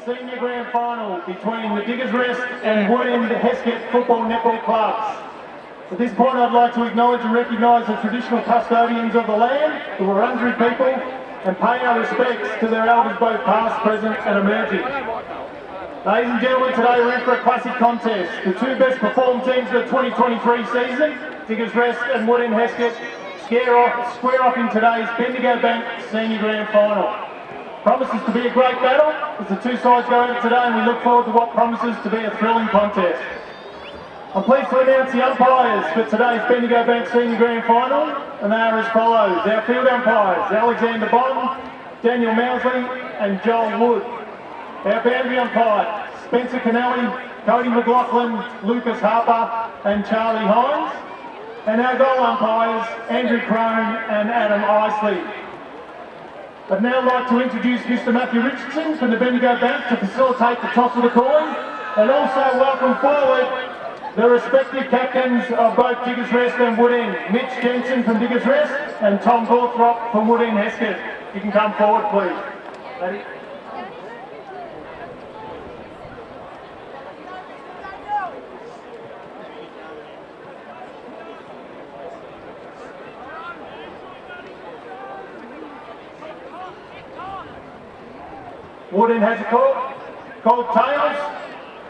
Senior Grand Final between the Diggers Rest and Wood End Hesket Football Netball Clubs. At this point I'd like to acknowledge and recognise the traditional custodians of the land, the Wurundjeri people, and pay our respects to their elders both past, present and emerging. Ladies and gentlemen, today we're in for a classic contest. The two best performed teams of the 2023 season, Diggers Rest and Wood End Hesket, square off in today's Bendigo Bank Senior Grand Final. Promises to be a great battle as the two sides go at it today, and we look forward to what promises to be a thrilling contest. I'm pleased to announce the umpires for today's Bendigo Bank Senior Grand Final, and they are as follows. Our field umpires, Alexander Bond, Daniel Mousley and Joel Wood. Our boundary umpires, Spencer Kennelly, Cody McLaughlin, Lucas Harper and Charlie Hines. And our goal umpires, Andrew Crone and Adam Isley. I'd now like to introduce Mr. Matthew Richardson from the Bendigo Bank to facilitate the toss of the coin, and also welcome forward the respective captains of both Diggers Rest and Wood End, Mitch Jensen from Diggers Rest and Tom Borthrop from Wood End Hesket. You can come forward, please. Ready? Wood End has a call, called tails.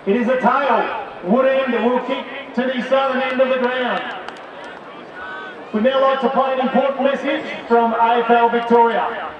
It is a tail. Wood End will kick to the southern end of the ground. We'd now like to play an important message from AFL Victoria.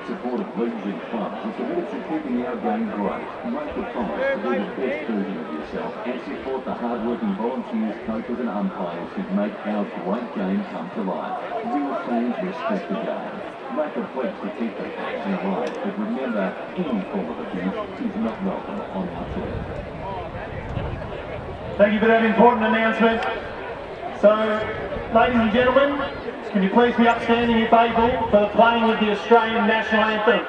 Support of leagues and clubs is committed to keeping our game great. Make the promise to be the best version of yourself and support the hard-working volunteers, coaches and umpires who make our great game come to life. Real fans respect the game. Make a pledge to keep the passion alive, but remember, any form of abuse is not welcome on our turf. Thank you for that important announcement. So, ladies and gentlemen, can you please be upstanding if able for the playing of the Australian National Anthem?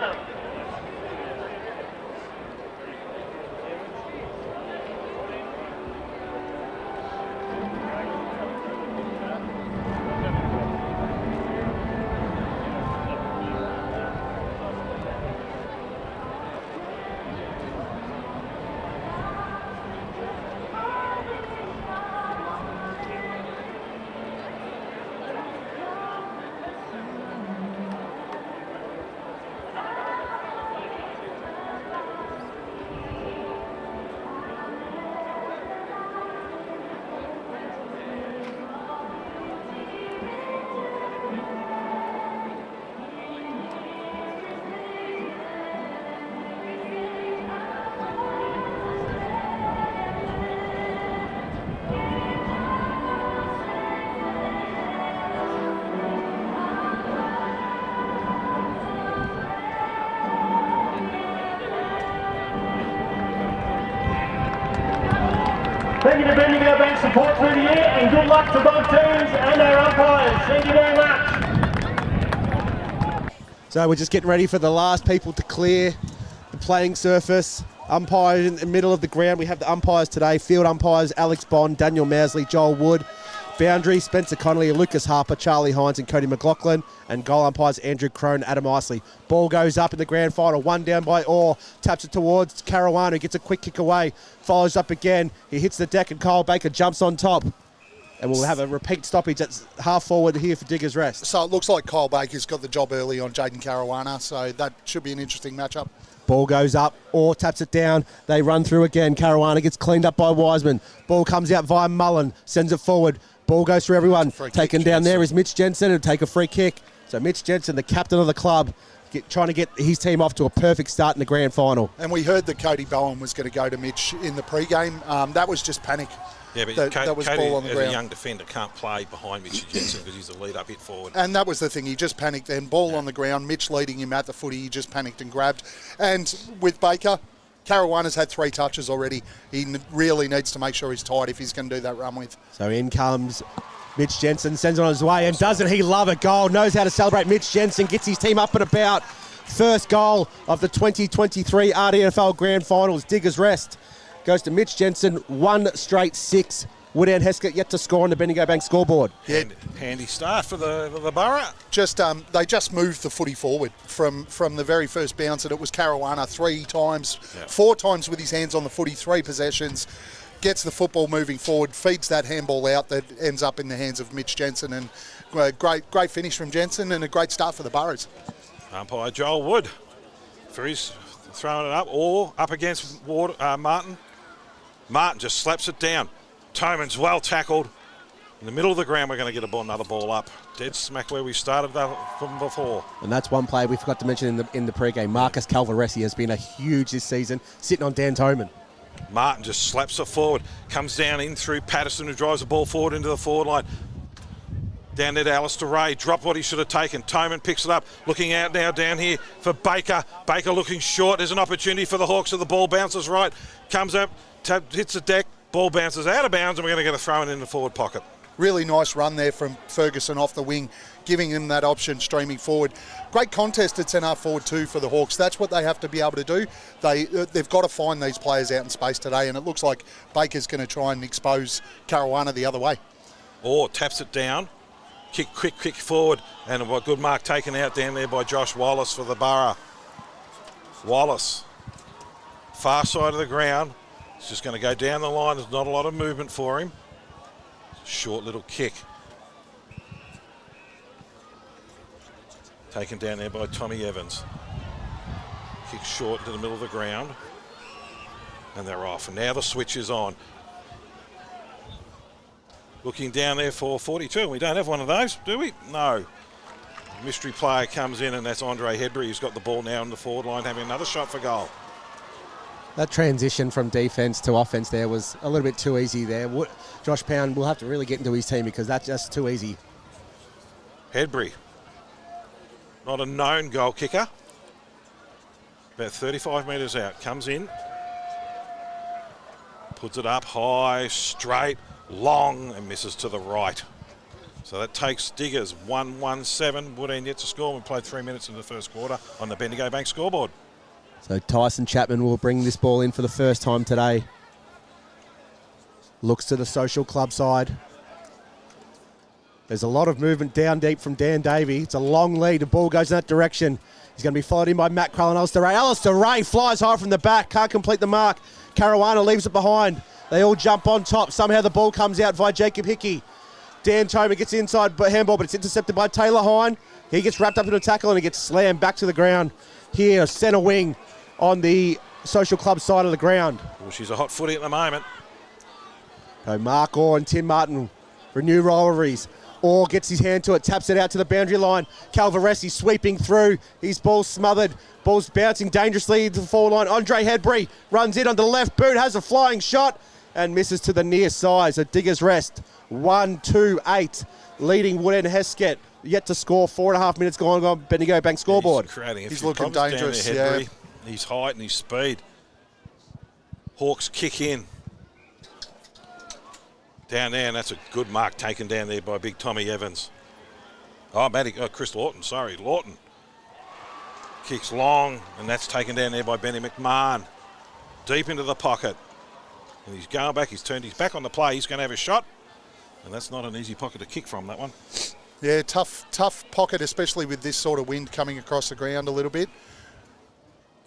Thank you to Bendigo Bank support through the year, and good luck to both teams and our umpires. Thank you very much. So we're just getting ready for the last people to clear the playing surface. Umpires in the middle of the ground. We have the umpires today. Field umpires, Alex Bond, Daniel Mousley, Joel Wood. Boundary, Spencer Connolly, Lucas Harper, Charlie Hines and Cody McLaughlin. And goal umpires, Andrew Crone, Adam Isley. Ball goes up in the grand final. One down by Orr. Taps it towards Caruana, who gets a quick kick away. Follows up again. He hits the deck and Kyle Baker jumps on top. And we'll have a repeat stoppage at half forward here for Diggers Rest. So it looks like Kyle Baker's got the job early on Jaden Caruana, so that should be an interesting matchup. Ball goes up, Orr taps it down. They run through again. Caruana gets cleaned up by Wiseman. Ball comes out via Mullen, sends it forward. Ball goes through everyone. Taken down there is Mitch Jensen, who'll take a free kick. So Mitch Jensen, the captain of the club, trying to get his team off to a perfect start in the grand final. And we heard that Cody Bowen was going to go to Mitch in the pre-game. That was just panic. Yeah, but that was Cody, ball on the as ground. a young defender, can't play behind Mitch Jensen because he's a lead-up hit forward. And that was the thing. He just panicked then. Ball on the ground. Mitch leading him at the footy. He just panicked and grabbed. And with Baker, Caruana's had 3 touches already. He really needs to make sure he's tight if he's going to do that run with. So in comes Mitch Jensen, sends it on his way, and doesn't he love a goal? Knows how to celebrate. Mitch Jensen gets his team up and about. First goal of the 2023 RDFNL Grand Finals. Diggers Rest goes to Mitch Jensen, 1 straight 6. Woodend Hesket yet to score on the Bendigo Bank scoreboard. Yeah. Handy start for the Borough. They just moved the footy forward from the very first bounce, and it was Caruana 4 times with his hands on the footy, 3 possessions, gets the football moving forward, feeds that handball out that ends up in the hands of Mitch Jensen, and great finish from Jensen and a great start for the Burrows. Umpire Joel Wood for his throwing it up or up against Martin. Martin just slaps it down. Toman's well tackled. In the middle of the ground, we're going to get another ball up. Dead smack where we started from before. And that's one player we forgot to mention in the pre-game. Marcus Calvaresi has been a huge this season, sitting on Dan Toman. Martin just slaps it forward. Comes down in through Patterson, who drives the ball forward into the forward line. Down there to Alistair Ray. Dropped what he should have taken. Toman picks it up. Looking out now down here for Baker. Baker looking short. There's an opportunity for the Hawks. So the ball bounces right. Comes up, hits the deck. Ball bounces out of bounds, and we're going to get a throw in the forward pocket. Really nice run there from Ferguson off the wing, giving him that option streaming forward. Great contest at centre forward too for the Hawks. That's what they have to be able to do. They've got to find these players out in space today, and it looks like Baker's going to try and expose Caruana the other way. Or taps it down. Kick quick forward, and a good mark taken out down there by Josh Wallace for the Borough. Wallace, far side of the ground. He's just going to go down the line. There's not a lot of movement for him. Short little kick. Taken down there by Tommy Evans. Kick short into the middle of the ground. And they're off. And now the switch is on. Looking down there for 42. We don't have one of those, do we? No. Mystery player comes in, and that's Andre Hedbury, who's got the ball now in the forward line, having another shot for goal. That transition from defence to offence there was a little bit too easy there. Josh Pound will have to really get into his team because that's just too easy. Hedbury, not a known goal kicker. About 35 metres out, comes in. Puts it up high, straight, long, and misses to the right. So that takes Diggers 1-1-7. Woodend yet to score. We played 3 minutes in the first quarter on the Bendigo Bank scoreboard. So Tyson Chapman will bring this ball in for the first time today. Looks to the social club side. There's a lot of movement down deep from Dan Davey. It's a long lead. The ball goes in that direction. He's going to be followed in by Matt Crowell and Alistair Ray. Alistair Ray flies high from the back. Can't complete the mark. Caruana leaves it behind. They all jump on top. Somehow the ball comes out via Jacob Hickey. Dan Toman gets inside handball, but it's intercepted by Taylor Hine. He gets wrapped up in a tackle and he gets slammed back to the ground. Here, centre wing on the social club side of the ground. Well, she's a hot footy at the moment. So Mark Orr and Tim Martin renew rivalries. Orr gets his hand to it, taps it out to the boundary line. Calvaresi sweeping through. His ball smothered. Ball's bouncing dangerously into the forward line. Andre Hedbury runs in on the left boot, has a flying shot and misses to the near side. So Diggers rest. 1-2-8. Leading Woodend Hesket. Yet to score. 4.5 minutes gone on Bendigo Bank scoreboard. He's looking dangerous, yeah. His height and his speed. Hawks kick in. Down there, and that's a good mark taken down there by big Tommy Evans. Chris Lawton, sorry, Lawton. Kicks long, and that's taken down there by Benny McMahon. Deep into the pocket. And he's going back, he's turned his back on the play, he's going to have a shot. And that's not an easy pocket to kick from, that one. Yeah, tough pocket, especially with this sort of wind coming across the ground a little bit.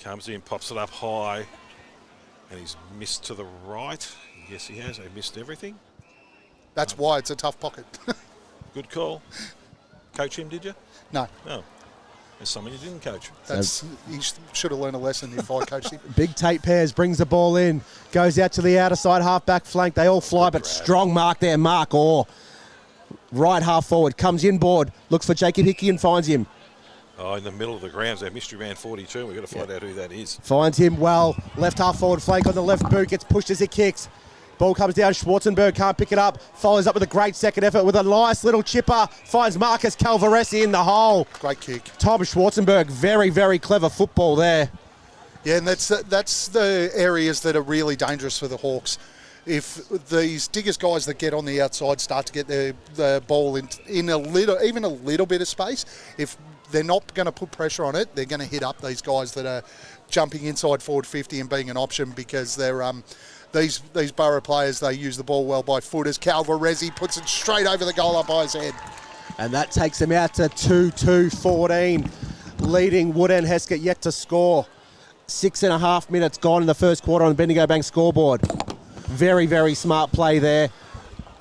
Comes in, pops it up high, and he's missed to the right. Yes, he has. They missed everything. That's why it's a tough pocket. Good call. Coach him, did you? No. No. There's someone you didn't coach. He should have learned a lesson if I coached him. Big Tate Pears brings the ball in, goes out to the outer side, half-back flank. They all fly, but strong mark there, Mark Orr. Right half forward, comes inboard, looks for Jacob Hickey and finds him. Oh, in the middle of the grounds, that mystery man 42. We've got to find out who that is. Finds him well. Left half forward flank on the left boot. Gets pushed as he kicks. Ball comes down. Schwarzenberg can't pick it up. Follows up with a great second effort with a nice little chipper. Finds Marcus Calvaresi in the hole. Great kick. Tom Schwarzenberg, very, very clever football there. Yeah, and that's the areas that are really dangerous for the Hawks. If these Diggers guys that get on the outside start to get the ball in a little bit of space, if they're not going to put pressure on it, they're going to hit up these guys that are jumping inside forward 50 and being an option because they're these Borough players, they use the ball well by footers. Calvarezzi puts it straight over the goal up by his head. And that takes them out to 2-2-14. Leading Woodend Hesket yet to score. 6.5 minutes gone in the first quarter on the Bendigo Bank scoreboard. Very, very smart play there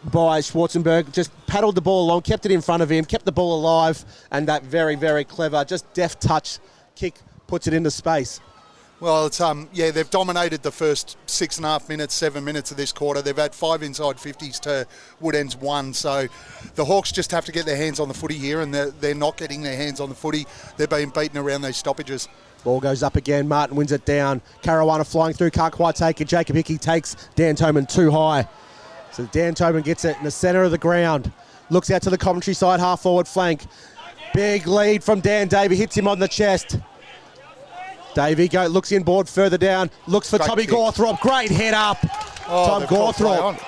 by Schwarzenberg. Just paddled the ball along, kept it in front of him, kept the ball alive, and that very, very clever, just deft touch kick puts it into space. Well, it's they've dominated the first 6.5 minutes, 7 minutes of this quarter. They've had 5 inside 50s to Woodend's 1. So the Hawks just have to get their hands on the footy here, and they're not getting their hands on the footy. They're being beaten around these stoppages. Ball goes up again. Martin wins it down. Caruana flying through, can't quite take it. Jacob Hickey takes Dan Toman too high. So Dan Toman gets it in the centre of the ground. Looks out to the commentary side, half forward flank. Big lead from Dan Davey, hits him on the chest. Davey looks inboard further down, looks for Tommy Gawthrop. Great head up. Tom Gawthrop.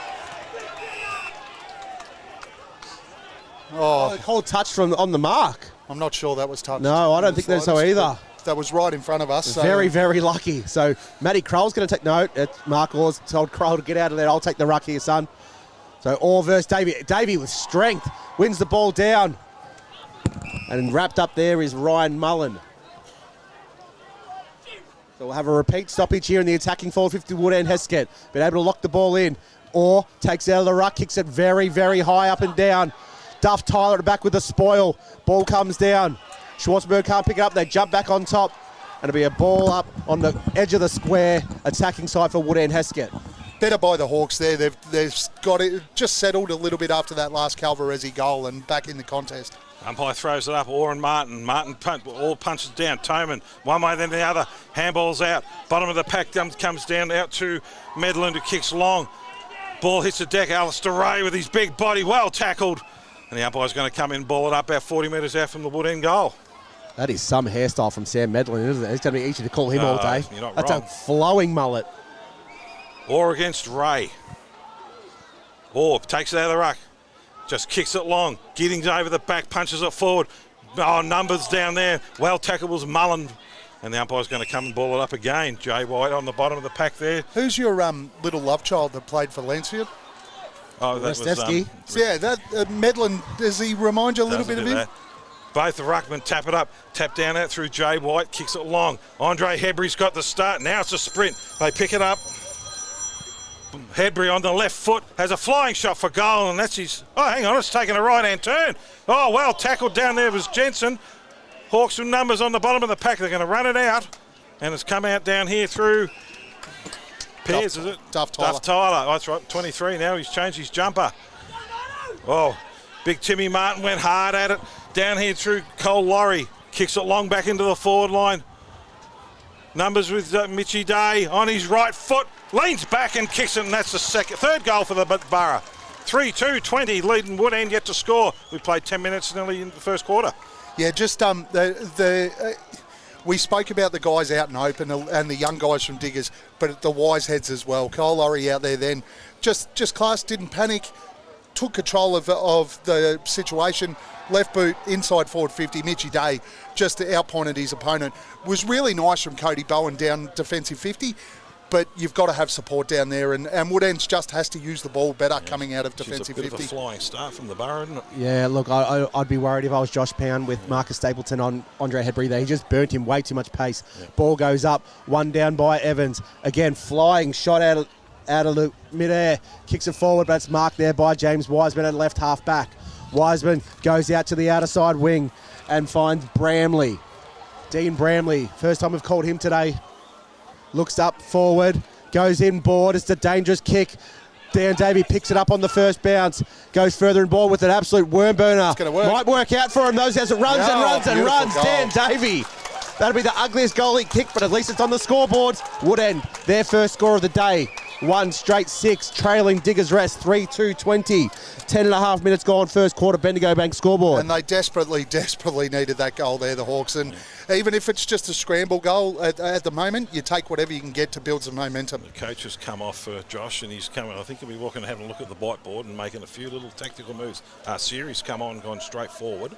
Cold touch on the mark. I'm not sure that was touched. No, I don't think that's so either. That was right in front of us. So. Very, very lucky. So Matty Kroll's going to take note. Mark Orr's told Kroll to get out of there. I'll take the ruck here, son. So Orr versus Davey. Davey with strength wins the ball down. And wrapped up there is Ryan Mullen. So we'll have a repeat stoppage here in the attacking forward 50 Woodend Hesket. Been able to lock the ball in. Orr takes out of the ruck, kicks it very, very high up and down. Duff Tyler at the back with the spoil. Ball comes down. Schwarzenberg can't pick it up. They jump back on top. And it'll be a ball up on the edge of the square, attacking side for Woodend Hesket. Better by the Hawks there. They've got it just settled a little bit after that last Calvarezzi goal and back in the contest. Umpire throws it up. Orr and Martin. Martin all punches down. Toman one way then the other. Handball's out. Bottom of the pack comes down out to Medlin, who kicks long. Ball hits the deck. Alistair Ray with his big body, well tackled. And the umpire's going to come in and ball it up about 40 metres out from the Woodend goal. That is some hairstyle from Sam Medlin, isn't it? It's going to be easy to call him all day. You're not That's wrong. a flowing mullet. Orr against Ray. Orr takes it out of the ruck. Just kicks it long. Giddings over the back, punches it forward. Oh, numbers down there. Well tackled was Mullen. And the umpire's going to come and ball it up again. Jay White on the bottom of the pack there. Who's your little love child that played for Lansfield? Oh, that Restevsky. was... Yeah, that Medlin, does he remind you a little bit of him? That. Both the ruckmen tap it up. Tap down out through Jay White. Kicks it long. Andre Hedbury's got the start. Now it's a sprint. They pick it up. Hedbury on the left foot has a flying shot for goal, and that's his... Oh, hang on, it's taking a right-hand turn. Oh, well tackled down there was Jensen. Hawks with numbers on the bottom of the pack. They're going to run it out, and it's come out down here through... Pears, is it? Duff Tyler. Duff Tyler. Oh, that's right, 23 now. He's changed his jumper. Oh, big Timmy Martin went hard at it. Down here through Cole Laurie. Kicks it long back into the forward line. Numbers with Mitchie Day on his right foot. Leans back and kicks it, and that's the third goal for the Borough. 3-2-20, leading Woodend yet to score. We played 10 minutes nearly in the first quarter. Yeah, just we spoke about the guys out and open and the young guys from Diggers, but the wise heads as well. Cole Laurie out there then, just class, didn't panic, took control of the situation. Left boot, inside forward 50, Mitchie Day just outpointed his opponent. Was really nice from Cody Bowen down defensive 50, but you've got to have support down there, and Woodend just has to use the ball better coming out of defensive 50. It's a bit of a flying start from the Borough, isn't it? Yeah, look, I'd be worried if I was Josh Pound with Marcus Stapleton on Andre Hedbury there. He just burnt him way too much pace. Yeah. Ball goes up, one down by Evans. Again, flying shot out of the mid-air, kicks it forward, but it's marked there by James Wiseman at left half back. Wiseman goes out to the outer side wing and finds Bramley. Dean Bramley, first time we've called him today. Looks up forward, goes inboard. It's a dangerous kick. Dan Davey picks it up on the first bounce, goes further in ball with an absolute worm burner. It's going to work. Might work out for him. Those as it runs and runs and runs. Goal. Dan Davey. That'll be the ugliest goal he kicked, but at least it's on the scoreboard. Woodend, their first score of the day. 1 straight 6, trailing Diggers Rest 3-2-20. 10.5 minutes gone, first quarter, Bendigo Bank scoreboard. And they desperately needed that goal there, the Hawks. And even if it's just a scramble goal at the moment, you take whatever you can get to build some momentum. The coach has come off for Josh, and he's coming. I think he'll be walking and having a look at the whiteboard and making a few little tactical moves. Siri's come on, gone straight forward.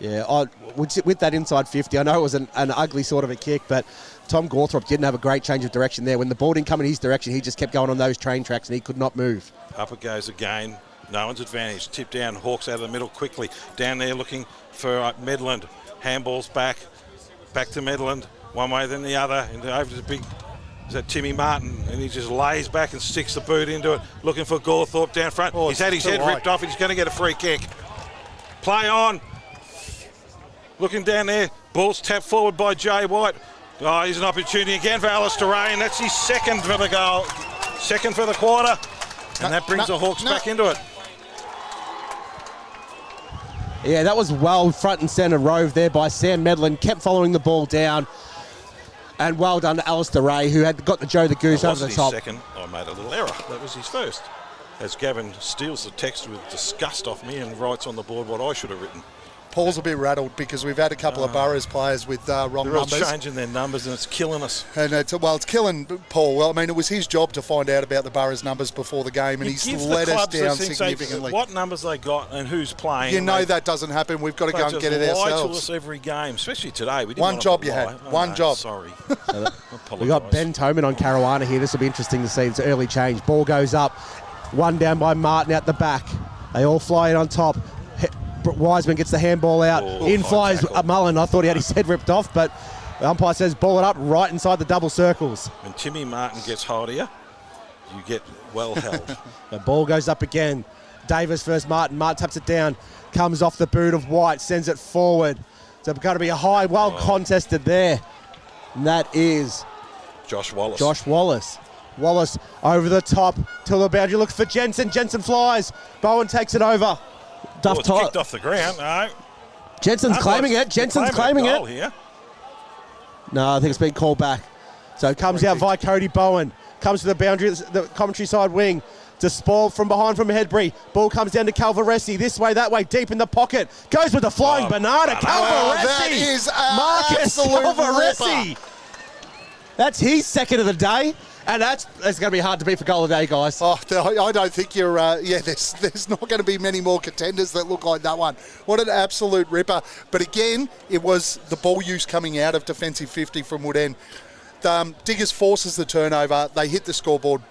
Yeah, with that inside 50, I know it was an ugly sort of a kick, but Tom Gawthorpe didn't have a great change of direction there. When the ball didn't come in his direction, he just kept going on those train tracks and he could not move. Up it goes again. No one's advantage. Tip down. Hawks out of the middle quickly. Down there looking for Medland. Handballs back. Back to Medland. One way then the other. And over to the big... Is that Timmy Martin? And he just lays back and sticks the boot into it. Looking for Gawthorpe down front. Oh, he's had his head high. ripped off and he's going to get a free kick. Play on. Looking down there. Ball's tapped forward by Jay White. Oh, here's an opportunity again for Alistair Ray, and that's his second for the goal. Second for the quarter. And that brings the Hawks back into it. Yeah, that was well front and centre rove there by Sam Medlin. Kept following the ball down. And well done to Alistair Ray, who had got the Joe the Goose over the top. That wasn't his second. I made a little error. That was his first. As Gavin steals the text with disgust off me and writes on the board what I should have written. Paul's a bit rattled because we've had a couple of Burrows players with wrong They're all numbers. changing their numbers and it's killing us. And it's killing Paul. Well, I mean, it was his job to find out about the Burrows numbers before the game, and he's let us down significantly. What numbers they got and who's playing. You know that doesn't happen. We've got to go and get it lie to ourselves. us every game, especially today. We didn't One want job to you lie. had. Oh, One no, job. Sorry. We got Ben Toman on Caruana here. This will be interesting to see. It's an early change. Ball goes up. One down by Martin out the back. They all fly in on top. Wiseman gets the handball out. In flies Mullen. I thought he had his head ripped off, but the umpire says ball it up right inside the double circles. When Timmy Martin gets hold of you, you get well held. The ball goes up again. Davis first, Martin. Martin taps it down. Comes off the boot of White. Sends it forward. So it's got to be a high, well contested there. And that is Josh Wallace. Josh Wallace. Wallace over the top till the boundary. Looks for Jensen. Jensen flies. Bowen takes it over. Well, it's kicked off the ground. No. Jensen's claiming it. Jensen's claiming it. Here. No, I think it's been called back. So it comes out via Cody Bowen. Comes to the boundary, the commentary side wing. Despoiled from behind from Hedbury. Ball comes down to Calvaresi. This way, that way, deep in the pocket. Goes with the flying banana. Calvaresi. That is Marcus Calvaresi. That's his second of the day. And that's going to be hard to beat for goal of the day, guys. Oh, I don't think you're... there's not going to be many more contenders that look like that one. What an absolute ripper. But again, it was the ball use coming out of defensive 50 from Woodend. Diggers forces the turnover. They hit the scoreboard,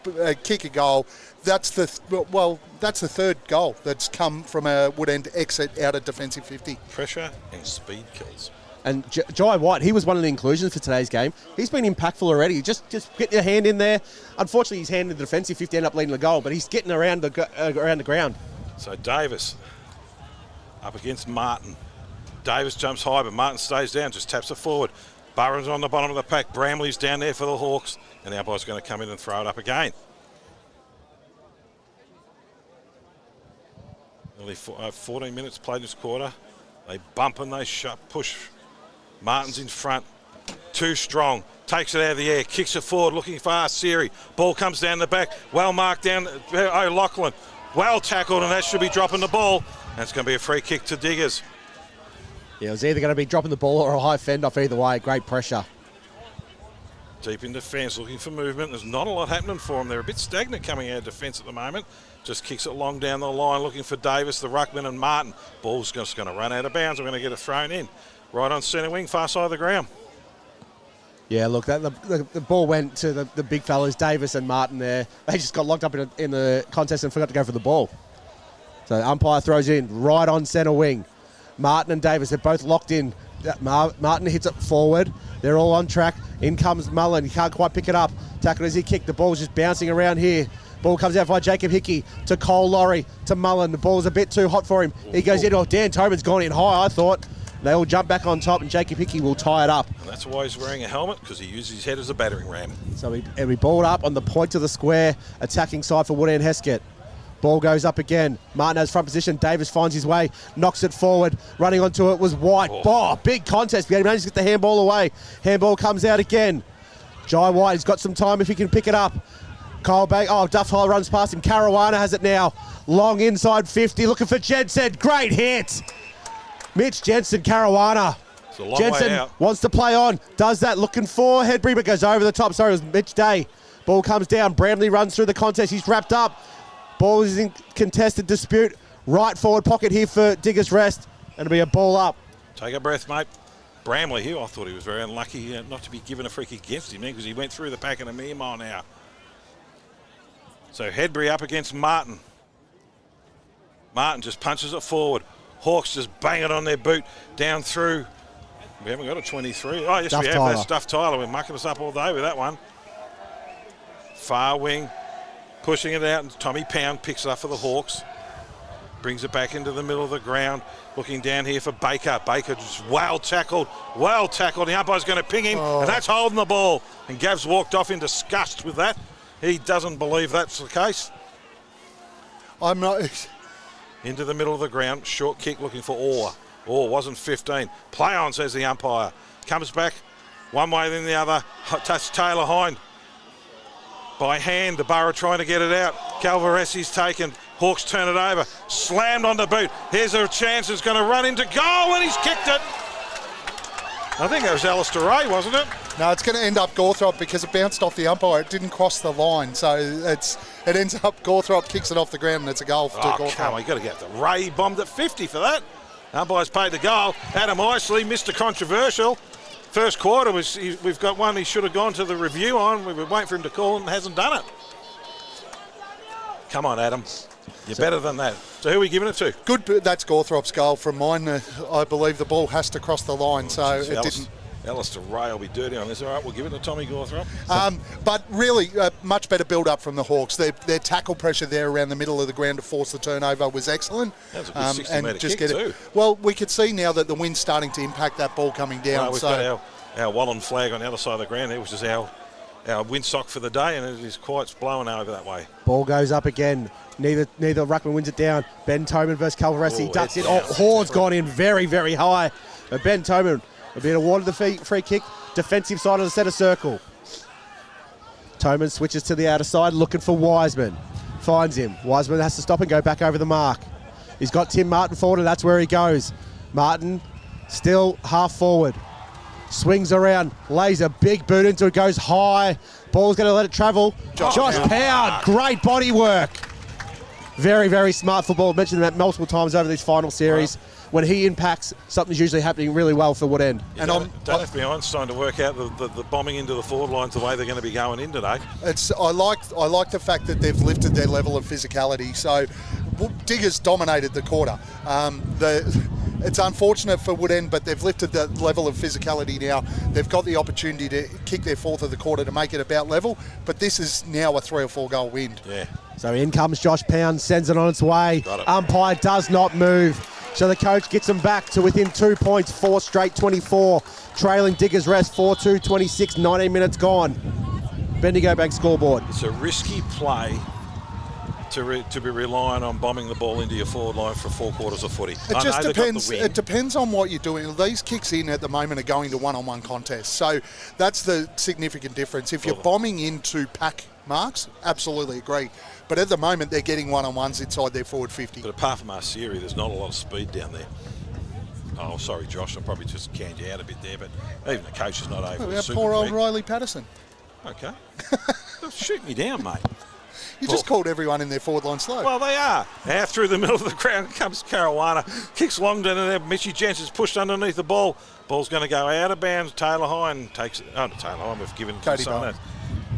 kick a goal. That's the third goal that's come from a Woodend exit out of defensive 50. Pressure and speed kills. And Jai White, he was one of the inclusions for today's game. He's been impactful already. Just get your hand in there. Unfortunately, his hand in the defensive 50 ended up leading the goal, but he's getting around the ground. So Davis up against Martin. Davis jumps high, but Martin stays down, just taps it forward. Burren's on the bottom of the pack. Bramley's down there for the Hawks, and the umpire's going to come in and throw it up again. Nearly 14 minutes played this quarter. They bump and they push. Martin's in front, too strong, takes it out of the air, kicks it forward, looking fast, Siri. Ball comes down the back, well marked down, O'Loughlin, well tackled, and that should be dropping the ball. And it's going to be a free kick to Diggers. Yeah, it was either going to be dropping the ball or a high fend off either way. Great pressure. Deep in defence, looking for movement. There's not a lot happening for them. They're a bit stagnant coming out of defence at the moment. Just kicks it long down the line, looking for Davis, the ruckman, and Martin. Ball's just going to run out of bounds. We're going to get it thrown in. Right on centre wing, far side of the ground. Yeah, look, the ball went to the big fellas, Davis and Martin there. They just got locked up in the contest and forgot to go for the ball. So the umpire throws it in right on centre wing. Martin and Davis, they're both locked in. Martin hits it forward. They're all on track. In comes Mullen. He can't quite pick it up. Tackle as he kicked. The ball's just bouncing around here. Ball comes out by Jacob Hickey to Cole Laurie to Mullen. The ball's a bit too hot for him. He goes in. Oh, Dan Tobin's gone in high, I thought. They all jump back on top, and Jacob Hickey will tie it up. And that's why he's wearing a helmet, because he uses his head as a battering ram. So we balled up on the point of the square, attacking side for Woodend Hesket. Ball goes up again. Martin has front position. Davis finds his way, knocks it forward. Running onto it was White. Oh, big contest. He managed to get the handball away. Handball comes out again. Jai White, he's got some time if he can pick it up. Kyle Bang, Duff Hall runs past him. Caruana has it now. Long inside 50, looking for Jensen. Great hit. Mitch Jensen, Caruana. It's a long Jensen way out. wants to play on. Does that, looking for Hedbury, but goes over the top. Sorry, it was Mitch Day. Ball comes down. Bramley runs through the contest. He's wrapped up. Ball is in contested dispute. Right forward pocket here for Diggers Rest. And it'll be a ball up. Take a breath, mate. Bramley here, I thought he was very unlucky not to be given a free kick against him because he went through the pack in a mere mile an hour. So Hedbury up against Martin. Martin just punches it forward. Hawks just bang it on their boot down through. We haven't got a 23. Oh, yes, Duff we have. Tyler. That's Duff Tyler. We're mucking us up all day with that one. Far wing, pushing it out, and Tommy Pound picks it up for the Hawks. Brings it back into the middle of the ground. Looking down here for Baker. Baker just well tackled. The umpire's going to ping him, and that's holding the ball. And Gav's walked off in disgust with that. He doesn't believe that's the case. I'm not. Into the middle of the ground. Short kick looking for Orr. Orr wasn't 15. Play on, says the umpire. Comes back one way then the other. Touch Taylor Hind. By hand, the Borough trying to get it out. Calvaresi's taken. Hawks turn it over. Slammed on the boot. Here's a chance. It's going to run into goal, and he's kicked it. I think that was Alistair Ray, wasn't it? No, it's going to end up Gawthrop because it bounced off the umpire. It didn't cross the line, so it ends up Gawthrop kicks it off the ground, and it's a goal to Oh, Gawthrop. come on, you got to get the Ray bombed at 50 for that. Umpire's paid the goal. Adam Isley, Mr. Controversial. First quarter, we've got one he should have gone to the review on. We were waiting for him to call and hasn't done it. Come on, Adam. You're better than that. So who are we giving it to? Good, that's Gawthrop's goal from mine. I believe the ball has to cross the line, so it didn't. Alistair Ray will be dirty on this. All right, we'll give it to Tommy Gawthrop. But really, much better build-up from the Hawks. Their tackle pressure there around the middle of the ground to force the turnover was excellent. That was a good 60-metre kick too. Well, we could see now that the wind's starting to impact that ball coming down. Well, we've got our Wallen flag on the other side of the ground there, which is our windsock for the day, and it is quite blowing over that way. Ball goes up again. Neither Ruckman wins it down. Ben Toman versus Calvaresi. Oh, Ducks head it. down. Horde's gone in very, very high. But Ben Toman will be awarded the free kick. Defensive side of the centre circle. Toman switches to the outer side, looking for Wiseman. Finds him. Wiseman has to stop and go back over the mark. He's got Tim Martin forward, and that's where he goes. Martin still half forward. Swings around, lays a big boot into it, goes high. Ball's going to let it travel. Josh Pound, great body work. Very, very smart football. I've mentioned that multiple times over this final series. Wow. When he impacts, something's usually happening really well for Woodend. And don't have to be Einstein to work out the bombing into the forward lines the way they're going to be going in today. I like the fact that they've lifted their level of physicality. So Diggers dominated the quarter. It's unfortunate for Woodend, but they've lifted the level of physicality now. They've got the opportunity to kick their fourth of the quarter to make it about level, but this is now a 3 or 4 goal win. Yeah. So in comes Josh Pound, sends it on its way. Got it. Umpire does not move. So the coach gets them back to within 2 points, 4 straight 24. Trailing Diggers Rest 4-2, 26, 19 minutes gone. Bendigo Bank scoreboard. It's a risky play to be relying on bombing the ball into your forward line for 4 quarters of footy. It just depends. It depends on what you're doing. These kicks in at the moment are going to one-on-one contests, so that's the significant difference. If you're bombing into pack marks, absolutely agree. But at the moment, they're getting one-on-ones inside their forward 50. But apart from Arcieri, there's not a lot of speed down there. Oh, sorry, Josh. I probably just canned you out a bit there, but even the coach is not able to. Poor old Riley Patterson. Okay. Shoot me down, mate. You just called everyone in their forward line slow. Well, they are. Out through the middle of the ground comes Caruana. Kicks long down there. Mitchy Jensen's pushed underneath the ball. Ball's going to go out of bounds. Taylor Hind takes it. Oh, Taylor Hind, we've given it to someone else.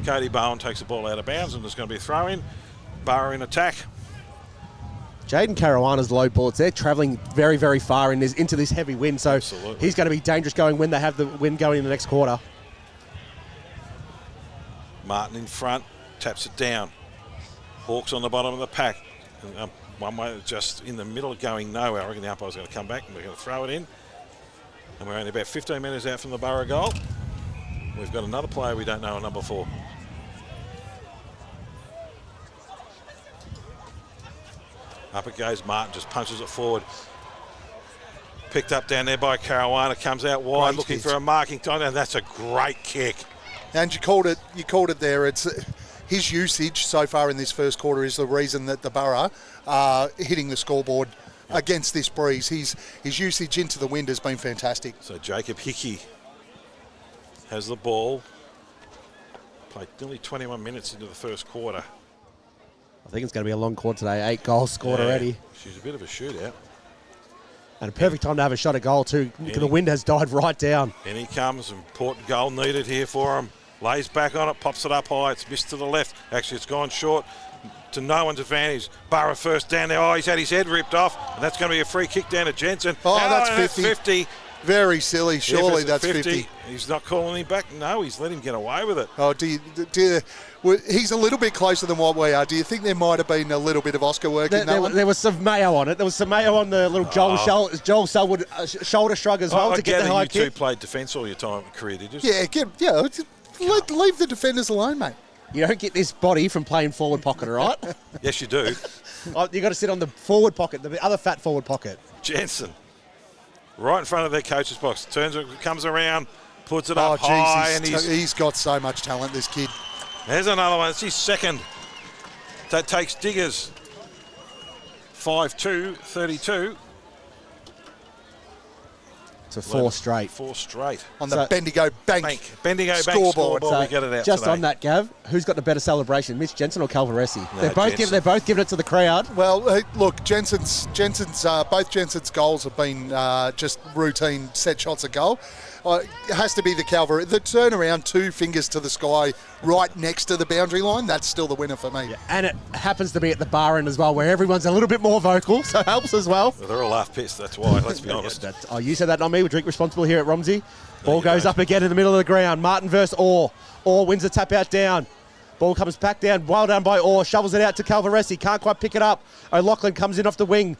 Cody Bowen takes the ball out of bounds, and there's going to be a throw in. Borough in attack. Jaden Caruana's low bullets, they're travelling very, very far into this heavy wind, so Absolutely. He's going to be dangerous going when they have the wind going in the next quarter. Martin in front, taps it down. Hawks on the bottom of the pack. One way just in the middle going nowhere. I reckon the umpire's going to come back and we're going to throw it in. And we're only about 15 metres out from the Borough goal. We've got another player we don't know, number 4. Up it goes. Martin just punches it forward. Picked up down there by Caruana. Comes out wide, Great looking hit. for a marking time. And that's a great kick. And you called it there. It's his usage so far in this first quarter is the reason that the Borough are hitting the scoreboard against this breeze. His usage into the wind has been fantastic. So Jacob Hickey has the ball. Played nearly 21 minutes into the first quarter. I think it's going to be a long quarter today. 8 goals scored already. She's a bit of a shootout. And a perfect time to have a shot at goal too. The wind has died right down. In he comes, important goal needed here for him. Lays back on it, pops it up high. It's missed to the left. Actually, it's gone short to no one's advantage. Burrow first down there. Oh, he's had his head ripped off, and that's going to be a free kick down to Jensen. Oh, that's 50. 50. Very silly. Surely that's 50. He's not calling him back. No, he's let him get away with it. Oh, he's a little bit closer than what we are. Do you think there might have been a little bit of Oscar work in that one? There was some mayo on it. There was some mayo on the little Joel Selwood shoulder shrug as well to get the high kick. You two played defence all your career, did you? Yeah, leave the defenders alone, mate. You don't get this body from playing forward pocket, all right? Yes, you do. You got to sit on the forward pocket, the other fat forward pocket. Jensen, right in front of their coach's box, comes around, puts it up high, and he's got so much talent, this kid. There's another one. It's his second. That takes Diggers 5-2, 32. To 4 straight. 4 straight. On the Bendigo Bank scoreboard. So we get it out just today. on that, Gav, who's got the better celebration, Mitch Jensen or Calvaresi? No, they're both giving it to the crowd. Well, look, both Jensen's goals have been just routine set shots at goal. It has to be the Calvary. The turnaround 2 fingers to the sky right next to the boundary line, that's still the winner for me. Yeah, and it happens to be at the bar end as well, where everyone's a little bit more vocal, so it helps as well. They're all half pissed, that's why, let's be honest. You said that, not me. We drink responsible here at Romsey. Ball goes up again in the middle of the ground. Martin versus Orr. Orr wins the tap out down. Ball comes back down, well done by Orr. Shovels it out to Calvaresi. Can't quite pick it up. O'Loughlin comes in off the wing.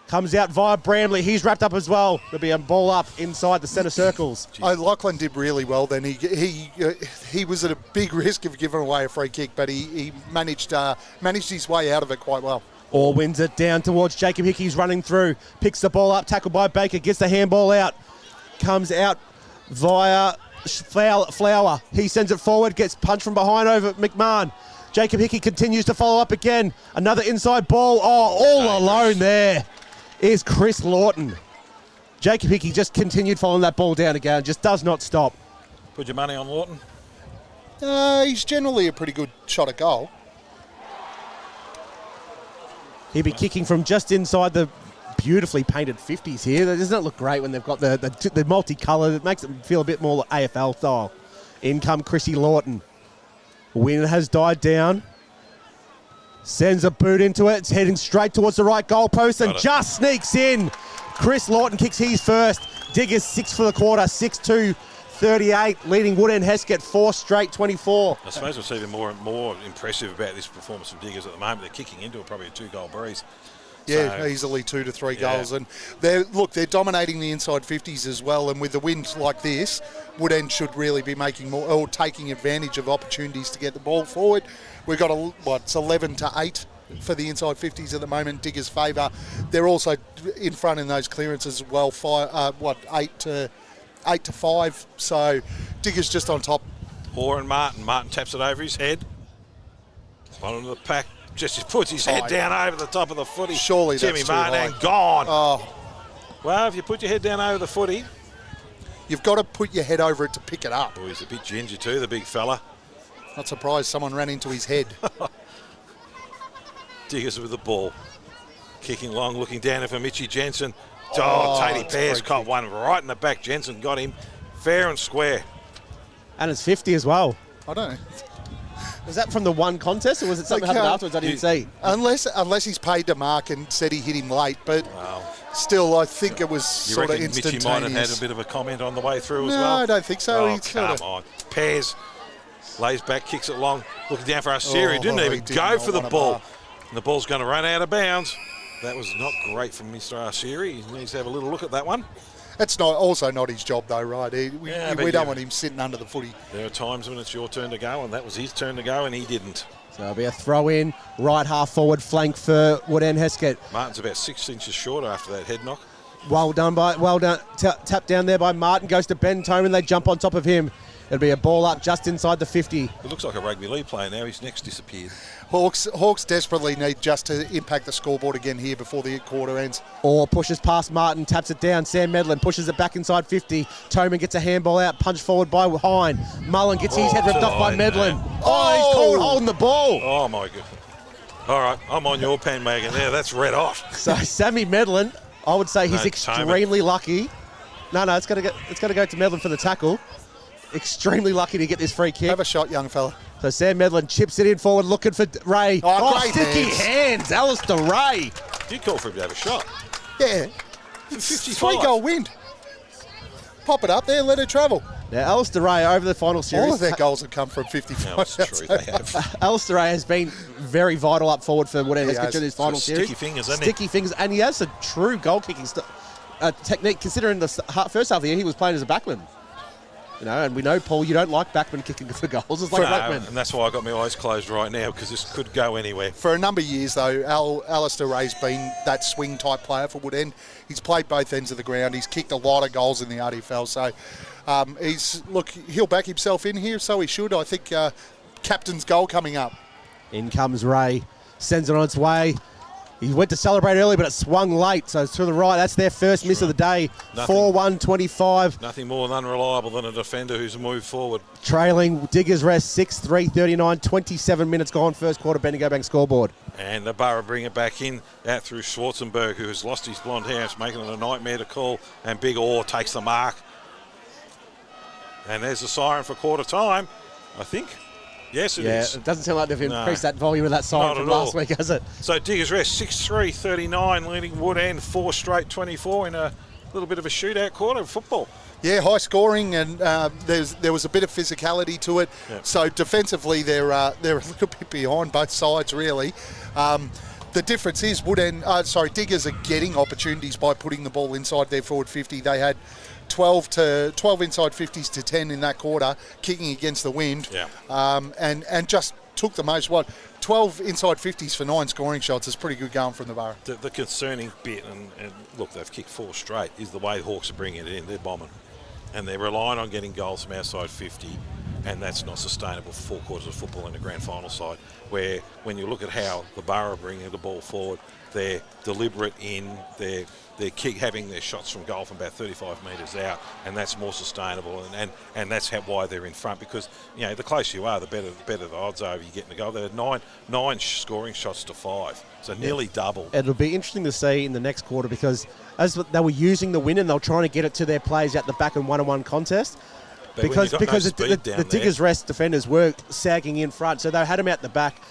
Comes out via Bramley. He's wrapped up as well. There'll be a ball up inside the centre circles. O'Loughlin did really well then. He was at a big risk of giving away a free kick, but he managed his way out of it quite well. Orr wins it down towards Jacob Hickey. He's running through. Picks the ball up. Tackled by Baker. Gets the handball out. Comes out via Flower. He sends it forward. Gets punched from behind over McMahon. Jacob Hickey continues to follow up again. Another inside ball. All alone there is Chris Lawton. Jacob Hickey just continued following that ball down again. Just does not stop. Put your money on Lawton? He's generally a pretty good shot at goal. He'll be kicking from just inside the beautifully painted 50s here. Doesn't it look great when they've got the multicolour? It makes it feel a bit more AFL style. In come Chrissy Lawton. Wind has died down. Sends a boot into it. It's heading straight towards the right goalpost and just sneaks in. Chris Lawton kicks his first. Diggers 6 for the quarter, 6-2, 38, leading Wood End Hesket 4 straight, 24. I suppose what's even more impressive about this performance of Diggers at the moment, they're kicking into probably a 2-goal breeze. Yeah, so, easily 2 to 3 goals. And they're dominating the inside 50s as well. And with the wind like this, Wood End should really be making more or taking advantage of opportunities to get the ball forward. We've got it's 11 to 8 for the inside 50s at the moment. Diggers' favour. They're also in front in those clearances as well. 8 to 5. So Diggers just on top. Orr and Martin. Martin taps it over his head. Bottom of the pack. Just puts his head down over the top of the footy. Surely Timmy that's too Martin high. gone. Oh. Well, if you put your head down over the footy, you've got to put your head over it to pick it up. Oh, he's a bit ginger too, the big fella. Not surprised someone ran into his head. Diggers with the ball. Kicking long, looking down for Mitchie Jensen. Tatey Pears caught one right in the back. Jensen got him fair and square. And it's 50 as well. I don't know. Was that from the one contest or was it something happened afterwards I didn't see? Unless he's paid to Mark and said he hit him late, but still I think it was sort of instantaneous. Mitchie might have had a bit of a comment on the way through as well. No, I don't think so. Oh, come on. Pears lays back, kicks it long, looking down for Asiri. Didn't even go for the ball. And the ball's going to run out of bounds. That was not great from Mr. Asiri. He needs to have a little look at that one. That's also not his job, though, right? We don't want him sitting under the footy. There are times when it's your turn to go, and that was his turn to go, and he didn't. So it'll be a throw in, right half forward flank for Wood End Hesket. Martin's about 6 inches shorter after that head knock. Well done. Tapped down there by Martin. Goes to Ben Toman. They jump on top of him. It'll be a ball up just inside the 50. It looks like a rugby league player now. His neck's disappeared. Hawks desperately need just to impact the scoreboard again here before the quarter ends. Or pushes past Martin, taps it down. Sam Medlin pushes it back inside 50. Toman gets a handball out, punched forward by Hine. Mullen gets his head ripped off by Medlin. He's called holding the ball. Oh, my God. All right, I'm on your bandwagon there. That's red hot. So Sammy Medlin I would say he's No, extremely lucky. No, it's got to go to Medlin for the tackle. Extremely lucky to get this free kick. Have a shot, young fella. So Sam Medlin chips it in forward, looking for Ray. Great sticky hands. Alistair Ray. Did call for him to have a shot. Yeah. 55. 3-goal wind. Pop it up there, let it travel. Now, Alistair Ray over the final series. All of their goals have come from 55. No, it's true. They have. Alistair Ray has been very vital up forward for Woodend Hesket in this final series. Sticky fingers, hasn't Sticky fingers, and he has a true goal kicking technique. Considering the first half of the year, he was playing as a backman. You know, and we know, Paul, you don't like backman kicking for goals. It's like ruckman. And that's why I got my eyes closed right now, because this could go anywhere. For a number of years, though, Alistair Ray's been that swing-type player for Woodend. He's played both ends of the ground. He's kicked a lot of goals in the RDFL. So, he'll back himself in here, so he should. I think captain's goal coming up. In comes Ray. Sends it on its way. He went to celebrate early, but it swung late. So it's to the right. That's their first miss of the day. 4-1-25. Nothing more unreliable than a defender who's moved forward. Trailing Diggers Rest 6-3-39. 27 minutes gone. First quarter, Bendigo Bank scoreboard. And the Borough bring it back in, out through Schwarzenberg, who has lost his blonde hair. It's making it a nightmare to call. And Big Orr takes the mark. And there's a siren for quarter time, I think. Yes, it is. It doesn't sound like they've increased that volume of that siren from last week, has it? So Diggers Rest 6-3-39, leading Woodend 4 straight 24 in a little bit of a shootout quarter of football. Yeah, high scoring, and there was a bit of physicality to it. Yep. So defensively, they're a little bit behind both sides, really. The difference is Diggers are getting opportunities by putting the ball inside their forward 50. They had 12 inside 50s to 10 in that quarter, kicking against the wind, and just took the most. 12 inside 50s for 9 scoring shots is pretty good going from the Borough. The concerning bit, and look, they've kicked 4 straight, is the way the Hawks are bringing it in. They're bombing, and they're relying on getting goals from outside 50, and that's not sustainable for 4 quarters of football in the grand final side, where when you look at how the Borough are bringing the ball forward, they're deliberate in their having their shots from goal from about 35 metres out, and that's more sustainable, and that's why they're in front, because the closer you are, the better the odds are of you getting the goal. They had nine scoring shots to 5, so nearly double. It'll be interesting to see in the next quarter, because as they were using the win and they were trying to get it to their players at the back in one-on-one contest, because the Diggers Rest defenders were sagging in front, so they had them out the back,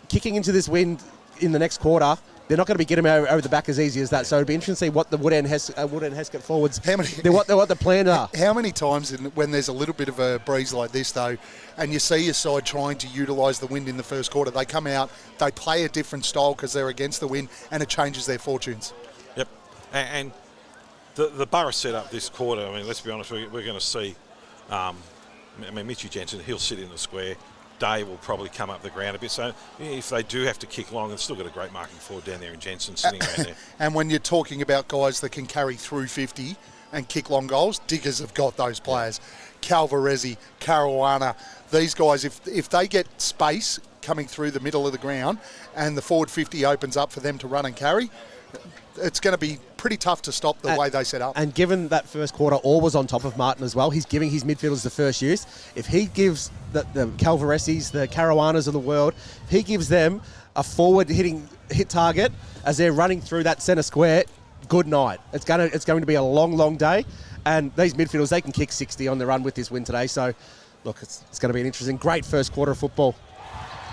kicking into this wind in the next quarter. They're not going to be getting over the back as easy as that. So it'll be interesting to see what the Woodend Hesket forwards, what the plan are. How many times when there's a little bit of a breeze like this, though, and you see your side trying to utilise the wind in the first quarter, they come out, they play a different style because they're against the wind, and it changes their fortunes. Yep. And the Borough set up this quarter, I mean, let's be honest, we're going to see, Mitchie Jensen, he'll sit in the square. Day will probably come up the ground a bit. So if they do have to kick long, they've still got a great marking forward down there in Jensen sitting right there. And when you're talking about guys that can carry through 50 and kick long goals, Diggers have got those players. Calvarezzi, Caruana, these guys, if they get space coming through the middle of the ground and the forward 50 opens up for them to run and carry, it's going to be pretty tough to stop the way they set up. And given that first quarter, Orr was on top of Martin as well, he's giving his midfielders the first use. If he gives the Calvarezzi's, the Caruanas of the world, if he gives them a forward hit target as they're running through that centre square, good night. It's going to be a long, long day. And these midfielders, they can kick 60 on the run with this win today. So, look, it's going to be an interesting, great first quarter of football.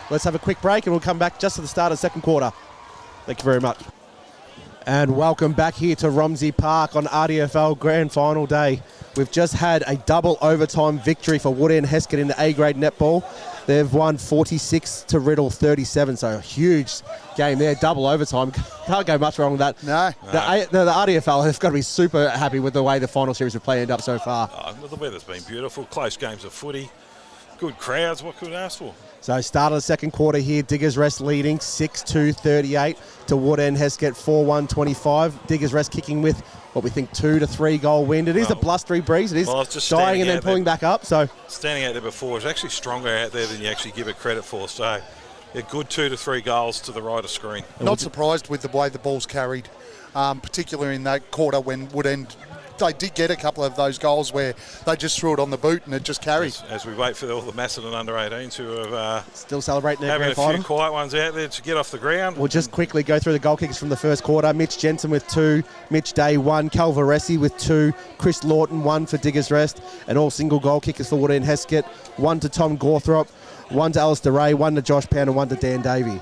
Let's have a quick break and we'll come back just at the start of the second quarter. Thank you very much. And welcome back here to Romsey Park on RDFL Grand Final Day. We've just had a double overtime victory for Woodend Hesket in the A-grade netball. They've won 46 to Riddle 37, so a huge game there, double overtime. Can't go much wrong with that. No. The RDFL have got to be super happy with the way the final series of play ended up so far. The weather's been beautiful, close games of footy, good crowds, what could we ask for? So start of the second quarter here, Diggers Rest leading 6-2-38 to Woodend Hesket 4-1-25. Diggers Rest kicking with what we think 2 to 3 goal wind. It is a blustery breeze. It is dying and then pulling back up. So standing out there before is actually stronger out there than you actually give it credit for. So a good 2 to 3 goals to the right of screen. Not surprised with the way the ball's carried, particularly in that quarter when Woodend they did get a couple of those goals where they just threw it on the boot and it just carried. As we wait for all the Macedon under-18s who are Still celebrating their having grand a few final. quiet ones out there to get off the ground. We'll just quickly go through the goal kickers from the first quarter. Mitch Jensen with 2, Mitch Day 1, Calvaresi with 2, Chris Lawton 1 for Diggers Rest, and all single goal kickers for Wood End Hesket. 1 to Tom Gawthrop, 1 to Alistair Ray, 1 to Josh Pound, and 1 to Dan Davey.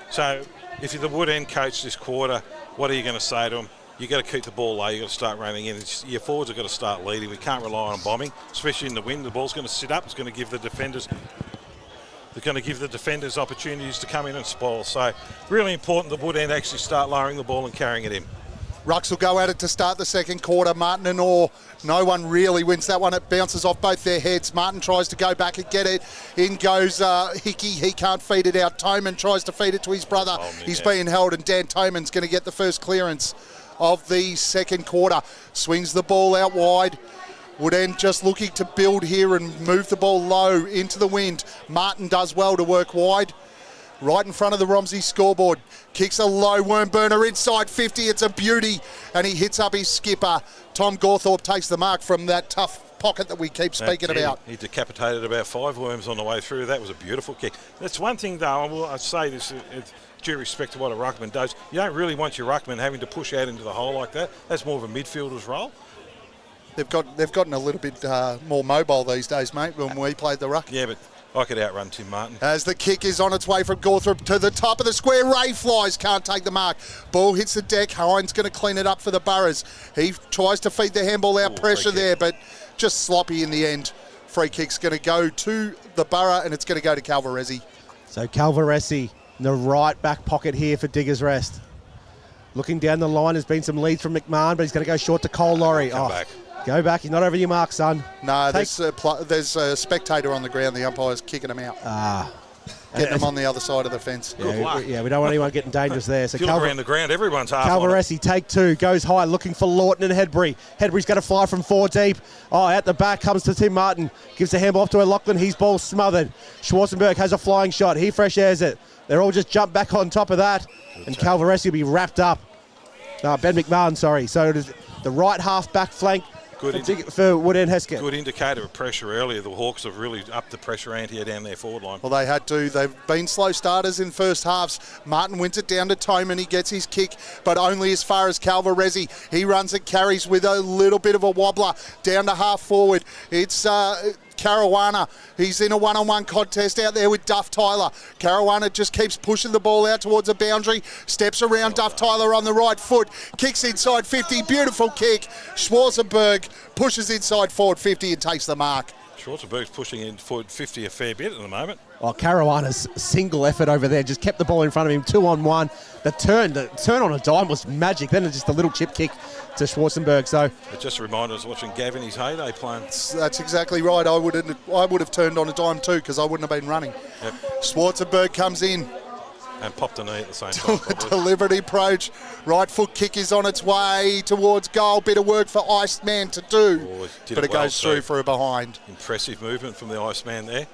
So if you're the Wood End coach this quarter, what are you going to say to them? You've got to keep the ball low. You've got to start running in. Your forwards have got to start leading. We can't rely on bombing, especially in the wind. The ball's going to sit up. It's going to give the defenders opportunities to come in and spoil. So really important the Wood End actually start lowering the ball and carrying it in. Rucks will go at it to start the second quarter. Martin and Orr, no one really wins that one. It bounces off both their heads. Martin tries to go back and get it. In goes Hickey. He can't feed it out. Toman tries to feed it to his brother. He's being held, and Dan Toman's going to get the first clearance of the second quarter. Swings the ball out wide. Wood End just looking to build here and move the ball low into the wind. Martin does well to work wide. Right in front of the Romsey scoreboard. Kicks a low worm burner inside 50. It's a beauty. And he hits up his skipper. Tom Gawthorpe takes the mark from that tough pocket that we keep speaking about. He decapitated about 5 worms on the way through. That was a beautiful kick. That's one thing, though, I say this due respect to what a ruckman does. You don't really want your ruckman having to push out into the hole like that. That's more of a midfielder's role. They've gotten a little bit more mobile these days, mate, when we played the ruck. Yeah, but I could outrun Tim Martin. As the kick is on its way from Gawthorpe to the top of the square, Ray flies, can't take the mark. Ball hits the deck. Hines going to clean it up for the Burrows. He tries to feed the handball out, pressure there, but just sloppy in the end. Free kick's going to go to the Borough, and it's going to go to Calvaresi. So Calvaresi in the right back pocket here for Diggers Rest. Looking down the line, there's been some leads from McMahon, but he's going to go short to Cole Laurie. Come back. Go back. You're not over your mark, son. No, there's a spectator on the ground. The umpire's kicking him out. Getting him on the other side of the fence. Yeah, we don't want anyone getting dangerous there. So If you look around the ground, everyone's half Calvaresi, take 2, goes high, looking for Lawton and Hedbury. Hedbury's going to fly from 4 deep. Out the back comes to Tim Martin. Gives the handball off to O'Loughlin. His ball's smothered. Schwarzenberg has a flying shot. He fresh airs it. They're all just jumped back on top of that. And Calvaresi will be wrapped up. Ben McMahon, sorry. So it is the right half back flank for Wood End Hesket. Good indicator of pressure earlier. The Hawks have really upped the pressure ante down their forward line. Well, they had to. They've been slow starters in first halves. Martin wins it down to Toman. He gets his kick, but only as far as Calvaresi. He runs it, carries with a little bit of a wobbler down to half forward. It's Caruana. He's in a one-on-one contest out there with Duff Tyler. Caruana just keeps pushing the ball out towards the boundary. Steps around Duff Tyler on the right foot. Kicks inside 50. Beautiful kick. Schwarzenberg pushes inside forward 50 and takes the mark. Schwarzenberg's pushing in forward 50 a fair bit at the moment. Caruana's single effort over there just kept the ball in front of him, 2-on-1. The turn on a dime was magic. Then just a little chip kick to Schwarzenberg. So it just reminded us watching Gavin his heyday playing. That's exactly right. I would have turned on a dime too because I wouldn't have been running. Yep. Schwarzenberg comes in. And popped a knee at the same time. Deliberate approach. Right foot kick is on its way towards goal. Bit of work for Iceman to do. But it goes through for a behind. Impressive movement from the Iceman there.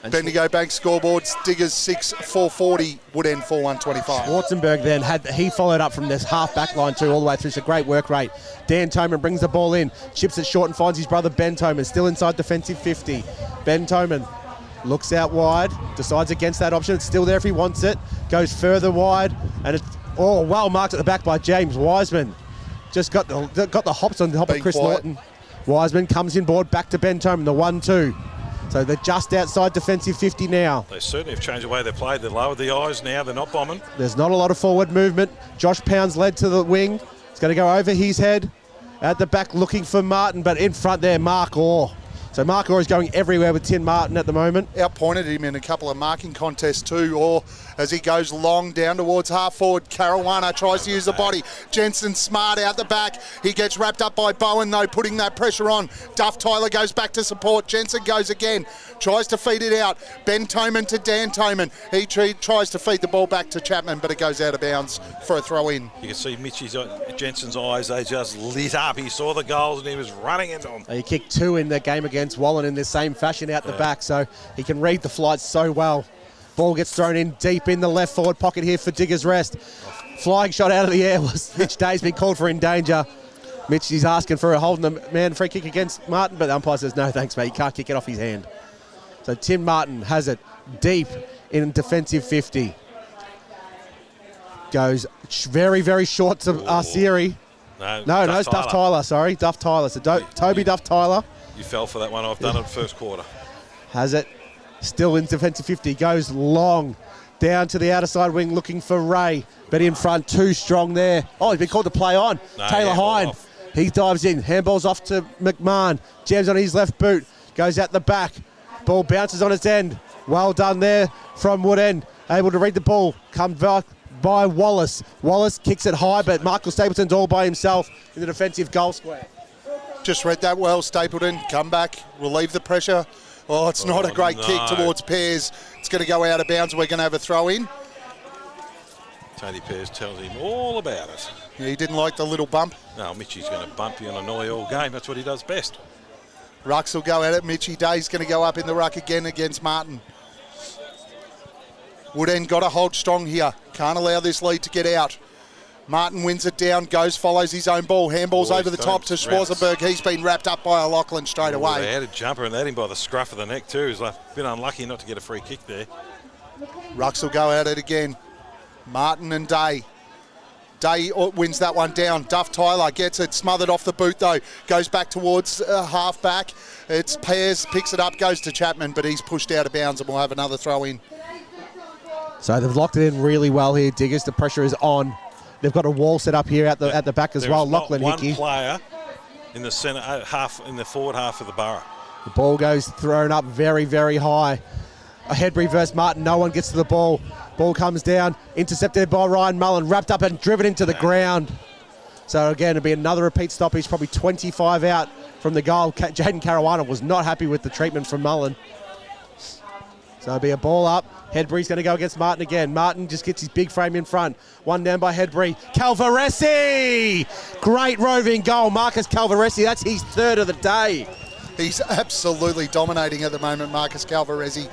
Bendigo Bank scoreboards, Diggers 6-440, Wood End 4-125. Schwarzenberg then he followed up from this half back line too, all the way through. So great work rate. Dan Toman brings the ball in, chips it short and finds his brother Ben Toman, still inside defensive 50. Ben Toman looks out wide, decides against that option. It's still there if he wants it. Goes further wide, and it's well marked at the back by James Wiseman. Just got the hops on top of Chris Norton. Wiseman comes in board back to Ben Toman, the 1-2. So they're just outside defensive 50 now. They certainly have changed the way they played. They've lowered the eyes now. They're not bombing. There's not a lot of forward movement. Josh Pounds led to the wing. It's going to go over his head. At the back looking for Martin, but in front there, Mark Orr. So Mark Orr is going everywhere with Tim Martin at the moment. Outpointed him in a couple of marking contests too, or as he goes long down towards half forward, Caruana tries to use the body. Jensen smart out the back. He gets wrapped up by Bowen though, putting that pressure on. Duff Tyler goes back to support. Jensen goes again, tries to feed it out. Ben Toman to Dan Toman. He tries to feed the ball back to Chapman, but it goes out of bounds for a throw in. You can see Jensen's eyes, they just lit up. He saw the goals and he was running into them. He kicked 2 in the game against Wallen in the same fashion out the back, so he can read the flights so well. Ball gets thrown in deep in the left forward pocket here for Diggers Rest. Flying shot out of the air was Mitch Day's been called for in danger. Mitch is asking for a holding the man free kick against Martin, but the umpire says, no, thanks, mate. You can't kick it off his hand. So Tim Martin has it deep in defensive 50. Goes very, very short to Arsieri. No, it's Duff Tyler, sorry. Duff Tyler. So Toby Duff Tyler. You fell for that one. I've done it first quarter. Has it. Still in defensive 50. Goes long. Down to the outer side wing looking for Ray. But in front, too strong there. Oh, he's been called to play on. No, Taylor Hine. He dives in. Handball's off to McMahon. Jams on his left boot. Goes out the back. Ball bounces on its end. Well done there from Woodend. Able to read the ball. Come back by Wallace. Wallace kicks it high, but Michael Stapleton's all by himself in the defensive goal square. Just read that well, Stapleton. Come back, relieve the pressure. Oh, it's not a great kick towards Pears. It's going to go out of bounds. We're going to have a throw in. Tony Pears tells him all about it. Yeah, he didn't like the little bump. No, Mitchie's going to bump you and annoy all game. That's what he does best. Rucks will go at it. Mitchie Day's going to go up in the ruck again against Martin. Woodend got to hold strong here. Can't allow this lead to get out. Martin wins it down, follows his own ball. Handballs over the top to Schwarzenberg. He's been wrapped up by O'Loughlin straight away. They had a jumper and they had him by the scruff of the neck too. He's been unlucky not to get a free kick there. Rucks will go at it again. Martin and Day. Day wins that one down. Duff Tyler gets it, smothered off the boot though. Goes back towards half back. It's Pears, picks it up, goes to Chapman, but he's pushed out of bounds and we'll have another throw in. So they've locked it in really well here, Diggers. The pressure is on. They've got a wall set up here at the back as well. Lachlan Hickey. One player in the centre half, in the forward half of the borough. The ball goes thrown up very, very high. A Hedbury versus Martin. No one gets to the ball. Ball comes down, intercepted by Ryan Mullen, wrapped up and driven into the ground. So again, it'll be another repeat stoppage, probably 25 out from the goal. Jaden Caruana was not happy with the treatment from Mullen. So it'll be a ball up. Hedbury's going to go against Martin again. Martin just gets his big frame in front. One down by Hedbury. Calvaresi! Great roving goal. Marcus Calvaresi, that's his third of the day. He's absolutely dominating at the moment, Marcus Calvaresi.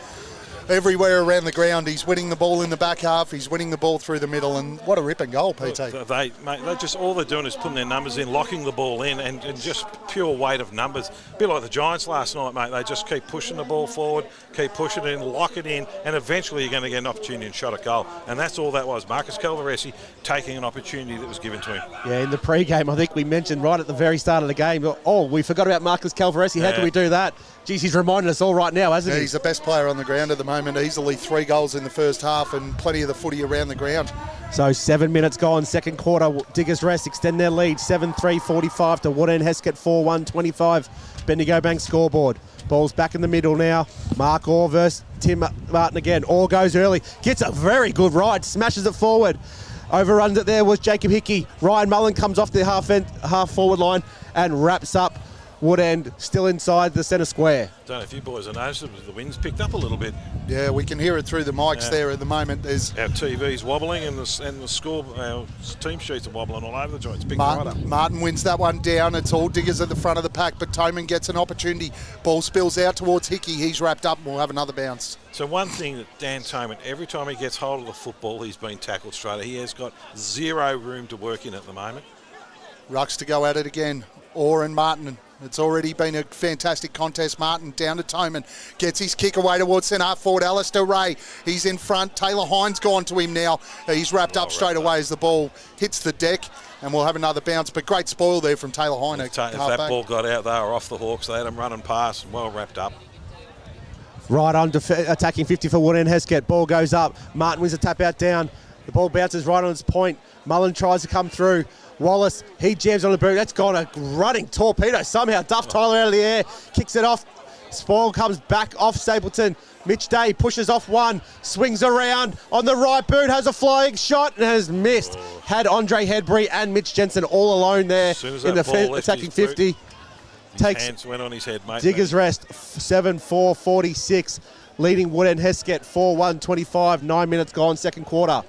Everywhere around the ground, he's winning the ball in the back half, he's winning the ball through the middle, and what a ripping goal, PT. They just, all they're doing is putting their numbers in, locking the ball in, and just pure weight of numbers. A bit like the Giants last night, mate. They just keep pushing the ball forward, keep pushing it in, lock it in, and eventually you're going to get an opportunity and shot at goal. And that's all that was. Marcus Calvaresi taking an opportunity that was given to him. Yeah, in the pre-game, I think we mentioned right at the very start of the game, oh, we forgot about Marcus Calvaresi. How can we do that? Geez, he's reminded us all right now, hasn't he? He's the best player on the ground at the moment. Easily 3 goals in the first half and plenty of the footy around the ground. So 7 minutes gone, second quarter. Diggers Rest extend their lead, 7-3-45 to Woodend Hesket 4-1-25. Bendigo Bank scoreboard. Ball's back in the middle now. Mark Orr versus Tim Martin again. Orr goes early, gets a very good ride, smashes it forward. Overruns it there was Jacob Hickey. Ryan Mullen comes off the half forward line and wraps up Woodend, still inside the centre square. Don't know if you boys have noticed it, but the wind's picked up a little bit. Yeah, we can hear it through the mics there at the moment. There's our TV's wobbling and the score, our team sheets are wobbling all over the joint. It's big rider. Martin wins that one down. It's all Diggers at the front of the pack, but Toman gets an opportunity. Ball spills out towards Hickey. He's wrapped up and we'll have another bounce. So one thing that Dan Toman, every time he gets hold of the football, he's been tackled straight. He has got zero room to work in at the moment. Rucks to go at it again. Orr and Martin. It's already been a fantastic contest. Martin down to Toman. Gets his kick away towards centre half forward. Alistair Ray. He's in front. Taylor Hines gone to him now. He's wrapped up straight away as the ball hits the deck. And we'll have another bounce. But great spoil there from Taylor Hines. If that ball got out, they were off the Hawks. They had them running past and well wrapped up. Right on attacking 50 for Woodend Hesket. Ball goes up. Martin wins a tap out down. The ball bounces right on its point. Mullen tries to come through. Wallace, he jams on the boot. That's gone a running torpedo. Somehow Duff Tyler out of the air, kicks it off. Spoil comes back off Stapleton. Mitch Day pushes off one, swings around on the right boot, has a flying shot and has missed. Had Andre Hedbury and Mitch Jensen all alone there in the attacking 50. Takes hands went on his head, mate. Diggers Rest 7-4-46, leading Woodend Hesket 4-1-25. 9 minutes gone, second quarter.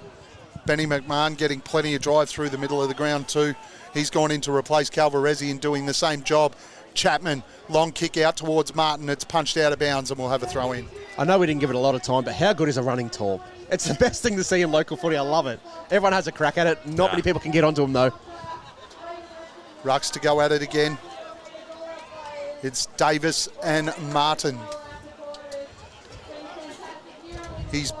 Benny McMahon getting plenty of drive through the middle of the ground too. He's gone in to replace Calvaresi and doing the same job. Chapman, long kick out towards Martin. It's punched out of bounds and we'll have a throw in. I know we didn't give it a lot of time, but how good is a running torp? It's the best thing to see in local footy. I love it. Everyone has a crack at it. Not many people can get onto them though. Rucks to go at it again. It's Davis and Martin. He's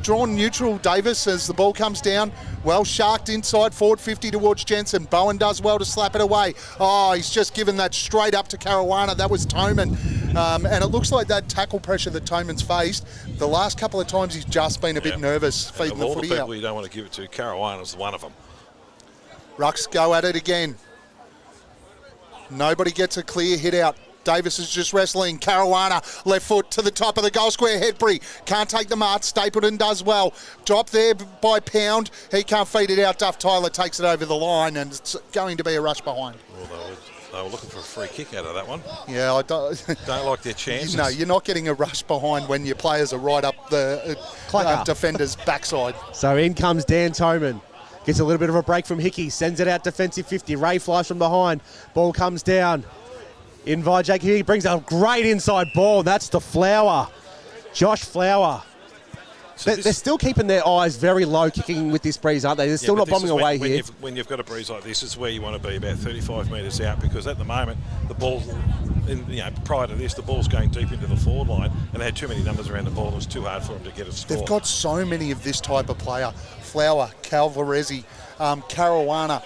drawn neutral, Davis, as the ball comes down. Well sharked inside, forward 50 towards Jensen. Bowen does well to slap it away. Oh, he's just given that straight up to Caruana. That was Toman. And it looks like that tackle pressure that Toman's faced, the last couple of times he's just been a bit nervous feeding the footy out. Of all the people you don't want to give it to, Caruana's one of them. Rucks go at it again. Nobody gets a clear hit out. Davis is just wrestling. Caruana, left foot to the top of the goal square. Hedbury can't take the mark. Stapleton does well. Drop there by Pound. He can't feed it out. Duff Tyler takes it over the line, and it's going to be a rush behind. Well, they were looking for a free kick out of that one. Yeah, I don't like their chances. No, you're not getting a rush behind when your players are right up the defender's backside. So in comes Dan Toman. Gets a little bit of a break from Hickey. Sends it out defensive 50. Ray flies from behind. Ball comes down. In by Jake Hickey. Brings a great inside ball. That's to Flower. Josh Flower. So they're still keeping their eyes very low kicking with this breeze, aren't they? They're still not bombing away here. When you've got a breeze like this is where you want to be, about 35 metres out, because at the moment, the ball, prior to this, the ball's going deep into the forward line, and they had too many numbers around the ball. It was too hard for them to get a score. They've got so many of this type of player. Flower, Calvarezzi, Caruana.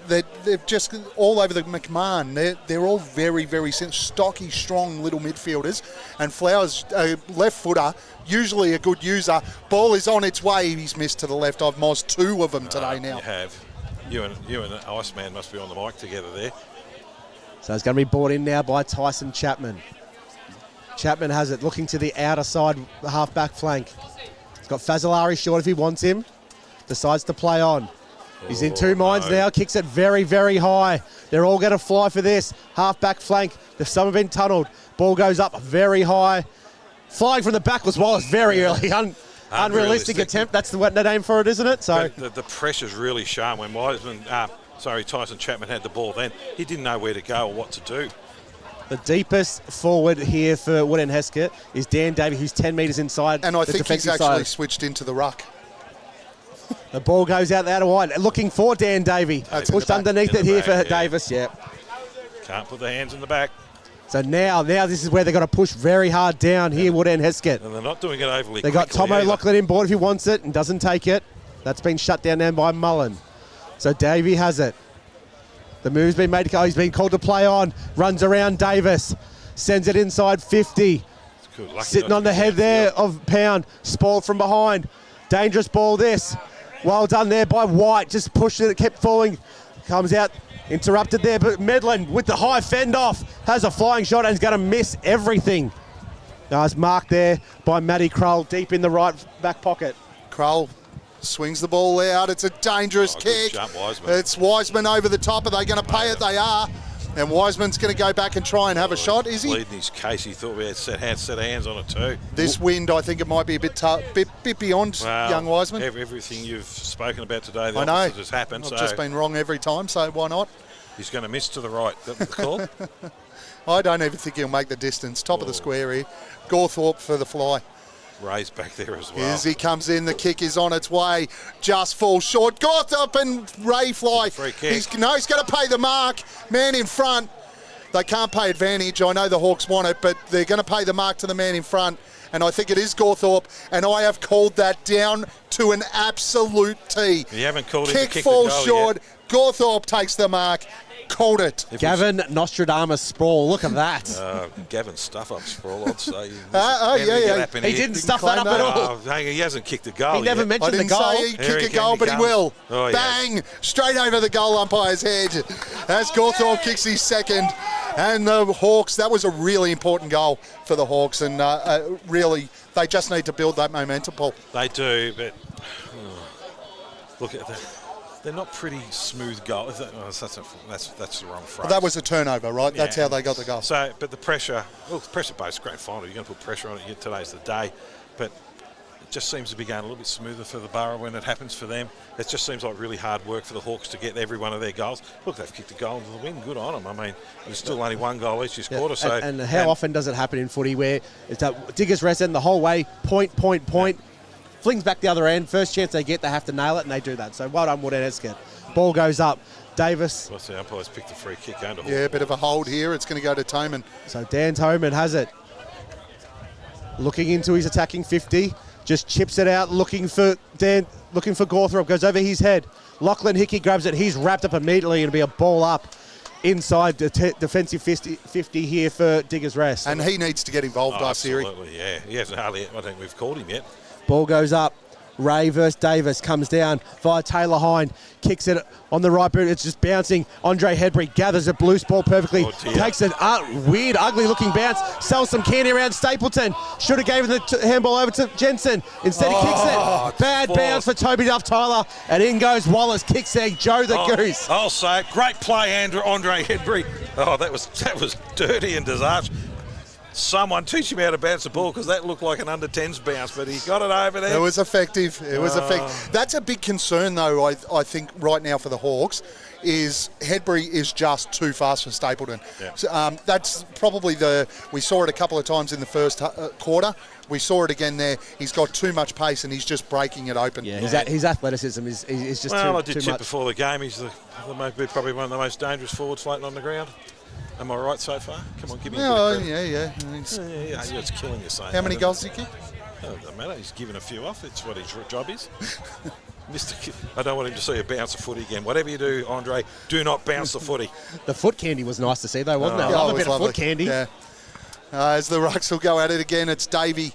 They're just all over the McMahon. They're all very, very stocky, strong little midfielders. And Flowers, left footer, usually a good user. Ball is on its way. He's missed to the left. I've mossed two of them today now. You have. You and Iceman must be on the mic together there. So it's going to be brought in now by Tyson Chapman. Chapman has it, looking to the outer side, half-back flank. He's got Fazzolari short if he wants him. Decides to play on. He's in two minds now, kicks it very, very high. They're all going to fly for this. Half-back flank. Some have been tunnelled. Ball goes up very high. Flying from the back was Wallace very early. Unrealistic attempt. That's the name for it, isn't it? So the pressure's really sharp. When Tyson Chapman had the ball then, he didn't know where to go or what to do. The deepest forward here for Wood and Hesket is Dan Davey, who's 10 metres inside. And I think he's actually side. Switched into the ruck. The ball goes out the outer wide, looking for Dan Davey. Pushed underneath it here for Davis, Can't put the hands in the back. So now this is where they've got to push very hard down here, Wood and Hesket. And they're not doing it overly They got Tom O'Loughlin in board if he wants it and doesn't take it. That's been shut down now by Mullen. So Davey has it. The move's been made to go. He's been called to play on. Runs around Davis. Sends it inside 50. Sitting on the head there of Pound. Spoiled from behind. Dangerous ball this. Well done there by White. Just pushed it. It kept falling. Comes out. Interrupted there. But Medlin with the high fend off. Has a flying shot and is going to miss everything. Nice mark there by Matty Krull deep in the right back pocket. Krull swings the ball out. It's a dangerous kick. Good jump, Wiseman. It's Wiseman over the top. Are they going to pay it? They are. And Wiseman's going to go back and try and have a shot, is he? Bleeding his case. He thought we had set hands on it too. This wind, I think it might be a bit beyond young Wiseman. Everything you've spoken about today, the I know. opposite has happened. I've just been wrong every time, so why not? He's going to miss to the right. That the call? I don't even think he'll make the distance. Top of the square here. Gawthorpe for the fly. Ray's back there as well. As he comes in, the kick is on its way. Just falls short. Gawthorpe and Ray fly. Free kick. He's going to pay the mark. Man in front. They can't pay advantage. I know the Hawks want it, but they're going to pay the mark to the man in front. And I think it is Gawthorpe. And I have called that down to an absolute T. You haven't called him to kick falls the goal short. Yet. Gawthorpe takes the mark. Called it. Gavin Nostradamus Sprawl. Look at that. Gavin stuff up Sprawl, I'd say. He didn't stuff that up at all. He hasn't kicked a goal. He never yet. mentioned I didn't the goal. say he'd kick a goal, but he will. Oh, Bang! Straight over the goal umpire's head as Gawthorpe kicks his second. And the Hawks, that was a really important goal for the Hawks. And really, they just need to build that momentum, Paul. They do, but look at that. They're not pretty smooth goals. That's the wrong phrase. But that was a turnover, right? Yeah. That's how they got the goal. So, but the pressure base great final. You're going to put pressure on it. Today's the day, but it just seems to be going a little bit smoother for the Borough when it happens for them. It just seems like really hard work for the Hawks to get every one of their goals. Look, they've kicked a goal into the win. Good on them. I mean, there's still only one goal each this quarter. So, and how often does it happen in footy where it's that Diggers rest end the whole way, point, flings back the other end. First chance they get, they have to nail it, and they do that. So well done, Wood and Hesket. Ball goes up. Davis. What's the umpires picked the free kick under? Yeah, a bit of a hold here. It's going to go to Toman. So Dan Toman has it. Looking into his attacking 50. Just chips it out, looking for Gawthorpe. Goes over his head. Lachlan Hickey grabs it. He's wrapped up immediately. It'll be a ball up inside the defensive 50 here for Diggers Rest. And he needs to get involved, Siri. Absolutely, yeah. He hasn't hardly, I think we've called him yet. Ball goes up. Ray versus Davis comes down via Taylor Hind, kicks it on the right boot. It's just bouncing. Andre Hedbury gathers a loose ball perfectly, takes an weird, ugly-looking bounce, sells some candy around Stapleton. Should have given the handball over to Jensen. Instead, he kicks it. Bad bounce for Toby Duff-Tyler, and in goes Wallace. Kicks there, Joe the Goose. I'll say it. Great play, Andre Hedbury. Oh, that was dirty and disastrous. Someone teach him how to bounce the ball, because that looked like an under-10s bounce, but he got it over there. It was effective. It was effective. That's a big concern, though, I think, right now for the Hawks, is Hedbury is just too fast for Stapleton. Yeah. So, that's probably we saw it a couple of times in the first quarter. We saw it again there. He's got too much pace, and he's just breaking it open. Yeah, his athleticism is just too much. Well, I did tip before the game. He's probably one of the most dangerous forwards floating on the ground. Am I right so far? Come on, give me a bit of credit. Yeah. It's killing you saying How many that, goals did he kick? Oh, it doesn't matter. He's given a few off. It's what his job is. I don't want him to see a bounce of footy again. Whatever you do, Andre, do not bounce the footy. The foot candy was nice to see, though, wasn't it? Yeah, Love it a was bit of lovely. foot candy. Yeah. As the Rucks will go at it again, it's Davey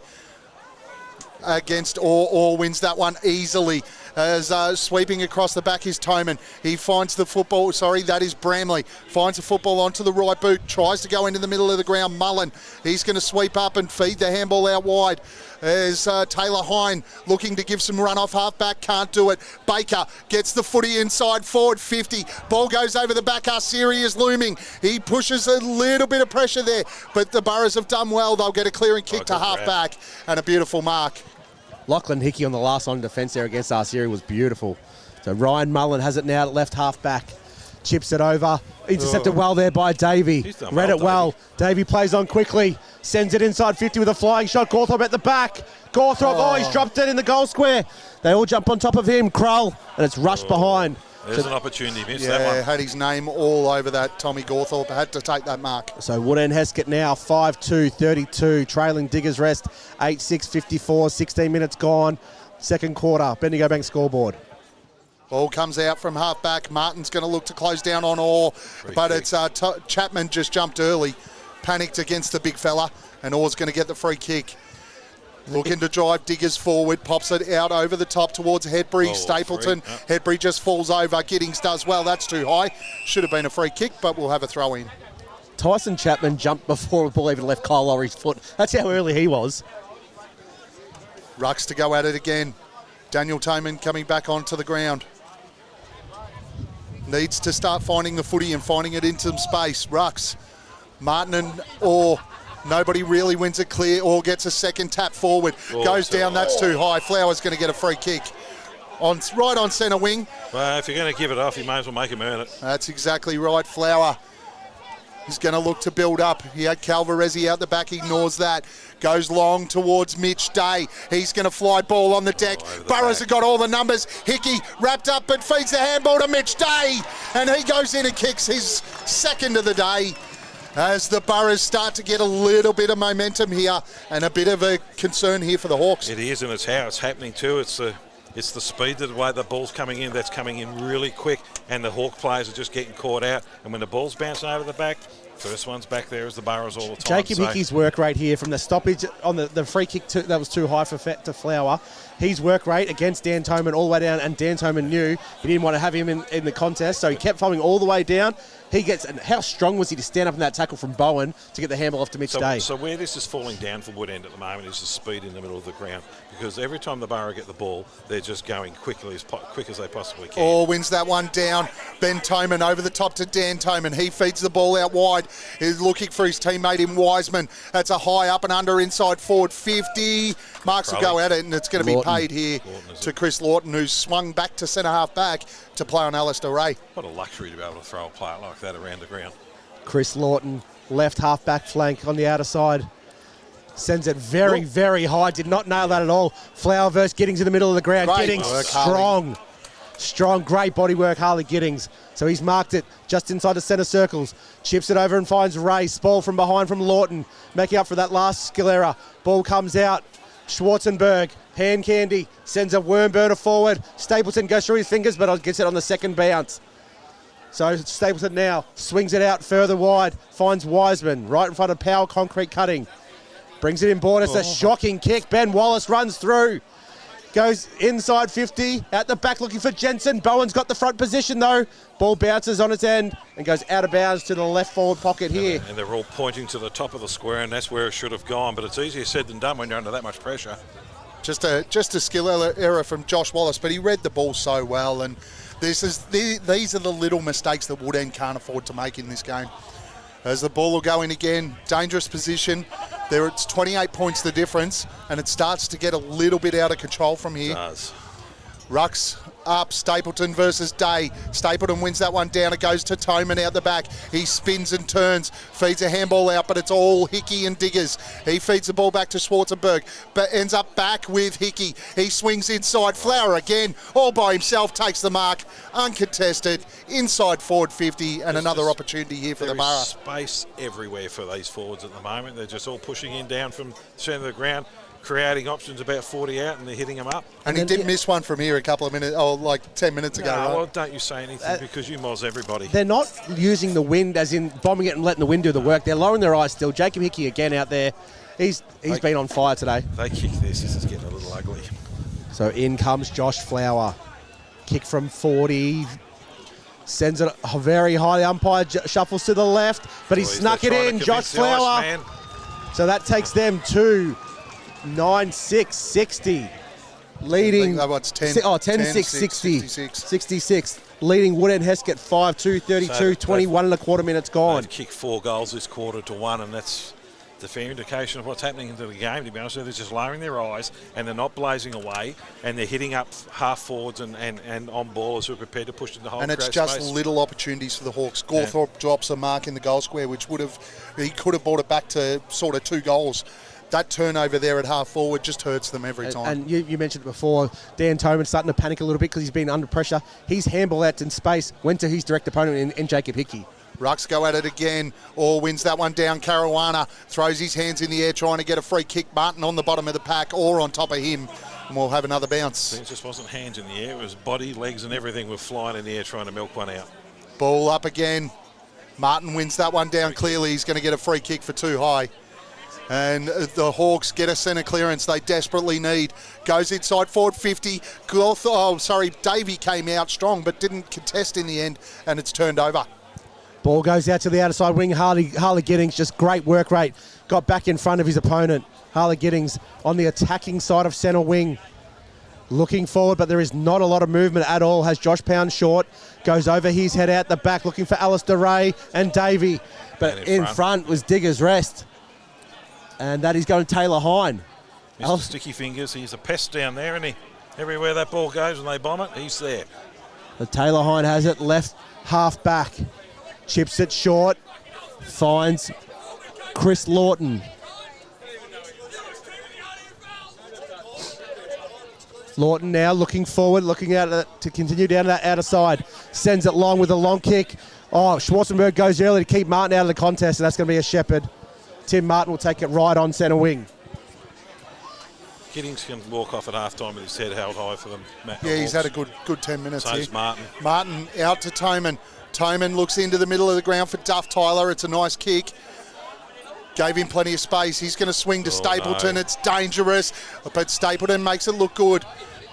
against Orr wins that one easily. As sweeping across the back is Toman. He finds the football. Sorry, that is Bramley. Finds the football onto the right boot. Tries to go into the middle of the ground. Mullen. He's going to sweep up and feed the handball out wide. As Taylor Hine looking to give some run off halfback. Can't do it. Baker gets the footy inside forward 50. Ball goes over the back. Siri is looming. He pushes a little bit of pressure there. But the Burrows have done well. They'll get a clearing kick to halfback. And a beautiful mark. Lachlan Hickey on the last line of defence there against Arsiri was beautiful. So Ryan Mullen has it now at left half back. Chips it over. Intercepted well there by Davey. Read it well. Davey plays on quickly. Sends it inside 50 with a flying shot. Gawthorpe at the back. Gawthorpe, he's dropped it in the goal square. They all jump on top of him. Krull, and it's rushed behind. There's an opportunity. Missed that one. Yeah, had his name all over that. Tommy Gawthorpe had to take that mark. So Woodend Hesket now 5-2-32, trailing Diggers Rest 8-6-54, 16 minutes gone. Second quarter, Bendigo Bank scoreboard. Ball comes out from half-back. Martin's going to look to close down on Orr, but it's Chapman just jumped early, panicked against the big fella, and Orr's going to get the free kick. Looking to drive Diggers forward, pops it out over the top towards Hedbury, Stapleton. Hedbury just falls over. Giddings does well. That's too high. Should have been a free kick, but we'll have a throw in. Tyson Chapman jumped before the ball even left Kyle Lowry's foot. That's how early he was. Rucks to go at it again. Daniel Toman coming back onto the ground. Needs to start finding the footy and finding it into some space. Rucks, Martin and Orr. Nobody really wins it clear or gets a second tap forward. Goes down, that's too high. Flower's going to get a free kick. Right on centre wing. Well, if you're going to give it off, you may as well make him earn it. That's exactly right. Flower is going to look to build up. He had Calvarezzi out the back, ignores that. Goes long towards Mitch Day. He's going to fly ball on the deck. Burrows have got all the numbers. Hickey wrapped up but feeds the handball to Mitch Day. And he goes in and kicks his second of the day. As the Burrows start to get a little bit of momentum here and a bit of a concern here for the Hawks. It is, and it's how it's happening too. It's the speed, the way the ball's coming in, that's coming in really quick, and the Hawk players are just getting caught out. And when the ball's bouncing over the back, first one's back there is the Burrows all the time. Jacob Hickey's work rate here from the stoppage on the free kick that was too high for to Flower. His work rate against Dan Toman all the way down, and Dan Toman knew he didn't want to have him in the contest, so he kept following all the way down. And how strong was he to stand up in that tackle from Bowen to get the handball off to Mitch Day? So where this is falling down for Woodend at the moment is the speed in the middle of the ground, because every time the Borough get the ball, they're just going quick as they possibly can. Orr wins that one down. Ben Toman over the top to Dan Toman. He feeds the ball out wide. He's looking for his teammate in Wiseman. That's a high up and under inside forward 50. Marks will go at it, and it's going to be paid here to Chris Lawton, who's swung back to centre half back to play on Alistair Ray. What a luxury to be able to throw a player like that around the ground. Chris Lawton, left half back flank on the outer side. Sends it very, very high. Did not nail that at all. Flower versus Giddings in the middle of the ground. Great Giddings work, strong. Strong, great bodywork, Harley Giddings. So he's marked it just inside the centre circles. Chips it over and finds Ray. Ball from behind from Lawton, making up for that last skill error. Ball comes out. Schwarzenberg, hand candy, sends a worm burner forward. Stapleton goes through his fingers, but gets it on the second bounce. So Stapleton now swings it out further wide, finds Wiseman right in front of Power Concrete Cutting. Brings it in board. It's a shocking kick. Ben Wallace runs through. Goes inside 50, at the back looking for Jensen. Bowen's got the front position though. Ball bounces on its end and goes out of bounds to the left forward pocket here. And they're all pointing to the top of the square, and that's where it should have gone, but it's easier said than done when you're under that much pressure. Just a skill error from Josh Wallace, but he read the ball so well, and these are the little mistakes that Woodend can't afford to make in this game. As the ball will go in again, dangerous position. There it's 28 points the difference, and it starts to get a little bit out of control from here. It does. Rucks up, Stapleton versus Day. Stapleton wins that one down. It goes to Toman out the back. He spins and turns, feeds a handball out, but it's all Hickey and Diggers. He feeds the ball back to Schwarzenberg, but ends up back with Hickey. He swings inside. Flower again, all by himself, takes the mark, uncontested, inside forward 50, and another opportunity here for the Borough. There is space everywhere for these forwards at the moment. They're just all pushing in down from the centre of the ground, creating options about 40 out, and they're hitting them up. And he did miss one from here a couple of minutes, like 10 minutes ago, right? Well, don't you say anything because you moz everybody. They're not using the wind as in bombing it and letting the wind do the work. They're lowering their eyes still. Jacob Hickey again out there. He's been on fire today. They kick this is getting a little ugly. So in comes Josh Flower. Kick from 40. Sends it very high. The umpire shuffles to the left, but he snuck it in. Josh Flower. So that takes them to 9-6-60. Leading. What's 10? 10-6-60. 66. Leading Woodend Hesket 5-2, 32, 21 and a quarter minutes gone. They've kicked 4 goals this quarter to 1, and that's the fair indication of what's happening into the game, to be honest with you. They're just lowering their eyes, and they're not blazing away, and they're hitting up half forwards and on ballers who are prepared to push in the hole. And it's just space. little opportunities for the Hawks. Gawthorpe drops a mark in the goal square, which he could have brought it back to sort of 2 goals. That turnover there at half forward just hurts them every time. And you mentioned it before, Dan Toman starting to panic a little bit because he's been under pressure. His handball out in space went to his direct opponent in Jacob Hickey. Rucks go at it again. Orr wins that one down. Caruana throws his hands in the air trying to get a free kick. Martin on the bottom of the pack. Orr on top of him. And we'll have another bounce. It just wasn't hands in the air. It was body, legs and everything were flying in the air trying to milk one out. Ball up again. Martin wins that one down clearly. He's going to get a free kick for too high. And the Hawks get a centre clearance they desperately need. Goes inside forward 50. Davey came out strong but didn't contest in the end, and it's turned over. Ball goes out to the outer side wing. Harley Giddings, just great work rate. Got back in front of his opponent. Harley Giddings on the attacking side of centre wing. Looking forward, but there is not a lot of movement at all. Has Josh Pound short. Goes over his head out the back, looking for Alistair Ray and Davey. But in front was Diggers Rest. And that is going to Taylor Hine. Mr. Sticky Fingers, he's a pest down there, isn't he? Everywhere that ball goes and they bomb it, he's there. But Taylor Hine has it left half back. Chips it short. Finds Chris Lawton. Lawton now looking forward, looking out to continue down that outer side. Sends it long with a long kick. Oh, Schwarzenberg goes early to keep Martin out of the contest, and that's going to be a Shepherd. Tim Martin will take it right on centre wing. Giddings can walk off at half-time with his head held high for them. Yeah, he's had a good 10 minutes so here. Martin. Martin out to Toman. Toman looks into the middle of the ground for Duff Tyler. It's a nice kick. Gave him plenty of space. He's going to swing to Stapleton. No. It's dangerous, but Stapleton makes it look good.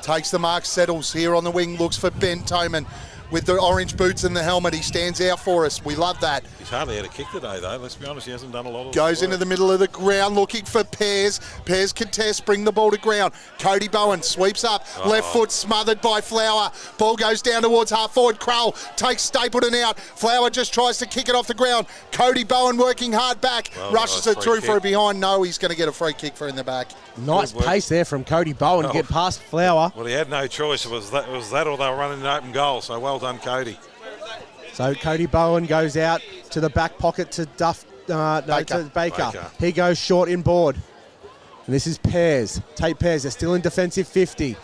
Takes the mark, settles here on the wing, looks for Ben Toman. With the orange boots and the helmet, he stands out for us. We love that. He's hardly had a kick today, though. Let's be honest, he hasn't done a lot of Goes into the middle of the ground looking for Pears. Pears contest, bring the ball to ground. Cody Bowen sweeps up. Left foot smothered by Flower. Ball goes down towards half forward. Krull takes Stapleton out. Flower just tries to kick it off the ground. Cody Bowen working hard back. Rushes it through for a behind. No, he's going to get a free kick for in the back. Nice pace there from Cody Bowen to get past Flower. Well, he had no choice. It was that or they were running an open goal. So well done, Cody. So Cody Bowen goes out to the back pocket to Baker. He goes short in board. And this is Pears. Tate Pears. They're still in defensive 50.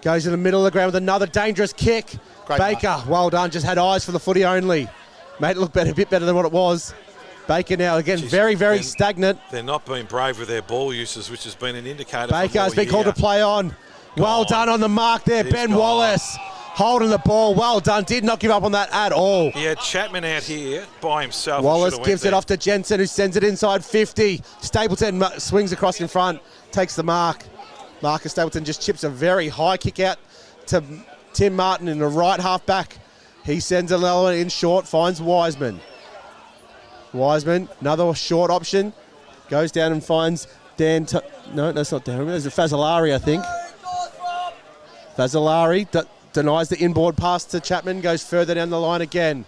Goes in the middle of the ground with another dangerous kick. Great Baker, well done, just had eyes for the footy only. Made it look better, a bit better than what it was. Baker now, again, very, very stagnant. They're not being brave with their ball uses, which has been an indicator. Baker has been called to play on. Well done on the mark there, Ben Wallace. Holding the ball, well done. Did not give up on that at all. He had Chapman out here by himself. Wallace gives it off to Jensen, who sends it inside 50. Stapleton swings across in front, takes the mark. Marcus Stapleton just chips a very high kick out to Tim Martin in the right half back. He sends another one in short, finds Wiseman. Wiseman, another short option. Goes down and finds no, that's not Dan. There's a Fazzolari, I think. Fazzolari denies the inboard pass to Chapman, goes further down the line again.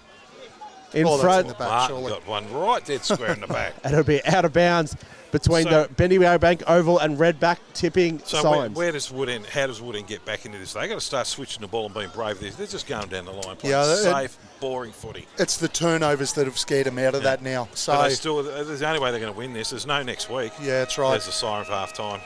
In front. In the back, Martin surely. got one right dead square in the back. And it'll be out of bounds between the Bendigo Oval and Redback tipping So signs. where does Wood End? How does Wood End get back into this? They got to start switching the ball and being brave. They're just going down the line, playing safe, boring footy. It's the turnovers that have scared them out of that now. So But there's the only way they're going to win this. There's no next week. yeah, that's right. There's a siren for half time.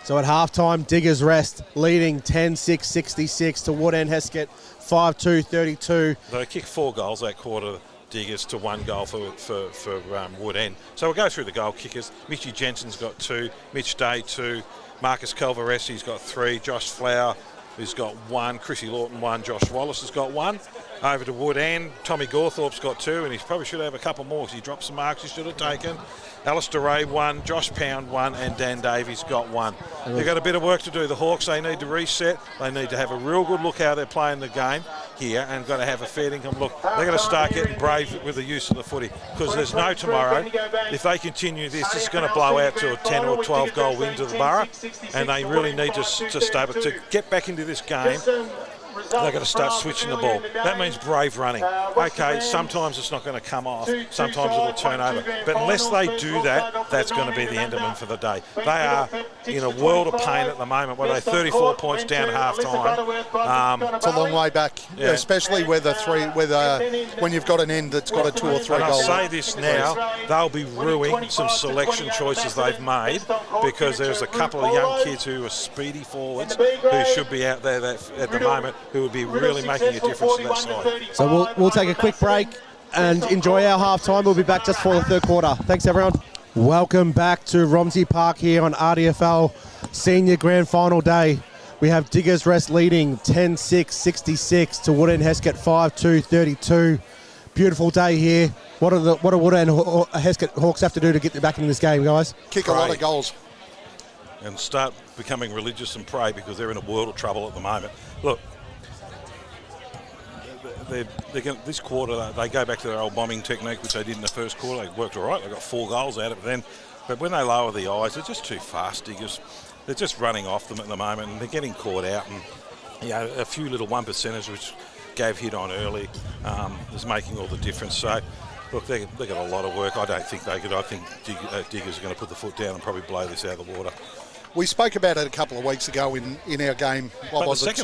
So at halftime, Diggers rest, leading 10-6-66 to Wood End Hesket, 5-2-32. They kicked 4 goals that quarter, Diggers, to 1 goal for Wood End. So we'll go through the goal kickers. Mitchy Jensen's got 2, Mitch Day 2, Marcus Calvaresi's got 3, Josh Flower has got 1, Chrissy Lawton 1, Josh Wallace has got 1. Over to Wood End, Tommy Gawthorpe's got 2, and he probably should have a couple more because he dropped some marks he should have taken. Alistair Ray 1, Josh Pound 1, and Dan Davies got 1. They've got a bit of work to do. The Hawks, they need to reset. They need to have a real good look how they're playing the game here and got to have a fair income look. They've got to start getting brave with the use of the footy because there's no tomorrow. If they continue this, it's going to blow out to a 10 or 12 goal win to the Borough, and they really need to start to get back into this game. They've got to start switching the ball. That means brave running. Okay, sometimes it's not going to come off. Sometimes it'll turn over. But unless they do that, that's going to be the end of them for the day. They are in a world of pain at the moment where they're 34 points down at half-time. It's a long way back, especially when you've got an end that's got a 2 or 3 And I'll goal. say this now, they'll be ruining some selection choices they've made because there's a couple of young kids who are speedy forwards who should be out there at the moment who would be really making a difference to that side. So we'll take a quick break and enjoy our half-time. We'll be back just for the third quarter. Thanks, everyone. Welcome back to Romsey Park here on RDFL Senior Grand Final Day. We have Diggers Rest leading 10-6-66 to Wood End Hesket 5-2-32. Beautiful day here. What do Wood End Hesket Hawks have to do to get back into this game, guys? Kick a lot of goals. And start becoming religious and pray because they're in a world of trouble at the moment. Look, this quarter they go back to their old bombing technique, which they did in the first quarter. They worked all right. They got 4 goals out of it then. But when they lower the eyes, they're just too fast, Diggers. They're just running off them at the moment, and they're getting caught out. And a few little 1%ers which gave hit on early is making all the difference. So. Look, they got a lot of work. I don't think they could. I think Diggers are going to put the foot down and probably blow this out of the water. We spoke about it a couple of weeks ago in our game. What was it?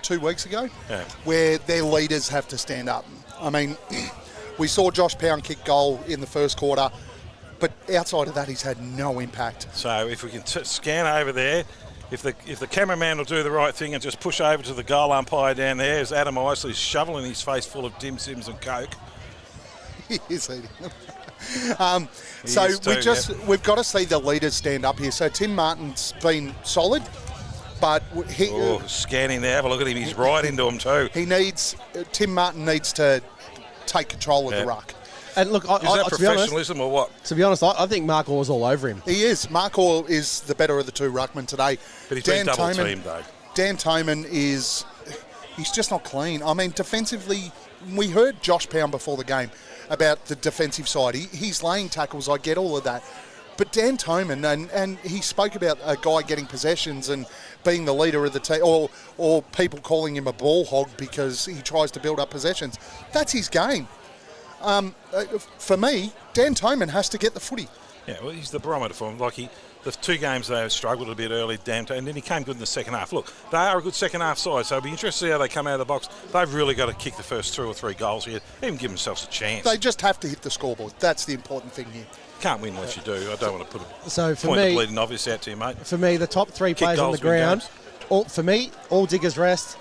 2 weeks ago? Yeah. Where their leaders have to stand up. I mean, we saw Josh Pound kick goal in the first quarter, but outside of that, he's had no impact. So if we can scan over there, if the cameraman will do the right thing and just push over to the goal umpire down there, as Adam Isley's shoveling his face full of Dim Sims and Coke. He is eating them. We've got to see the leaders stand up here. So Tim Martin's been solid, but scanning there, have a look at him. He's right into him too. Tim Martin needs to take control of the ruck. And look, is that professionalism or what? To be honest, I think Mark Orr was all over him. He is. Mark Orr is the better of the 2 ruckmen today. But he's been double teamed though. Dan Toman he's just not clean. I mean, defensively, we heard Josh Pound before the game about the defensive side. He's laying tackles, I get all of that. But Dan Toman, and he spoke about a guy getting possessions and being the leader of the team, or people calling him a ball hog because he tries to build up possessions. That's his game. For me, Dan Toman has to get the footy. Yeah, well, he's the barometer for him. The 2 games they struggled a bit early, and then he came good in the second half. Look, they are a good second half side, so it'll be interesting to see how they come out of the box. They've really got to kick the first 2 or 3 goals here, even give themselves a chance. They just have to hit the scoreboard. That's the important thing here. Can't win unless you do. I don't want to put So for point me, the bleeding obvious out to you, mate. For me, the top 3 players on the ground for me, all Diggers Rest,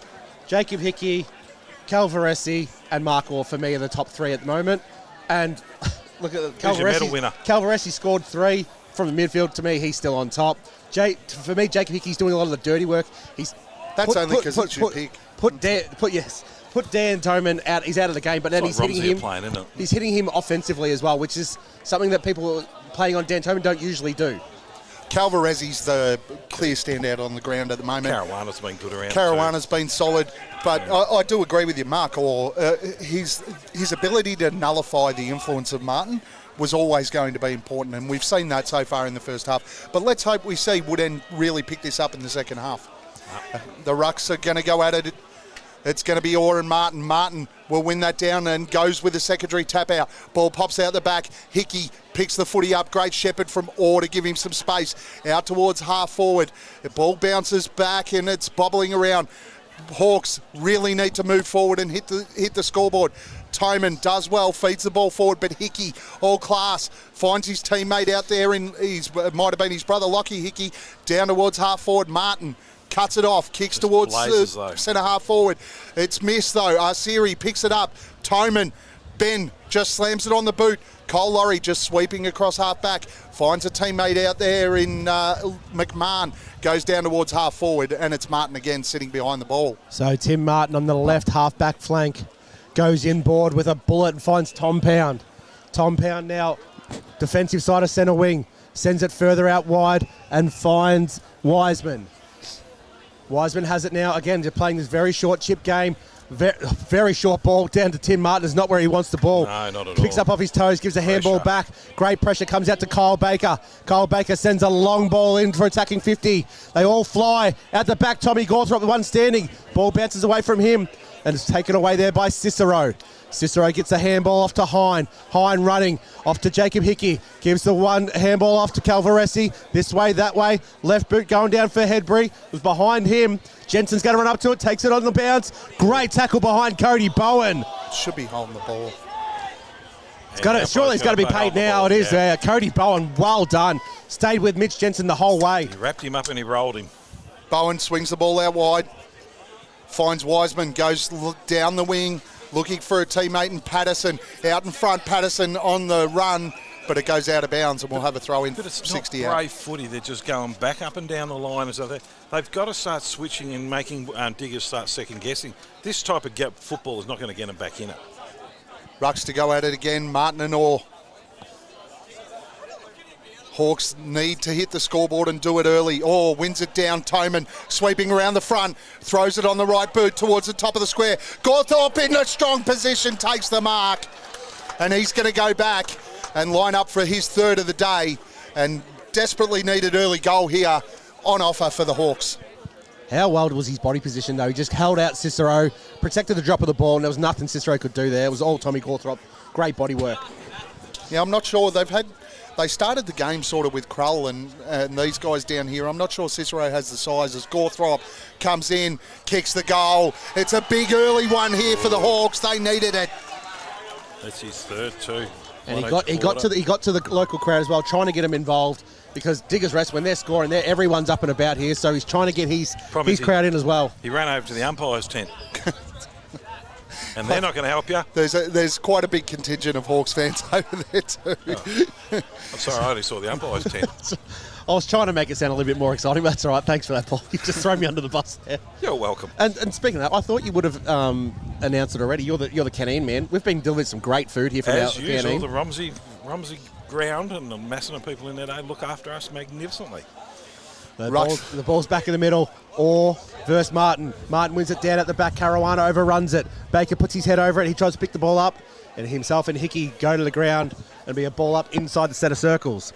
Jacob Hickey, Calvaresi, and Mark Orr for me are the top 3 at the moment. And look at Who's your medal winner? Calvaresi scored 3 from the midfield. To me, he's still on top. For me, Jacob Hickey's doing a lot of the dirty work. That's only because it's your pick. Put Dan Toman out. He's out of the game, but then he's hitting him. Playing, isn't it? He's hitting him offensively as well, which is something that people playing on Dan Toman don't usually do. Calvaresi's the clear standout on the ground at the moment. Caruana's been good around. Caruana's been solid, but I do agree with you, Mark. Or his ability to nullify the influence of Martin was always going to be important, and we've seen that so far in the first half. But let's hope we see Woodend really pick this up in the second half. The Rucks are going to go at it. It's going to be Orr and Martin. Martin will win that down and goes with a secondary tap out. Ball pops out the back. Hickey picks the footy up. Great shepherd from Orr to give him some space. Out towards half forward. The ball bounces back and it's bobbling around. Hawks really need to move forward and hit the scoreboard. Toman does well, feeds the ball forward, but Hickey, all class, finds his teammate out there. It might have been his brother, Lockie Hickey, down towards half forward. Martin cuts it off, kicks towards centre half forward. It's missed though. Arsiri picks it up. Toman, Ben just slams it on the boot. Cole Laurie just sweeping across half back. Finds a teammate out there in McMahon. Goes down towards half forward, and it's Martin again sitting behind the ball. So Tim Martin on the left half back flank goes inboard with a bullet and finds Tom Pound. Tom Pound now defensive side of centre wing. Sends it further out wide and finds Wiseman. Wiseman has it now. Again, they're playing this very short chip game. Very short ball down to Tim Martin. Is not where he wants the ball. No, not at Picks all. up off his toes, gives a handball back. Great pressure comes out to Kyle Baker. Kyle Baker sends a long ball in for attacking 50. They all fly out the back. Tommy Gawthrop, the one standing. Ball bounces away from him and is taken away there by Cicero. Cicero gets a handball off to Hine. Hine running off to Jacob Hickey. Gives the one handball off to Calvaresi. This way, that way. Left boot going down for Hedbury. It was behind him. Jensen's going to run up to it. Takes it on the bounce. Great tackle behind Cody Bowen. Should be holding the ball. Surely it's got to be paid now. It is there. Cody Bowen, well done. Stayed with Mitch Jensen the whole way. He wrapped him up and he rolled him. Bowen swings the ball out wide. Finds Wiseman. Goes down the wing. Looking for a teammate in Patterson. Out in front, Patterson on the run, but it goes out of bounds and we'll have a throw in. But it's 60 not out. brave footy. They're just going back up and down the line as though they've got to start switching and making Diggers start second guessing. This type of gap football is not going to get them back in it. Rucks to go at it again. Martin and Orr. Hawks need to hit the scoreboard and do it early. Orr wins it down. Toman sweeping around the front. Throws it on the right boot towards the top of the square. Gawthorpe in a strong position. Takes the mark. And he's going to go back and line up for his third of the day. And desperately needed early goal here on offer for the Hawks. How well was his body position, though? He just held out Cicero, protected the drop of the ball, and there was nothing Cicero could do there. It was all Tommy Gawthrop. Great body work. Yeah, I'm not sure. They started the game sort of with Krull and these guys down here. I'm not sure Cicero has the size as Gawthrop comes in, kicks the goal. It's a big early one here for the Hawks. They needed it. That's his third too. And he got to the local crowd as well, trying to get them involved because Diggers Rest, when they're scoring, everyone's up and about here, so he's trying to get his crowd in as well. He ran over to the umpire's tent. And they're not going to help you. There's quite a big contingent of Hawks fans over there too. I'm sorry, I only saw the umpire's tent. I was trying to make it sound a little bit more exciting, but that's all right. Thanks for that, Paul. You've just thrown me under the bus there. You're welcome. And speaking of that, I thought you would have announced it already. You're the canteen man. We've been delivering some great food here from our As usual, canteen. the Rumsey ground and the massing of people in there, they look after us magnificently. The ball's back in the middle. Orr versus Martin. Martin wins it down at the back. Caruana overruns it. Baker puts his head over it. He tries to pick the ball up. And himself and Hickey go to the ground and be a ball up inside the set of circles.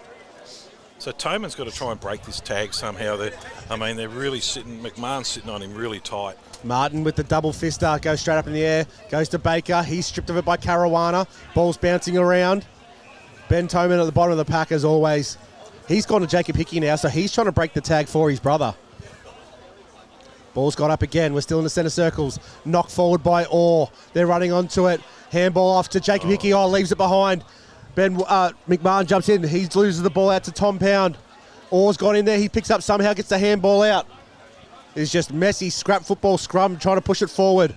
So Toman's got to try and break this tag somehow. They're really sitting, McMahon's sitting on him really tight. Martin with the double fister goes straight up in the air. Goes to Baker. He's stripped of it by Caruana. Ball's bouncing around. Ben Toman at the bottom of the pack as always. He's gone to Jacob Hickey now, so he's trying to break the tag for his brother. Ball's got up again. We're still in the centre circles. Knocked forward by Orr. They're running onto it. Handball off to Jacob Hickey. Leaves it behind. McMahon jumps in. He loses the ball out to Tom Pound. Orr's gone in there. He picks up somehow, gets the handball out. is just messy scrap football scrum, trying to push it forward.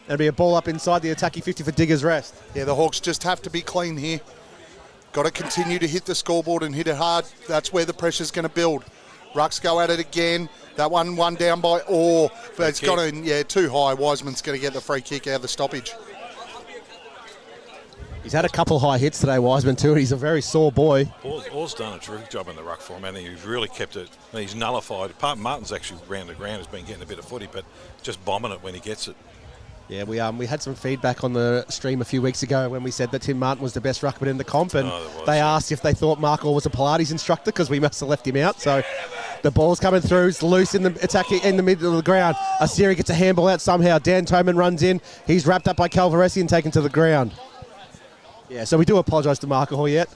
There'll be a ball up inside the attacking 50 for Diggers Rest. Yeah, the Hawks just have to be clean here. Got to continue to hit the scoreboard and hit it hard. That's where the pressure's going to build. Rucks go at it again. That one down by Orr, but it's gone in, too high. Wiseman's going to get the free kick out of the stoppage. He's had a couple high hits today, Wiseman, too, and he's a very sore boy. Orr's done a terrific job in the ruck for him, and he's really kept it. He's nullified. Martin's actually round the ground, has been getting a bit of footy, but just bombing it when he gets it. Yeah, we had some feedback on the stream a few weeks ago when we said that Tim Martin was the best ruckman in the comp, and they asked if they thought Mark Orr was a Pilates instructor because we must have left him out. So the ball's coming through, it's loose in the attack in the middle of the ground. Asiri gets a handball out somehow. Dan Toman runs in. He's wrapped up by Calvaresi and taken to the ground. Yeah, so we do apologise to Mark Orr yet.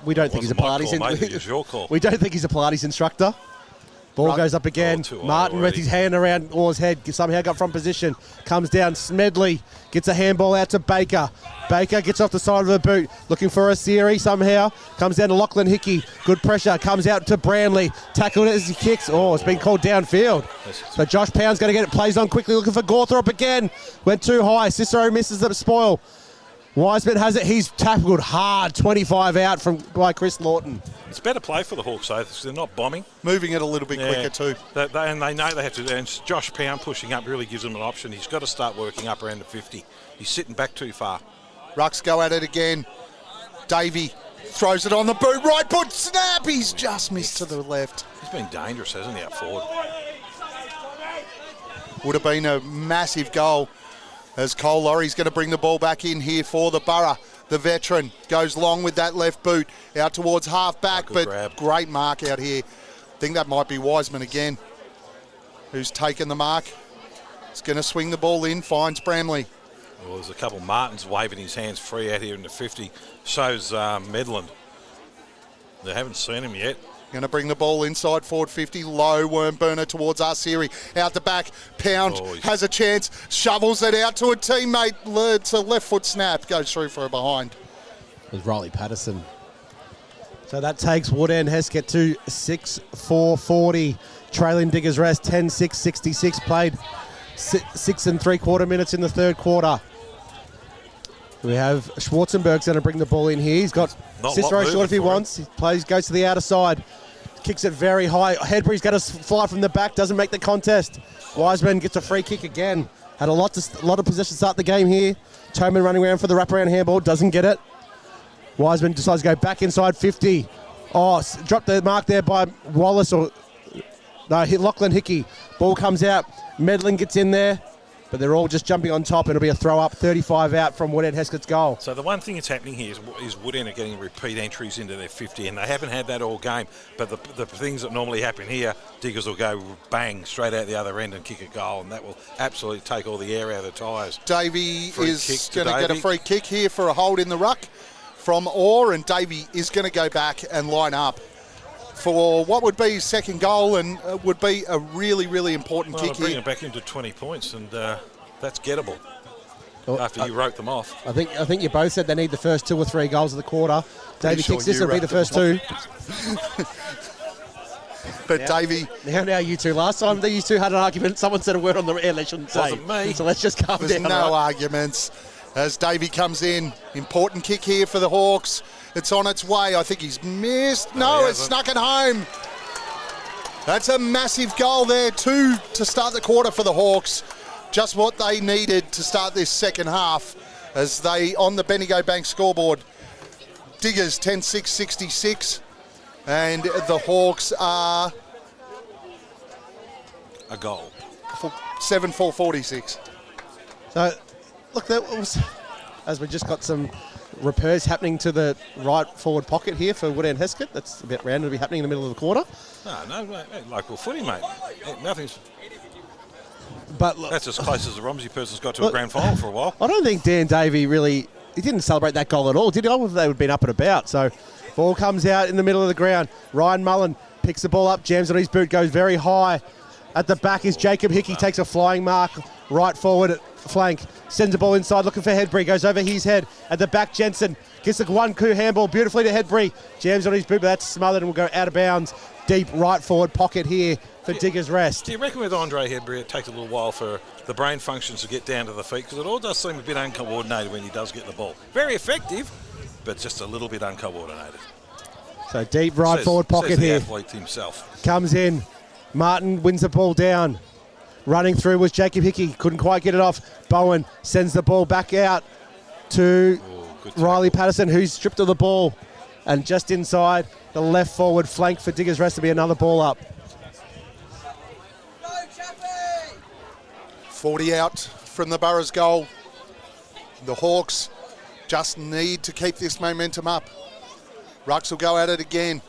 We don't think he's a Pilates instructor. We don't think he's a Pilates instructor. Ball goes up again. Martin with his hand around Orr's head. Somehow got from position. Comes down. Smedley gets a handball out to Baker. Baker gets off the side of the boot. Looking for a Asiri somehow. Comes down to Lachlan Hickey. Good pressure. Comes out to Branley. Tackled it as he kicks. Oh, it's been called downfield. So Josh Pound's going to get it. Plays on quickly. Looking for Gawthorpe again. Went too high. Cicero misses the spoil. Wiseman has it. He's tackled hard. 25 out by Chris Lawton. It's better play for the Hawks, though, because they're not bombing. Moving it a little bit quicker, too. And they know they have to. And Josh Pound pushing up really gives them an option. He's got to start working up around the 50. He's sitting back too far. Rucks go at it again. Davey throws it on the boot. Right foot snap. He's just missed to the left. He's been dangerous, hasn't he, up forward? Would have been a massive goal as Cole Laurie's going to bring the ball back in here for the Borough. The veteran goes long with that left boot out towards half back, but grab. Great mark out here. I think that might be Wiseman again, who's taken the mark. He's going to swing the ball in, finds Bramley. Well, there's a couple. Martin's waving his hands free out here in the 50. So's Medland. They haven't seen him yet. Going to bring the ball inside forward 50. Low worm burner towards Arsiri. Out the back. Pound has a chance. Shovels it out to a teammate. It's a left foot snap. Goes through for a behind. It was Riley Patterson. So that takes Woodend Hesket to 6-4-40. Trailing Diggers Rest 10-6-66. Played 6 3/4 minutes in the third quarter. We have Schwarzenberg's going to bring the ball in here. He's got Cicero short if he wants. He goes to the outer side. Kicks it very high. Hedbury's going to fly from the back. Doesn't make the contest. Wiseman gets a free kick again. Had a lot of possession start the game here. Toman running around for the wraparound handball. Doesn't get it. Wiseman decides to go back inside 50. Oh, dropped the mark there by Wallace. Hit Lachlan Hickey. Ball comes out. Medlin gets in there. But they're all just jumping on top. It'll be a throw up, 35 out from Woodend Hesket's goal. So the one thing that's happening here is Woodend are getting repeat entries into their 50, and they haven't had that all game. But the things that normally happen here, Diggers will go bang straight out the other end and kick a goal, and that will absolutely take all the air out of the tyres. Davey is going to get a free kick here for a hold in the ruck from Orr, and Davey is going to go back and line up for what would be his second goal and would be a really, really important kick here. Bring it back into 20 points, and that's gettable after you wrote them off. I think you both said they need the first 2 or 3 goals of the quarter. Davey kicks this, it'll be the first 2. But Davey... Now you two. Last time you two had an argument, someone said a word on the air they shouldn't say. Wasn't me. So let's just calm down. There's no arguments. As Davey comes in, important kick here for the Hawks. It's on its way. I think he's missed. No, it's snuck it home. That's a massive goal there, 2 to start the quarter for the Hawks. Just what they needed to start this second half as they on the Bendigo Bank scoreboard. Diggers 10-6-66 and the Hawks are a goal. 7-4-46. So, look, that was, as we just got some repairs happening to the right forward pocket here for Woodend Hesket. That's a bit random to be happening in the middle of the quarter. No, mate, local footy, mate. Nothing's... But look, that's as close as the Romsey person's got to a grand final for a while. I don't think Dan Davey really... He didn't celebrate that goal at all, did he? I would have they would have been up and about. So, ball comes out in the middle of the ground. Ryan Mullen picks the ball up, jams on his boot, goes very high. At the back is Jacob Hickey, takes a flying mark right forward at flank. Sends the ball inside, looking for Hedbury, goes over his head. At the back, Jensen gets the 1-2 handball beautifully to Hedbury. Jams on his boot, but that's smothered and will go out of bounds. Deep right forward pocket here for Diggers Rest. Do you reckon with Andre Hedbury it takes a little while for the brain functions to get down to the feet? Because it all does seem a bit uncoordinated when he does get the ball. Very effective, but just a little bit uncoordinated. So deep right forward pocket says the here. athlete himself. Comes in. Martin wins the ball down. Running through was Jacob Hickey. Couldn't quite get it off. Bowen sends the ball back out to Riley Patterson, who's stripped of the ball. And just inside the left forward flank for Diggers Rest to be another ball up. 40 out from the Boroughs goal. The Hawks just need to keep this momentum up. Rucks will go at it again.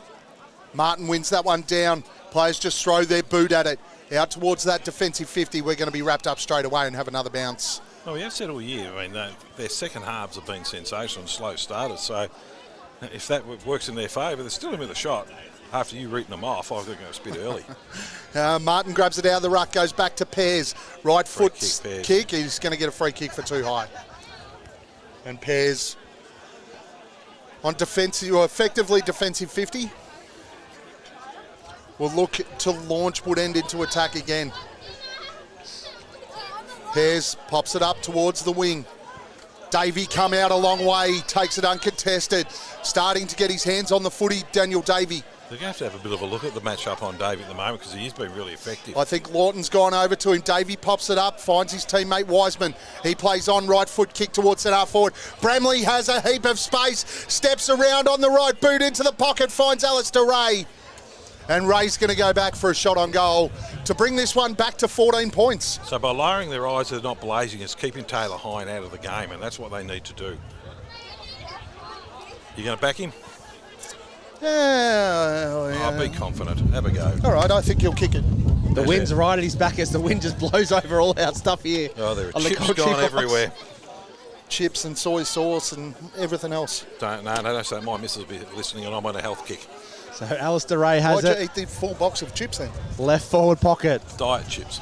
Martin wins that one down. Players just throw their boot at it. Out towards that defensive 50. We're going to be wrapped up straight away and have another bounce. Well, we have said all year, I mean, their second halves have been sensational and slow starters. So if that works in their favour, they're still in with a shot. After you reading them off, I think they're going to spit early. Martin grabs it out of the ruck, goes back to Pears. Right foot kick. He's going to get a free kick for too high. And Pears on defensive, or effectively defensive 50. Will look to launch Woodend into attack again. Pears pops it up towards the wing. Davey come out a long way, takes it uncontested. Starting to get his hands on the footy, Daniel Davey. They're going to have a bit of a look at the match-up on Davey at the moment because he's been really effective. I think Lawton's gone over to him. Davey pops it up, finds his teammate Wiseman. He plays on, right foot kick towards centre forward. Bramley has a heap of space, steps around on the right boot into the pocket, finds Alistair Ray. And Ray's going to go back for a shot on goal to bring this one back to 14 points. So by lowering their eyes, they're not blazing. It's keeping Taylor Hine out of the game, and that's what they need to do. You going to back him? Yeah. Oh, be confident. Have a go. All right, I think he'll kick it. The wind's right at his back as the wind just blows over all our stuff here. Oh, there are on the chips country gone box. everywhere. Chips and soy sauce and everything else. Don't say my missus will be listening and I'm on a health kick. So Alistair Ray has Why'd you it. eat the full box of chips then? Left forward pocket. Diet chips.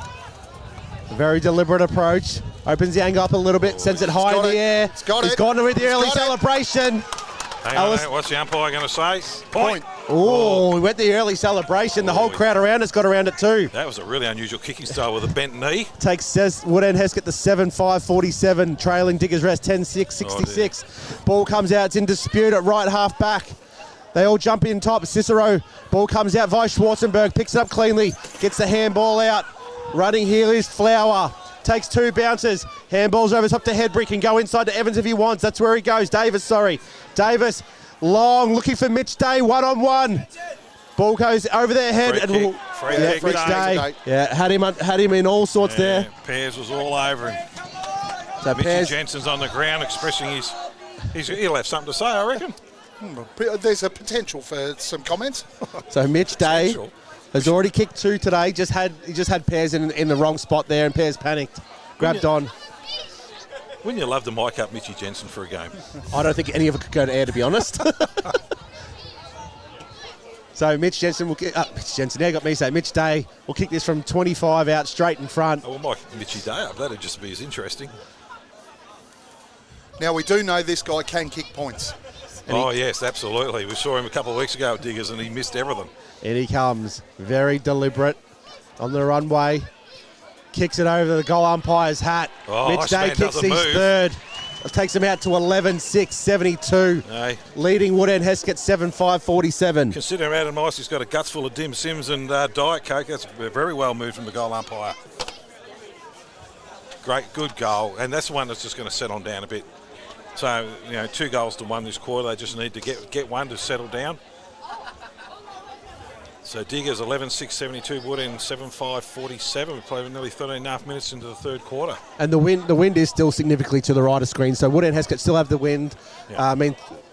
A very deliberate approach. Opens the angle up a little bit, sends it high in the air. It's got He's it. gone with the It's early got it. celebration. Hang on, what's the umpire going to say? Point. Oh, we went the early celebration. The whole crowd around us got around it too. That was a really unusual kicking style with a bent knee. Takes Woodend Hesket to 7-5-47, trailing Diggers Rest 10-6-66. Ball comes out, it's in dispute at right half back. They all jump in top. Cicero, ball comes out. Vice Schwarzenberg picks it up cleanly, gets the handball out. Running here is Flower. Takes two bounces. Handballs over top to Hedbury. Can go inside to Evans if he wants. That's where he goes. Davis, Davis, long, looking for Mitch Day, one-on-one. Ball goes over their head. Free kick, Mitch Day. Yeah, had him in all sorts there. Pears was all over him. So Mitchie Jensen's on the ground expressing he'll have something to say, I reckon. There's a potential for some comments. So Mitch Day has already kicked two today. He just had Pears in the wrong spot there, and Pears panicked, grabbed on. Wouldn't you love to mic up Mitchie Jensen for a game? I don't think any of it could go to air, to be honest. So Mitch Jensen will kick. Mitch Jensen, now got me saying Mitch Day will kick this from 25 out straight in front. Oh, we'll mic Mitchie Day up. That'd just be as interesting. Now we do know this guy can kick points. Yes, absolutely. We saw him a couple of weeks ago at Diggers and he missed everything. In he comes, very deliberate on the runway. Kicks it over the goal umpire's hat. Mitch Day kicks his third. It takes him out to 11-6-72. Aye. Leading Woodend Hesket 7-5-47. Considering Adam Icy's got a guts full of Dim Sims and Diet Coke, that's very well moved from the goal umpire. Great, good goal. And that's the one that's just going to settle down a bit. So, 2 goals to 1 this quarter. They just need to get one to settle down. So Diggers 11-6-72, Woodend 7-5-47. We've played nearly 13.5 minutes into the third quarter. And the wind is still significantly to the right of screen. So Woodend Hesket still have the wind. Yeah.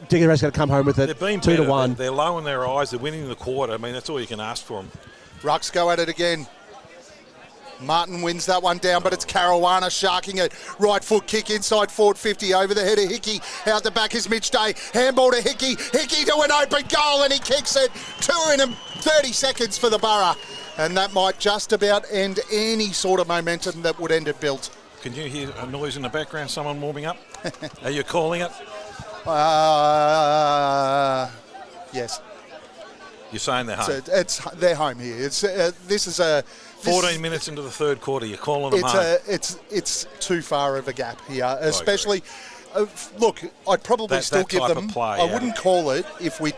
Diggers Rest going to come home with it. They've been 2-1. They're low in their eyes. They're winning the quarter. I mean, that's all you can ask for them. Rucks go at it again. Martin wins that one down, but it's Caruana sharking it. Right foot kick inside forward 50 over the head of Hickey. Out the back is Mitch Day. Handball to Hickey. Hickey to an open goal and he kicks it. 2 in 30 seconds for the Borough. And that might just about end any sort of momentum that would end it built. Can you hear a noise in the background? Someone warming up? Are you calling it? Yes. You're saying they're home. They're home here. This is a 14 minutes into the third quarter, you're calling them home. It's too far of a gap here, especially. Look, I'd probably still give them. I wouldn't call it if we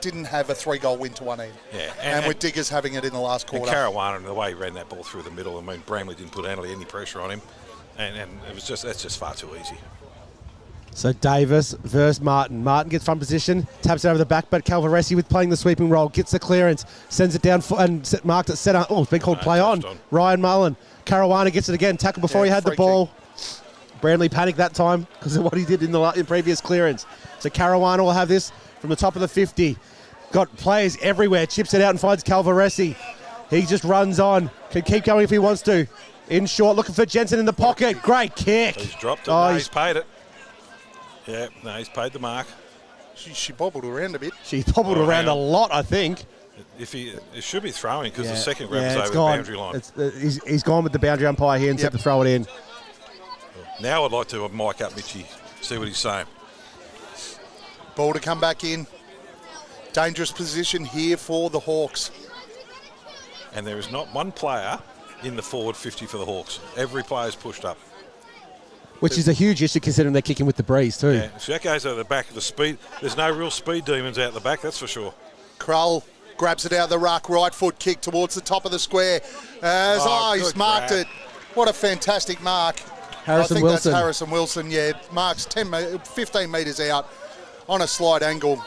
didn't have a 3-goal win to one end. Yeah, and with Diggers having it in the last quarter. And Caruana, and the way he ran that ball through the middle, I mean, Bramley didn't put any pressure on him, and that's just far too easy. So Davis versus Martin. Martin gets front position, taps it over the back, but Calvaresi with playing the sweeping role, gets the clearance, sends it down and marked at centre. Oh, it's been called play on. Ryan Mullen. Caruana gets it again, tackle before he had the ball. Bramley panicked that time because of what he did in the previous clearance. So Caruana will have this from the top of the 50. Got players everywhere, chips it out and finds Calvaresi. He just runs on, can keep going if he wants to. In short, looking for Jensen in the pocket. Great kick. He's dropped it. He's paid it. Yeah, no, he's paid the mark. She bobbled around a bit. She bobbled around a lot, I think. It should be throwing because the second grab is over the boundary line. He's gone with the boundary umpire here and set to throw it in. Now I'd like to mic up Mitchie, see what he's saying. Ball to come back in. Dangerous position here for the Hawks. And there is not one player in the forward 50 for the Hawks. Every player's pushed up. Which is a huge issue considering they're kicking with the breeze too. Yeah, so that goes at the back of the speed. There's no real speed demons out the back, that's for sure. Krull grabs it out of the ruck, right foot kick towards the top of the square. He's marked it. What a fantastic mark. I think that's Harrison Wilson, marks 15 metres out on a slight angle.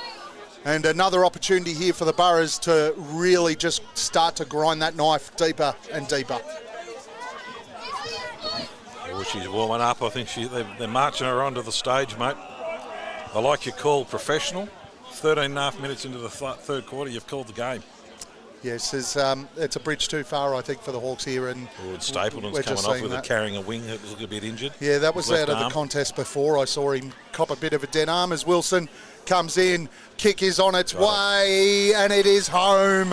And another opportunity here for the Boroughs to really just start to grind that knife deeper and deeper. Well, she's warming up. I think they're marching her onto the stage, mate. I like your call, professional. 13 and a half minutes into the third quarter, you've called the game. Yes, it's a bridge too far, I think, for the Hawks here. And Stapleton's coming off with carrying a wing that was a bit injured. Yeah, that was out of the contest before. I saw him cop a bit of a dead arm as Wilson comes in. Kick is on its way, and it is home.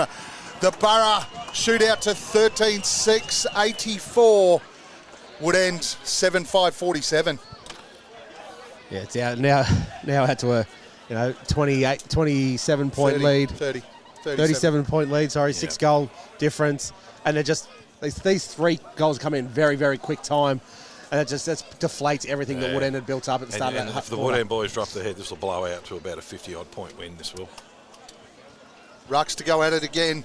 The Borough shootout to 13-6, 84. Would end 7-5-47. Yeah, it's out now out to a 27 point lead. 37 point lead, 6-goal difference. And they're just these 3 goals come in very, very quick time. And that deflates everything that Woodend had built up at the start of that. And if the Woodend boys drop their head, this will blow out to about a 50-odd point win, this will. Rucks to go at it again.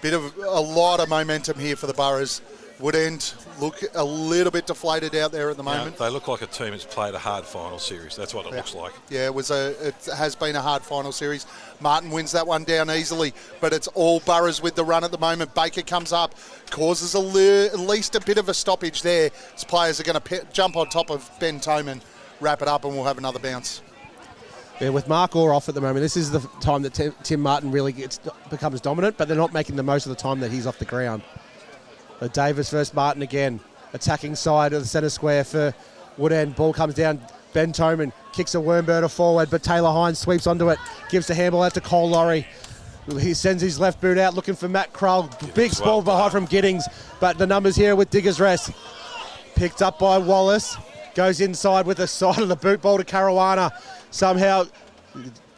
A lot of momentum here for the Boroughs. Woodend look a little bit deflated out there at the moment. They look like a team that's played a hard final series. That's what it looks like. Yeah, it has been a hard final series. Martin wins that one down easily, but it's all Boroughs with the run at the moment. Baker comes up, causes at least a bit of a stoppage there. His players are going to jump on top of Ben Toman, wrap it up, and we'll have another bounce. Yeah, with Mark Orr off at the moment, this is the time that Tim Martin really becomes dominant, but they're not making the most of the time that he's off the ground. So Davis versus Martin again. Attacking side of the centre square for Woodend. Ball comes down. Ben Toman kicks a wormbirder forward, but Taylor Hines sweeps onto it. Gives the handball out to Cole Laurie. He sends his left boot out looking for Matt Krull. Big ball behind from Giddings, but the numbers here with Diggers Rest. Picked up by Wallace. Goes inside with the side of the boot ball to Caruana. Somehow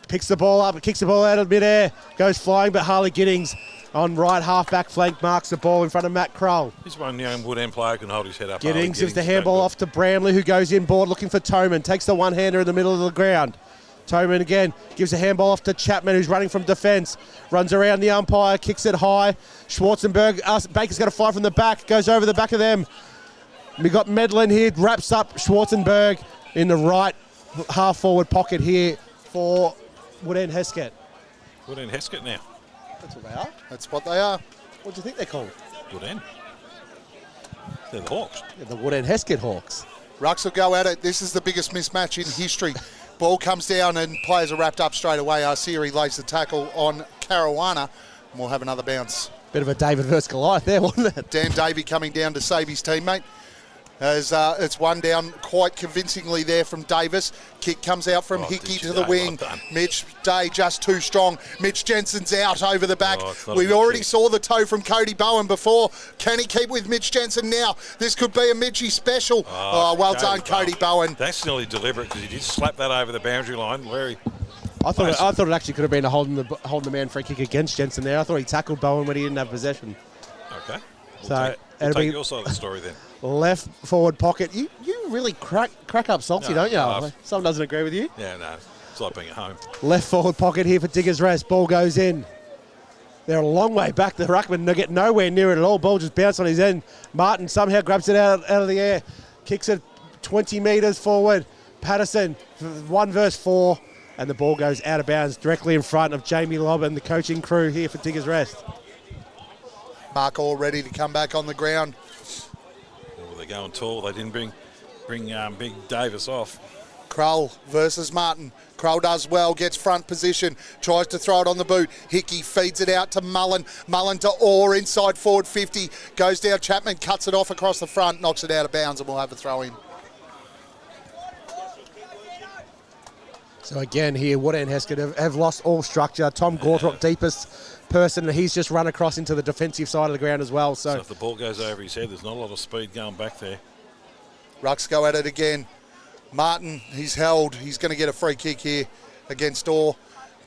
picks the ball up, kicks the ball out of midair. Goes flying, but Harley Giddings on right half-back flank marks the ball in front of Matt Krull. He's one young Woodend player can hold his head up. Giddings gives the handball off to Bramley, who goes inboard looking for Toman. Takes the one-hander in the middle of the ground. Toman again gives a handball off to Chapman, who's running from defence. Runs around the umpire, kicks it high. Schwarzenberg, Baker's got to fly from the back, goes over the back of them. We got Medlin here, wraps up Schwarzenberg in the right half-forward pocket here for Woodend Hesket. Woodend Hesket now. That's what they are. That's what they are. What do you think they're called? Woodend. They're the Hawks. Yeah, the Woodend Hesket Hawks. Rucks will go at it. This is the biggest mismatch in history. Ball comes down and players are wrapped up straight away. Arceri lays the tackle on Caruana, and we'll have another bounce. Bit of a David versus Goliath there, wasn't it? Dan Davey coming down to save his teammate. As it's one down quite convincingly there from Davis. Kick comes out from Hickey to the wing. Well, Mitch Day just too strong. Mitch Jensen's out over the back. We already kick. saw the toe from Cody Bowen before. Can he keep with Mitch Jensen now? This could be a Mitchie special. Well done, Cody Bowen. That's nearly deliberate because he did slap that over the boundary line. I thought it actually could have been a holding the man free kick against Jensen there. I thought he tackled Bowen when he didn't have possession. Okay. So We'll it'll take be your side of the story then. left forward pocket. You really crack up Salty, No, don't you? no. Someone doesn't agree with you. Yeah, no. It's like being at home. Left forward pocket here for Diggers Rest. Ball goes in. They're a long way back. The ruckman get nowhere near it at all. Ball just bounced on his end. Martin somehow grabs it out of the air. Kicks it 20 metres forward. Patterson, 1 versus 4. And the ball goes out of bounds directly in front of Jamie Lobb and the coaching crew here for Diggers Rest. Mark all ready to come back on the ground. Oh, they're going tall. They didn't bring Big Davis off. Krull versus Martin. Krull does well, gets front position, tries to throw it on the boot. Hickey feeds it out to Mullen. Mullen to Orr inside forward 50. Goes down, Chapman cuts it off across the front, knocks it out of bounds, and we'll have a throw in. So again here, Wood and Hesket have lost all structure. Tom Gorthrop, deepest person, he's just run across into the defensive side of the ground as well. So if the ball goes over his head, there's not a lot of speed going back there. Rucks go at it again. Martin, he's held. He's going to get a free kick here against Orr.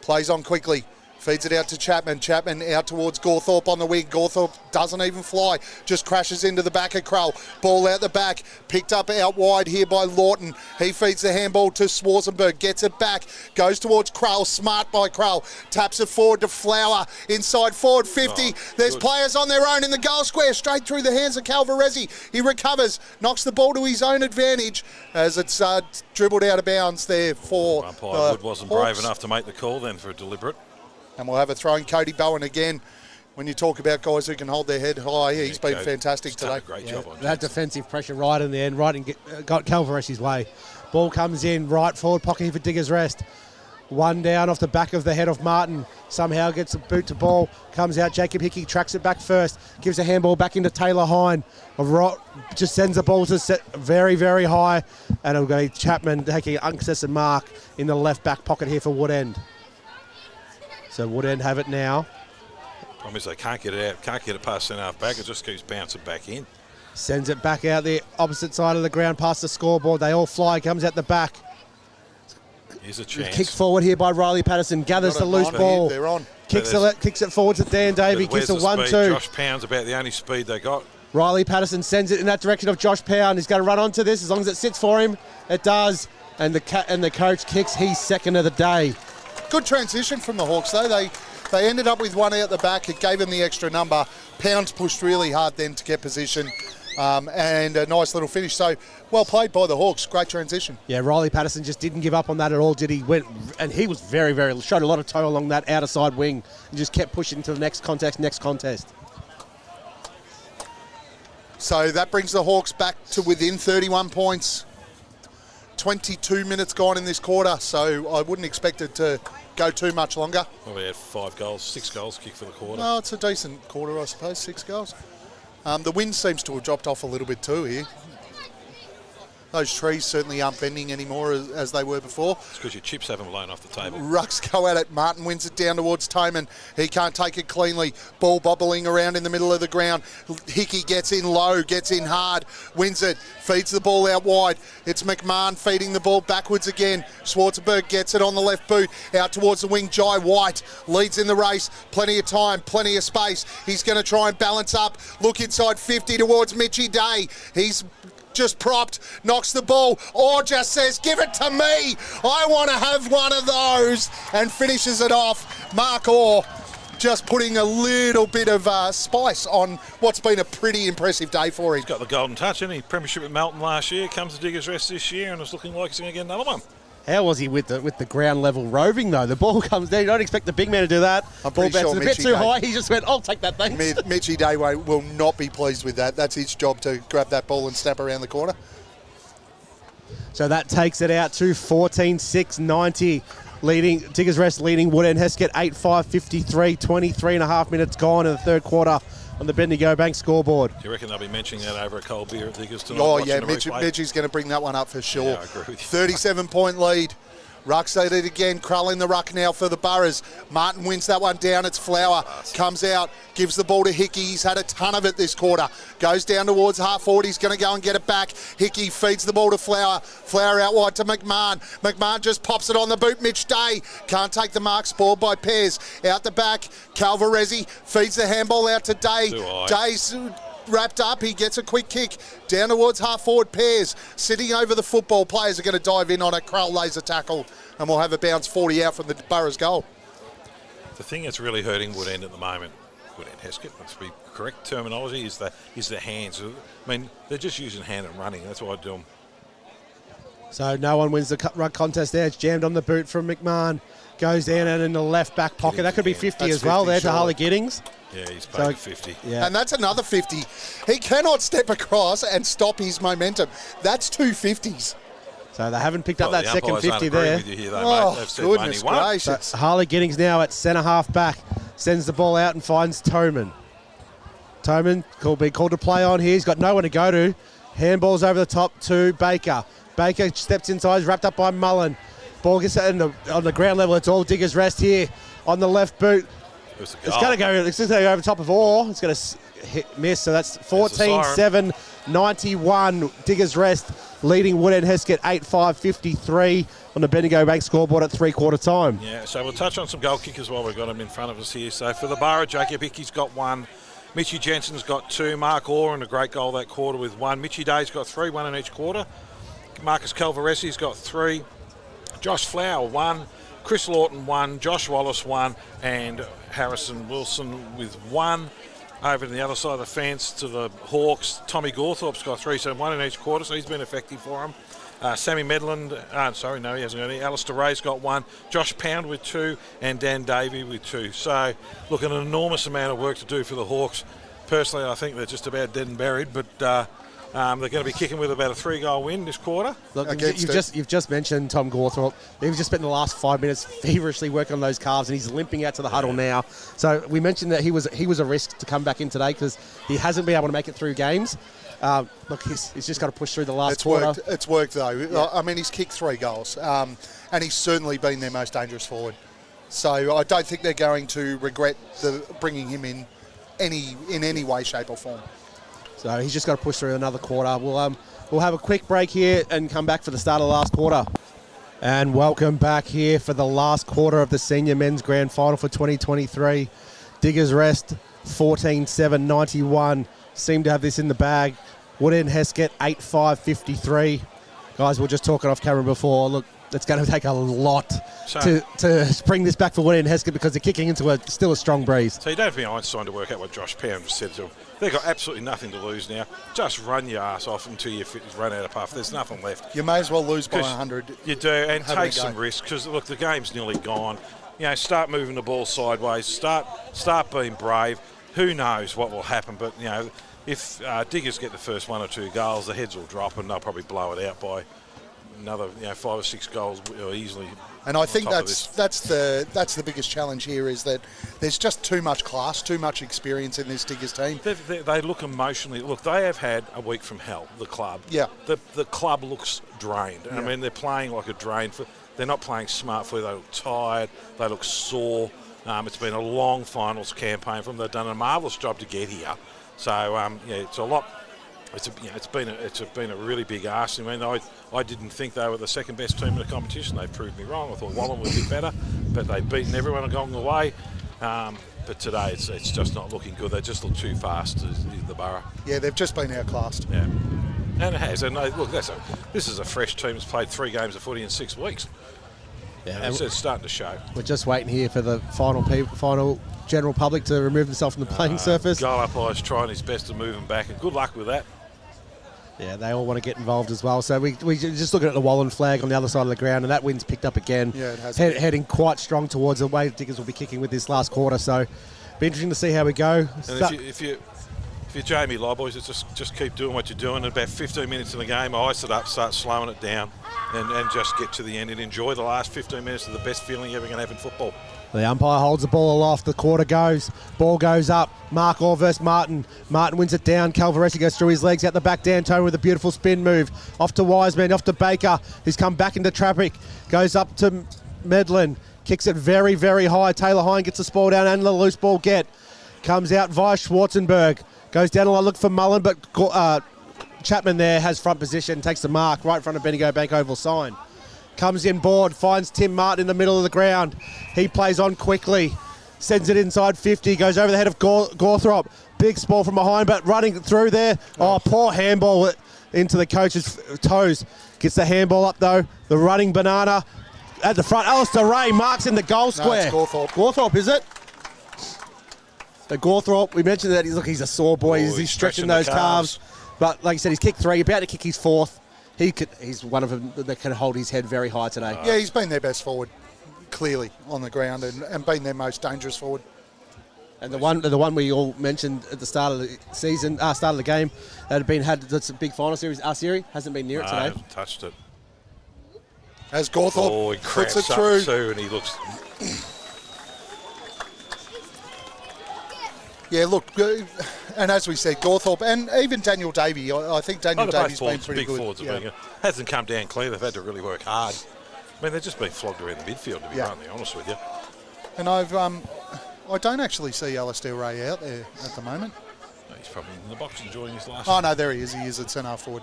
Plays on quickly. Feeds it out to Chapman. Chapman out towards Gawthorpe on the wing. Gawthorpe doesn't even fly. Just crashes into the back of Krull. Ball out the back. Picked up out wide here by Lawton. He feeds the handball to Swarzenberg. Gets it back. Goes towards Krull. Smart by Krull. Taps it forward to Flower. Inside forward 50. There's good. players on their own in the goal square. Straight through the hands of Calvarezzi. He recovers. Knocks the ball to his own advantage as it's dribbled out of bounds there for Umpire Wood wasn't Hawks. brave enough to make the call then for a deliberate. And we'll have a throw in. Cody Bowen again. When you talk about guys who can hold their head high, he's been fantastic He's done today. a great job on That Jensen. defensive pressure right in the end, got Calvaresi's way. Ball comes in, right forward pocket here for Diggers Rest. One down off the back of the head of Martin. Somehow gets a boot to ball. Comes out, Jacob Hickey tracks it back first. Gives a handball back into Taylor Hine. Just sends the ball to set very, very high. And it'll go Chapman taking an uncontested mark in the left back pocket here for Wood End. So Wood End have it now. Problem is they can't get it out, can't get it past centre half back. It just keeps bouncing back in. Sends it back out the opposite side of the ground past the scoreboard. They all fly, comes out the back. Here's a chance. Kick forward here by Riley Patterson. Gathers the loose ball. They're on. Kicks it forward to Dan Davey. But where's Kicks a the speed? 1-2. Josh Pound's about the only speed they got. Riley Patterson sends it in that direction of Josh Pound. He's going to run onto this as long as it sits for him. It does. And the coach kicks his second of the day. Good transition from the Hawks, though. They ended up with one out the back. It gave them the extra number. Pounds pushed really hard then to get position. And a nice little finish. So, well played by the Hawks. Great transition. Yeah, Riley Patterson just didn't give up on that at all, did he? And he was very, very, showed a lot of toe along that outer side wing and just kept pushing to the next contest. So that brings the Hawks back to within 31 points. 22 minutes gone in this quarter, so I wouldn't expect it to go too much longer. Well, we had 6 goals kicked for the quarter. No, it's a decent quarter, I suppose, 6 goals. The wind seems to have dropped off a little bit too here. Those trees certainly aren't bending anymore as they were before. It's because your chips haven't blown off the table. Rucks go at it. Martin wins it down towards Toman. He can't take it cleanly. Ball bobbling around in the middle of the ground. Hickey gets in low, gets in hard, wins it, feeds the ball out wide. It's McMahon feeding the ball backwards again. Schwarzenberg gets it on the left boot, out towards the wing. Jai White leads in the race. Plenty of time, plenty of space. He's going to try and balance up. Look inside 50 towards Mitchie Day. He's just propped, knocks the ball, or just says, give it to me. I want to have one of those, and finishes it off. Mark Orr just putting a little bit of spice on what's been a pretty impressive day for him. He's got the golden touch, hasn't he? Premiership at Melton last year, comes to Diggers Rest this year, and it's looking like he's going to get another one. How was he with the ground level roving though? The ball comes down. You don't expect the big man to do that. I'm Ball pretty sure bounces a bit Mitchie too Day- high. He just went, I'll take that, thanks. Mitchie Day will not be pleased with that. That's his job, to grab that ball and snap around the corner. So that takes it out to 14-6-90. Leading Diggers Rest leading Wood and Hesket 8-5-53, 23 and a half minutes gone in the third quarter on the Bendigo Bank scoreboard. Do you reckon they'll be mentioning that over a cold beer at Diggers tonight? Oh, watching yeah, the replay? Mitchie's going to bring that one up for sure. Yeah, I agree with you. 37-point lead. Ruck's at it again. Krull in the ruck now for the Boroughs. Martin wins that one down. It's Flower. Comes out, gives the ball to Hickey. He's had a ton of it this quarter. Goes down towards half forward. He's going to go and get it back. Hickey feeds the ball to Flower. Flower out wide to McMahon. McMahon just pops it on the boot. Mitch Day can't take the mark. Spoiled by Pears. Out the back, Calvarezzi feeds the handball out to Day. Day's wrapped up, he gets a quick kick down towards half forward. Pears sitting over the football. Players are going to dive in on it. Krull lays a tackle and we'll have a bounce 40 out from the Boroughs goal. The thing that's really hurting Woodend at the moment, Woodend Hesket, let's be correct terminology, is the hands. I mean, they're just using hand and running. That's what I do them. So no one wins the rug contest there. It's jammed on the boot from McMahon. Goes down and in the left back pocket. That could be 50 That's as well 50, there surely. to Harley Giddings. Yeah, he's paid 50. Yeah. And that's another 50. He cannot step across and stop his momentum. That's two 50s. So they haven't picked up that The second umpires 50 aren't agreeing there. with you here, though, Oh, mate. They've said goodness only one. gracious. So Harley Giddings now at centre half back. Sends the ball out and finds Toman. Toman could be called to play on here. He's got no one to go to. Handballs over the top to Baker. Baker steps inside, wrapped up by Mullen. Ball gets on the ground level. It's all Diggers Rest here on the left boot. It's going to go. It's just going to go over the top of Orr. It's going to miss. So that's 14-7, 91. Diggers Rest leading Woodend Hesket 8-5-53 on the Bendigo Bank scoreboard at three-quarter time. Yeah, so we'll touch on some goal kickers while we've got them in front of us here. So for the Borough, Jacob Hickey's got one. Mitchy Jensen's got two. Mark Orr in a great goal that quarter with one. Mitchy Day's got three, one in each quarter. Marcus Calvaresi's got three. Josh Flower, one. Chris Lawton, one. Josh Wallace, one. And Harrison Wilson with one. Over to the other side of the fence to the Hawks, Tommy Gawthorpe's got three, so one in each quarter, so he's been effective for him. Sammy Medland, he hasn't got any. Alistair Ray's got one. Josh Pound with two, and Dan Davey with two. So, look, an enormous amount of work to do for the Hawks. Personally, I think they're just about dead and buried, but they're going to be kicking with about a 3-goal win this quarter. Look, you've just mentioned Tom Gawthorpe. He's just spent the last 5 minutes feverishly working on those calves, and he's limping out to the huddle now. So we mentioned that he was a risk to come back in today because he hasn't been able to make it through games. Look, he's just got to push through the last quarter. It's worked though. Yeah. I mean, he's kicked 3 goals, and he's certainly been their most dangerous forward. So I don't think they're going to regret bringing him in any way, shape, or form. So he's just got to push through another quarter. We'll have a quick break here and come back for the start of the last quarter. And welcome back here for the last quarter of the Senior Men's Grand Final for 2023. Diggers Rest 14-7, 91. Seem to have this in the bag. Woodend Hesket 8-5-53. Guys, we were just talking off camera before. Look, it's going to take a lot to bring this back for Woodend Hesket because they're kicking into still a strong breeze. So you don't have to be Einstein to work out what Josh Pound just said to them. They've got absolutely nothing to lose now. Just run your ass off until you run out of puff. There's nothing left. You may as well lose by 100. You do, and take some risks because, look, the game's nearly gone. You know, start moving the ball sideways. Start being brave. Who knows what will happen, but, you know, if Diggers get the first 1 or 2 goals, the heads will drop and they'll probably blow it out by another 5 or 6 goals easily. And I think that's the biggest challenge here is that there's just too much class, too much experience in this Diggers team. They look emotionally. Look, they have had a week from hell. The club. Yeah. The club looks drained. Yeah. I mean, they're playing like a drained. They're not playing smart footy. They look tired. They look sore. It's been a long finals campaign for them. They've done a marvellous job to get here. So it's a lot. It's been a really big ask. I mean, I didn't think they were the second best team in the competition. They proved me wrong. I thought Wallen would be better, but they've beaten everyone along the way. But today it's just not looking good. They just look too fast, the Borough. Yeah, they've just been outclassed. Yeah, and it has. And look, this is a fresh team that's played 3 games of footy in 6 weeks. Yeah, and it's starting to show. We're just waiting here for the final general public to remove themselves from the playing surface. Goal umpire's trying his best to move them back, and good luck with that. Yeah, they all want to get involved as well. So we just looking at the Wallen flag on the other side of the ground, and that wind's picked up again. Yeah, it has. Heading quite strong towards the way Diggers will be kicking with this last quarter. So be interesting to see how we go. And if you're Jamie Law, boys, just keep doing what you're doing. In about 15 minutes in the game, ice it up, start slowing it down, and just get to the end and enjoy the last 15 minutes of the best feeling you're ever going to have in football. The umpire holds the ball aloft. The quarter goes. Ball goes up. Mark Orr versus Martin. Martin wins it down. Calvaresi goes through his legs out the back. Dan Tone with a beautiful spin move. Off to Wiseman. Off to Baker, who's come back into traffic. Goes up to Medlin. Kicks it very, very high. Taylor Hine gets the ball down and the loose ball get. Comes out via Schwarzenberg. Goes down a lot. Look for Mullen, but Chapman there has front position. Takes the mark right in front of Bendigo Bank Oval sign. Comes in board, finds Tim Martin in the middle of the ground. He plays on quickly, sends it inside 50, goes over the head of Gawthrop. Big ball from behind, but running through there. Oh, poor handball into the coach's toes. Gets the handball up though. The running banana at the front. Alistair Ray marks in the goal square. No, it's Gawthorpe. Gawthorpe, is it? So Gawthorpe, we mentioned that he's a sore boy. He's stretching those calves. But like I said, he's kicked 3, about to kick his 4th. He's one of them that can hold his head very high today. Yeah, he's been their best forward, clearly, on the ground and been their most dangerous forward. And the one we all mentioned at the start of the season, start of the game, that's a big final series. Our series hasn't been near it today. Hasn't touched it. As Gawthorpe He puts it cramps up through. too, and he looks. Yeah, look, and as we said, Gawthorpe and even Daniel Davey. I think Daniel Davey's been pretty big good. Forwards have been, hasn't come down clear. They've had to really work hard. I mean, they've just been flogged around the midfield, to be bluntly honest with you. And I don't actually see Alistair Ray out there at the moment. He's probably in the box enjoying his last. Oh no, there he is. He is at centre forward,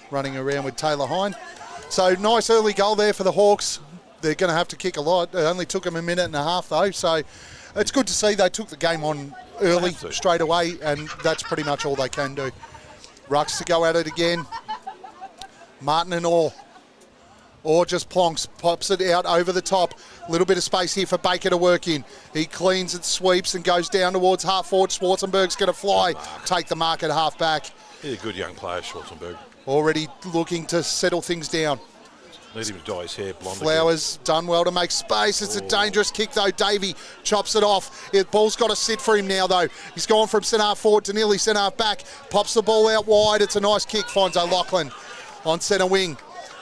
running around with Taylor Hine. So nice early goal there for the Hawks. They're going to have to kick a lot. It only took them a minute and a half though, so it's good to see they took the game on early, straight away, and that's pretty much all they can do. Rucks to go at it again. Martin and Orr. Orr just plonks, pops it out over the top. A little bit of space here for Baker to work in. He cleans and sweeps and goes down towards half forward. Schwarzenberg's going to fly, take the mark at half back. He's a good young player, Schwarzenberg. Already looking to settle things down. Need him to dye his hair blonde. Flowers done well to make space. It's a dangerous kick though. Davey chops it off. The ball's got to sit for him now though. He's gone from centre half forward to nearly centre half back. Pops the ball out wide. It's a nice kick. Finds O'Loughlin on centre wing.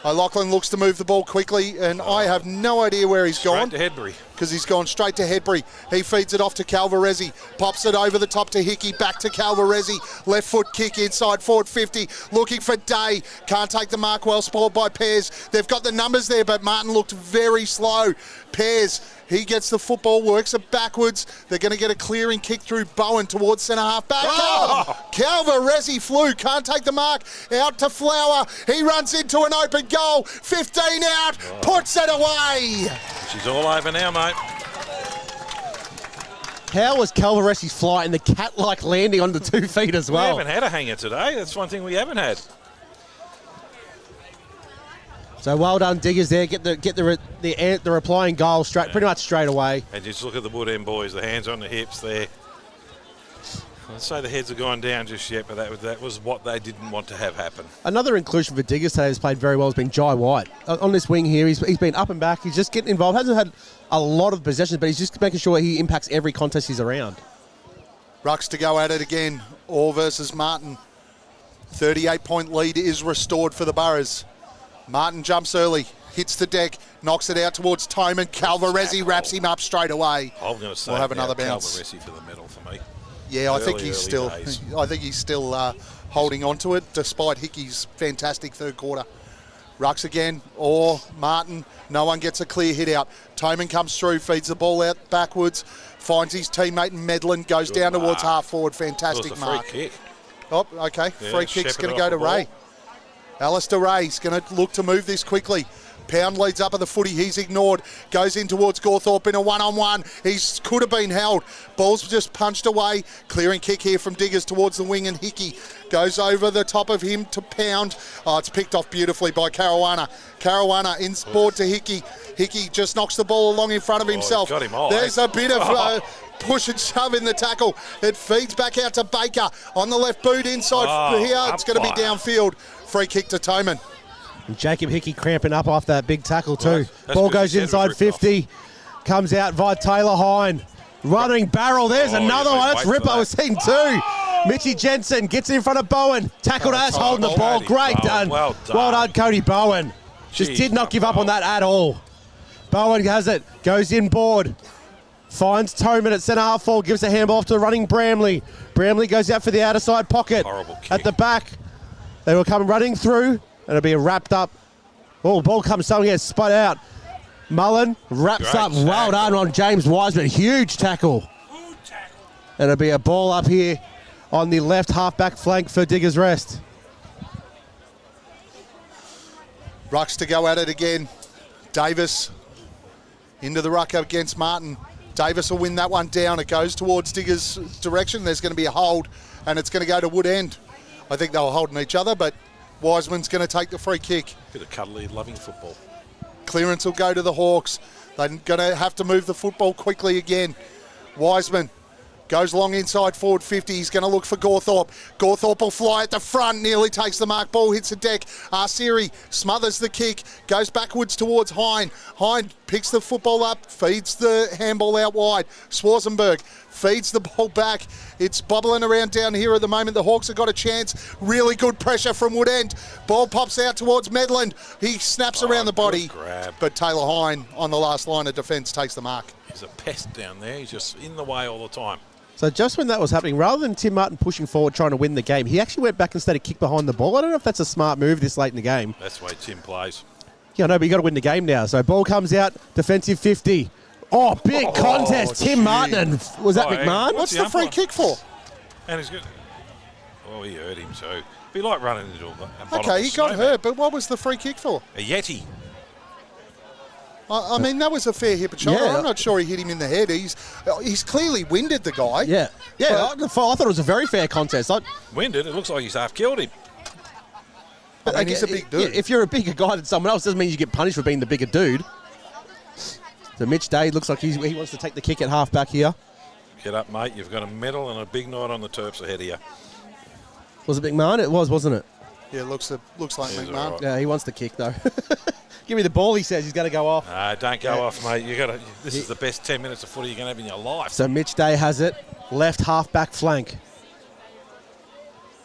O'Loughlin looks to move the ball quickly, and I have no idea where he's gone. Straight to Hedbury. Because he's gone straight to Hedbury. He feeds it off to Calvaresi. Pops it over the top to Hickey. Back to Calvaresi. Left foot kick inside forward 50. Looking for Day. Can't take the mark. Well spoiled by Pears. They've got the numbers there, but Martin looked very slow. Pears, he gets the football, works it backwards. They're going to get a clearing kick through Bowen towards centre half back. Calvaresi flew. Can't take the mark. Out to Flower. He runs into an open goal. 15 out. Puts it away. She's all over now, mate. How was Calvaresi's flight and the cat-like landing on the 2 feet as well? We haven't had a hanger today. That's one thing we haven't had. So well done, Diggers there. Get the replying goal pretty much straight away. And just look at the Wood End boys, the hands on the hips there. I'd say the heads have gone down just yet, but that was what they didn't want to have happen. Another inclusion for Diggers today that's played very well has been Jai White. On this wing here, he's been up and back. He's just getting involved. Hasn't had a lot of possessions, but he's just making sure he impacts every contest he's around. Rucks to go at it again. Orr versus Martin. 38-point lead is restored for the Boroughs. Martin jumps early, hits the deck, knocks it out towards Toman. Calvaresi wraps him up straight away. I'm going to say we'll have another bounce. Calvaresi for the medal for me. Yeah, I think he's days. still holding on to it despite Hickey's fantastic third quarter. Rucks again, or Martin. No one gets a clear hit out. Toman comes through, feeds the ball out backwards, finds his teammate Medlin, goes down towards half forward. Fantastic mark. Free kick. Oh, okay. Yeah, free kick's going to shepherded go to off the Ray. Alistair Ray's going to look to move this quickly. Pound leads up at the footy. He's ignored. Goes in towards Gawthorpe in a one-on-one. He could have been held. Ball's just punched away. Clearing kick here from Diggers towards the wing, and Hickey goes over the top of him to Pound. Oh, it's picked off beautifully by Caruana. Caruana in board to Hickey. Hickey just knocks the ball along in front of himself. Got him all, There's a bit of push and shove in the tackle. It feeds back out to Baker on the left boot inside here. It's going to be downfield. Free kick to Toman. And Jacob Hickey cramping up off that big tackle too. Right. Ball goes inside 50. Comes out via Taylor Hine. Running barrel. There's another one. That's Ripper. We're seeing two. Mitchy Jensen gets in front of Bowen. Tackled ass holding the ball. Great done. Well done. Well done, Cody Bowen. Just Jeez, did not give up on that at all. Bowen has it, goes inboard. Finds Toman at centre half forward, gives a handball off to the running Bramley. Bramley goes out for the outer side pocket. Horrible kick. At the back. They will come running through, and it'll be wrapped up. Oh, ball comes, someone gets spot out. Mullen wraps Great up. Well tackle. done on James Wiseman. Huge tackle. And it'll be a ball up here on the left half-back flank for Diggers Rest. Rucks to go at it again. Davis into the ruck against Martin. Davis will win that one down. It goes towards Diggers' direction. There's going to be a hold, and it's going to go to Wood End. I think they were holding each other, but Wiseman's going to take the free kick. Bit of cuddly, loving football. Clearance will go to the Hawks. They're going to have to move the football quickly again. Wiseman goes long inside forward 50. He's going to look for Gawthorpe. Gawthorpe will fly at the front, nearly takes the mark. Ball hits the deck. Arsiri smothers the kick, goes backwards towards Hine. Hine picks the football up, feeds the handball out wide. Swarzenberg feeds the ball back. It's bubbling around down here at the moment. The Hawks have got a chance. Really good pressure from Wood End. Ball pops out towards Medland. He snaps around the body. Grab. But Taylor Hine on the last line of defence takes the mark. He's a pest down there. He's just in the way all the time. So just when that was happening, rather than Tim Martin pushing forward trying to win the game, he actually went back and started kick behind the ball. I don't know if that's a smart move this late in the game. That's the way Tim plays. Yeah, I know, but you got to win the game now. So ball comes out, defensive 50. Oh, big contest. Tim gee. Martin. Was that Oh, hang on. McMahon? What's the the free umpire? kick for? And he's good. Oh, he hurt him, so be like running into a bottom Okay, of he got snowman. hurt, but what was the free kick for? A Yeti. I mean, that was a fair hip and shoulder. Yeah. I'm not sure he hit him in the head. He's clearly winded the guy. Yeah. Yeah, I thought it was a very fair contest. Winded. It looks like he's half killed him. I mean, he's a big dude. If you're a bigger guy than someone else, doesn't mean you get punished for being the bigger dude. So Mitch Day looks like he wants to take the kick at half back here. Get up, mate. You've got a medal and a big night on the Terps ahead of you. Was it McMahon? It was, wasn't it? Yeah, looks like He's McMahon. all right. Yeah, he wants the kick though. Give me the ball, he says. He's got to go off. No, don't go off, mate. This is the best 10 minutes of footy you're going to have in your life. So Mitch Day has it. Left half back flank.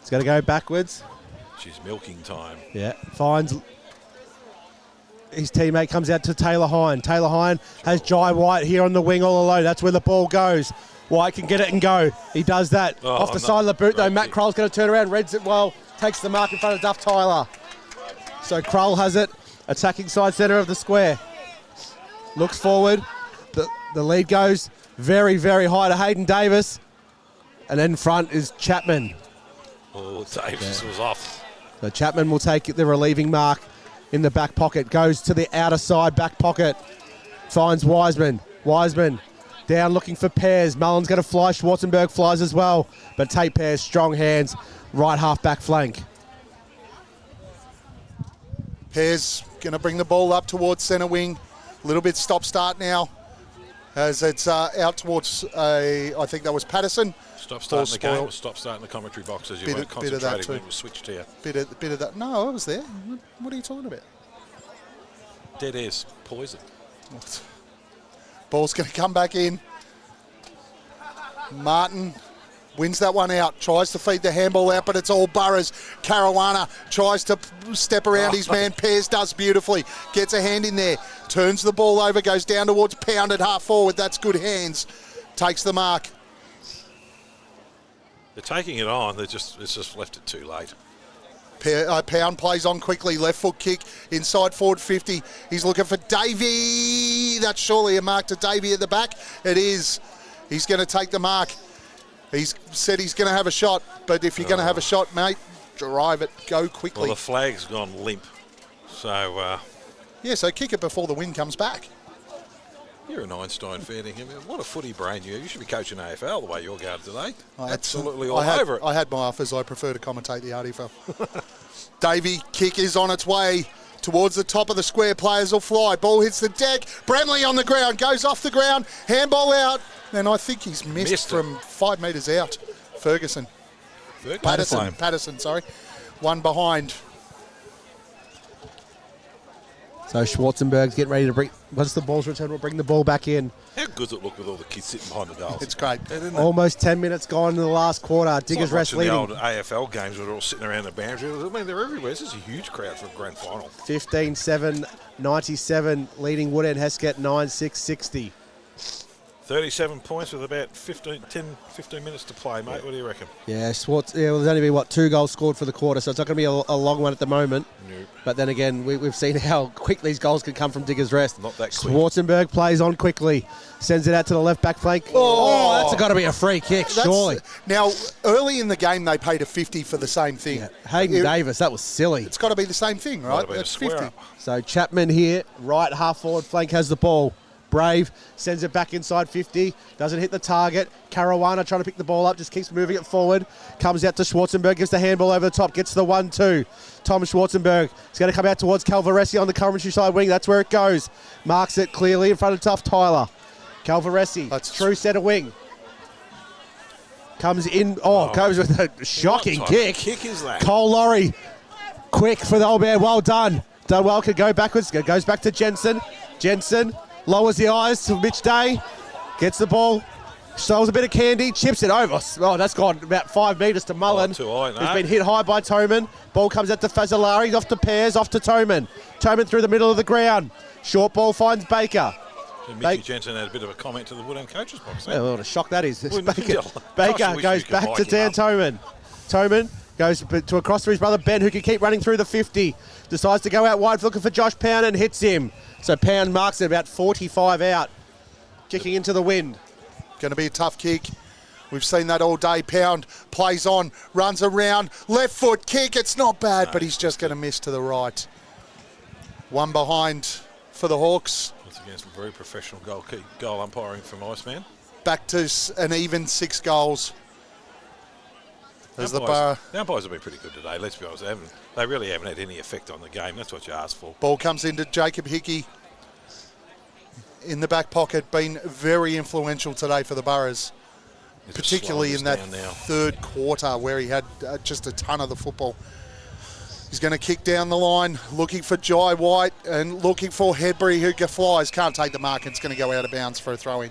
He's got to go backwards. She's milking time. Yeah, finds his teammate, comes out to Taylor Hine. Taylor Hine has Jai White here on the wing all alone. That's where the ball goes. White can get it and go. He does that. Oh, Off the no. side of the boot, though. Great Matt kick. Kroll's going to turn around, reads it well, takes the mark in front of Duff Tyler. So Kroll has it, attacking side centre of the square. Looks forward. The lead goes very, very high to Hayden Davis. And in front is Chapman. Oh, Davis was off. So Chapman will take the relieving mark in the back pocket. Goes to the outer side back pocket. Finds Wiseman. Wiseman down looking for Pears. Mullen's going to fly. Schwarzenberg flies as well. But Tate Pears, strong hands. Right half back flank. Pears going to bring the ball up towards centre wing. A little bit stop-start now as it's out towards, I think that was Patterson. Stop starting the game. spoiled. Stop starting the commentary box as you Bit weren't of that concentrating too. when it was switched here. Bit of that. No, I was there. What are you talking about? Dead air's poison. Ball's going to come back in. Martin wins that one out. Tries to feed the handball out, but it's all Burrows. Caruana tries to step around his man. Pears does beautifully. Gets a hand in there. Turns the ball over. Goes down towards Pound at half forward. That's good hands. Takes the mark. They're taking it on. It's just left it too late. Pound plays on quickly. Left foot kick inside forward 50. He's looking for Davey. That's surely a mark to Davey at the back. It is. He's going to take the mark. He's said he's going to have a shot, but if you're going to have a shot, mate, drive it. Go quickly. Well, the flag's gone limp. So, Yeah, so kick it before the wind comes back. you're an Einstein fan. What a footy brain you have. You should be coaching AFL the way you're going today. Absolutely all over it. I had my offers. I prefer to commentate the RDFNL. Davey, kick is on its way towards the top of the square. Players will fly. Ball hits the deck. Bramley on the ground. Goes off the ground. Handball out. And I think he's missed from 5 metres out. Ferguson. Patterson, sorry. One behind. So Schwarzenberg's getting ready to bring, once the ball's returned, we'll bring the ball back in. How good's it look with all the kids sitting behind the goals? It's great. Almost 10 minutes gone in the last quarter. Diggers Rest The leading. old AFL games where they're all sitting around the boundary. I mean, they're everywhere. This is a huge crowd for a grand final. 15-7, 97, leading Woodend Hesket 9-6, 60. 37 points with about 15 minutes to play, mate. What do you reckon? Yeah, Schwartz, well, there's only been, 2 goals scored for the quarter, so it's not going to be a long one at the moment. Nope. But then again, we've seen how quick these goals can come from Diggers Rest. Not that quick. Schwarzenberg plays on quickly, sends it out to the left back flank. Oh, that's got to be a free kick, surely. Now, early in the game, they paid a 50 for the same thing. Yeah. Hayden Davis, that was silly. It's got to be the same thing, right? That's 50. So Chapman here, right half forward flank has the ball. Brave sends it back inside 50, doesn't hit the target. Caruana trying to pick the ball up, just keeps moving it forward. Comes out to Schwarzenberg, gives the handball over the top, gets the 1-2. Tom Schwarzenberg is going to come out towards Calvaresi on the Coventry side wing. That's where it goes. Marks it clearly in front of Tough Tyler. Calvaresi, That's true centre wing. Comes in, goes with a shocking kick. What kick is that? Cole Laurie, quick for the old man, well done. Done well, could go backwards, goes back to Jensen. Jensen lowers the eyes to Mitch Day, gets the ball, shows a bit of candy, chips it over. Oh, that's gone about 5 metres to Mullen. Too high, no. He's been hit high by Toman. Ball comes out to Fazzolari, off to Pears, off to Toman. Toman through the middle of the ground. Short ball finds Baker. Mickey Jensen had a bit of a comment to the Woodend coaches box. Yeah, what a shock that is. Wouldn't you? Baker Gosh, I wish goes you could back to mic him Dan up. Toman. Toman goes to across to his brother Ben, who can keep running through the 50. Decides to go out wide looking for Josh Pound and hits him. So Pound marks it about 45 out, kicking into the wind. Going to be a tough kick. We've seen that all day. Pound plays on, runs around, left foot kick. It's not bad, but he's just going to miss to the right. One behind for the Hawks. Once again, some very professional goal umpiring from Iceman. Back to an even 6 goals. There's the bar. The umpires have been pretty good today, let's be honest. They really haven't had any effect on the game. That's what you asked for. Ball comes into Jacob Hickey in the back pocket. Been very influential today for the Boroughs, particularly in that third quarter where he had just a ton of the football. He's going to kick down the line, looking for Jai White and looking for Hedbury, who flies. Can't take the mark. It's going to go out of bounds for a throw-in.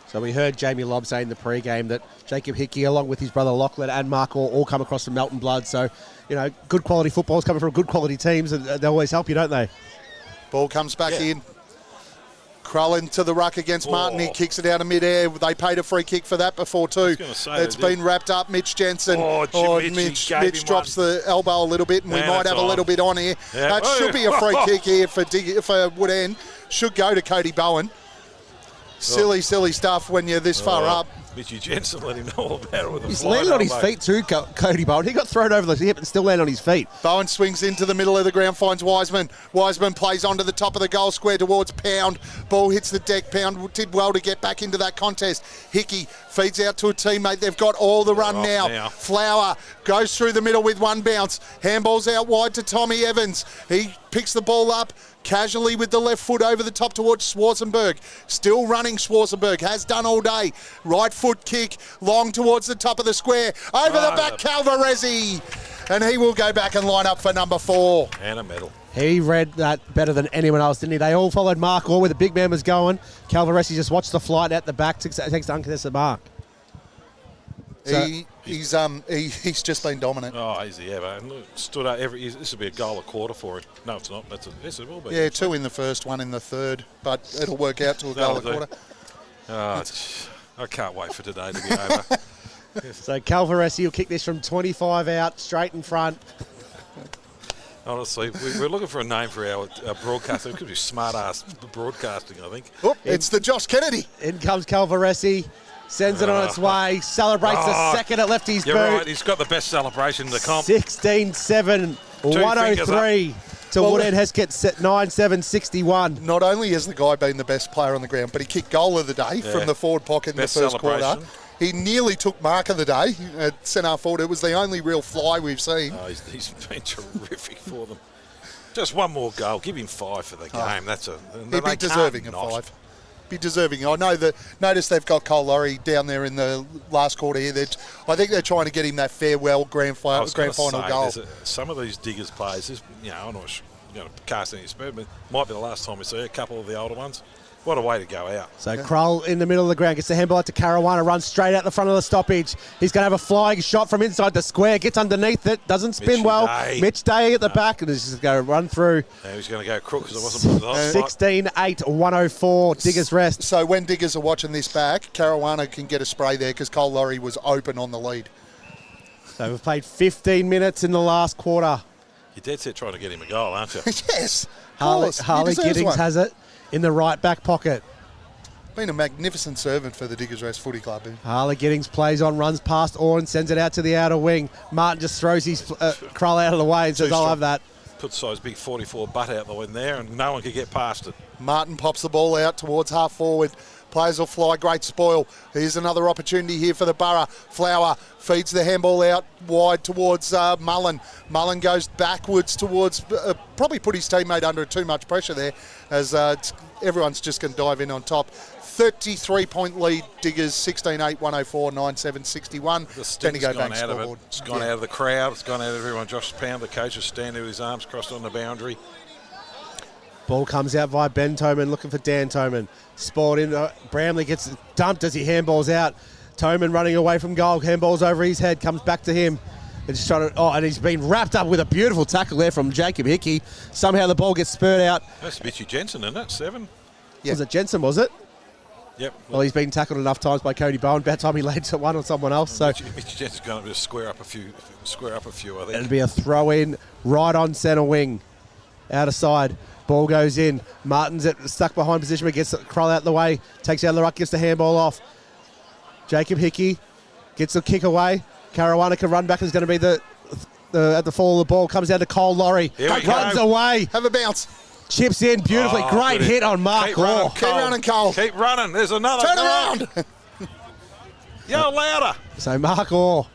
So we heard Jamie Lobb say in the pre-game that Jacob Hickey, along with his brother Lachlan and Mark, all come across from Melton Blood. So, good quality football is coming from good quality teams, and they always help you, don't they? Ball comes back in. Crullen to the ruck against Martin. He kicks it out of mid-air. They paid a free kick for that before too. It's been wrapped up. Mitch Jensen. Mitch drops the elbow a little bit, and we might have a little bit on here. Yeah. That should be a free kick here for Woodend. Should go to Cody Bowen. Silly stuff when you're this far up. Mitchy Jensen let him know all about it with a He's flying landed on his elbow. feet too, Cody Bowen. He got thrown over the hip and still landed on his feet. Bowen swings into the middle of the ground, finds Wiseman. Wiseman plays onto the top of the goal square towards Pound. Ball hits the deck. Pound did well to get back into that contest. Hickey feeds out to a teammate. They've got all the run now. Flower goes through the middle with one bounce. Handball's out wide to Tommy Evans. He picks the ball up casually with the left foot over the top towards Schwarzenberg. Still running Schwarzenberg, has done all day. Right foot kick, long towards the top of the square. Over the back, Calvaresi. And he will go back and line up for number 4. And a medal. He read that better than anyone else, didn't he? They all followed Mark Orr where the big man was going. Calvaresi just watched the flight out the back, takes the uncontested mark. So, He's just been dominant. Oh, easy ever. And look, stood up this will be a goal a quarter for it. No, it's not. Yes, it will be. Yeah, 2 in the first, 1 in the third, but it'll work out to a goal a quarter. Oh, I can't wait for today to be over. So Calvaresi will kick this from 25 out, straight in front. Honestly, we're looking for a name for our broadcaster. It could be smart-ass broadcasting, I think. Oh, it's the Josh Kennedy. In comes Calvaresi, sends it on its way, celebrates the second at lefty's boot. You're right, he's got the best celebration in the comp. 16-7, 103 to Woodend Hesket, 9-7, 61. Not only has the guy been the best player on the ground, but he kicked goal of the day from the forward pocket in the first quarter. He nearly took mark of the day at centre forward. It was the only real fly we've seen. Oh, he's been terrific for them. Just one more goal. Give him 5 for the game. He'd be deserving of 5. Be deserving. I know that. Notice they've got Cole Laurie down there in the last quarter here. I think they're trying to get him that farewell grand final goal. Some of these Diggers players, I'm not going to cast any speed, but might be the last time we see a couple of the older ones. What a way to go out. So Krull in the middle of the ground, gets the handball out to Caruana, runs straight out the front of the stoppage. He's going to have a flying shot from inside the square, gets underneath it, doesn't spin well. Mitch Day at the back, and is just going to run through. Yeah, he's going to go crook because it wasn't 16-8, 104, Diggers rest. So when Diggers are watching this back, Caruana can get a spray there because Cole Laurie was open on the lead. So we've played 15 minutes in the last quarter. You're dead set trying to get him a goal, aren't you? Yes. Harley Giddings has it in the right back pocket. Been a magnificent servant for the Diggers Rest Footy Club. Harley Giddings plays on, runs past Orr and sends it out to the outer wing. Martin just throws his Krull out of the way and says, I'll have that. Puts those big 44 butt out the wind there, and no one could get past it. Martin pops the ball out towards half forward. Players will fly, great spoil. Here's another opportunity here for the Borough. Flower feeds the handball out wide towards Mullen. Mullen goes backwards towards, probably put his teammate under too much pressure there, as everyone's just going to dive in on top. 33-point lead, Diggers, 16-8, 104, 9-7, 61. The sting's Bendigo gone Bank out of it. scoreboard. It's gone out of the crowd. It's gone out of everyone. Josh Pound, the coach, is standing with his arms crossed on the boundary. Ball comes out via Ben Toman, looking for Dan Toman. Sport in. Bramley gets dumped as he handballs out. Toman running away from goal. Handballs over his head. Comes back to him. And just trying to, and he's been wrapped up with a beautiful tackle there from Jacob Hickey. Somehow the ball gets spurred out. That's Mitchy Jensen, isn't it? 7. Yeah. Was it Jensen, was it? Yep. Well, he's been tackled enough times by Cody Bowen. About time he laid to one on someone else. So Mitchy Jensen's going to just square up a few, I think. it'll be a throw in right on centre wing. Out of side. Ball goes in. Martin's stuck behind position, but gets Krull out of the way. Takes out the ruck, gets the handball off. Jacob Hickey gets the kick away. Caruana can run back and is going to be at the fall of the ball. Comes down to Cole Laurie. Runs away. Have a bounce. Chips in beautifully. Great hit on Mark Orr. Keep running, Cole. Keep running. There's another. Turn around. Yell louder. So Mark Orr,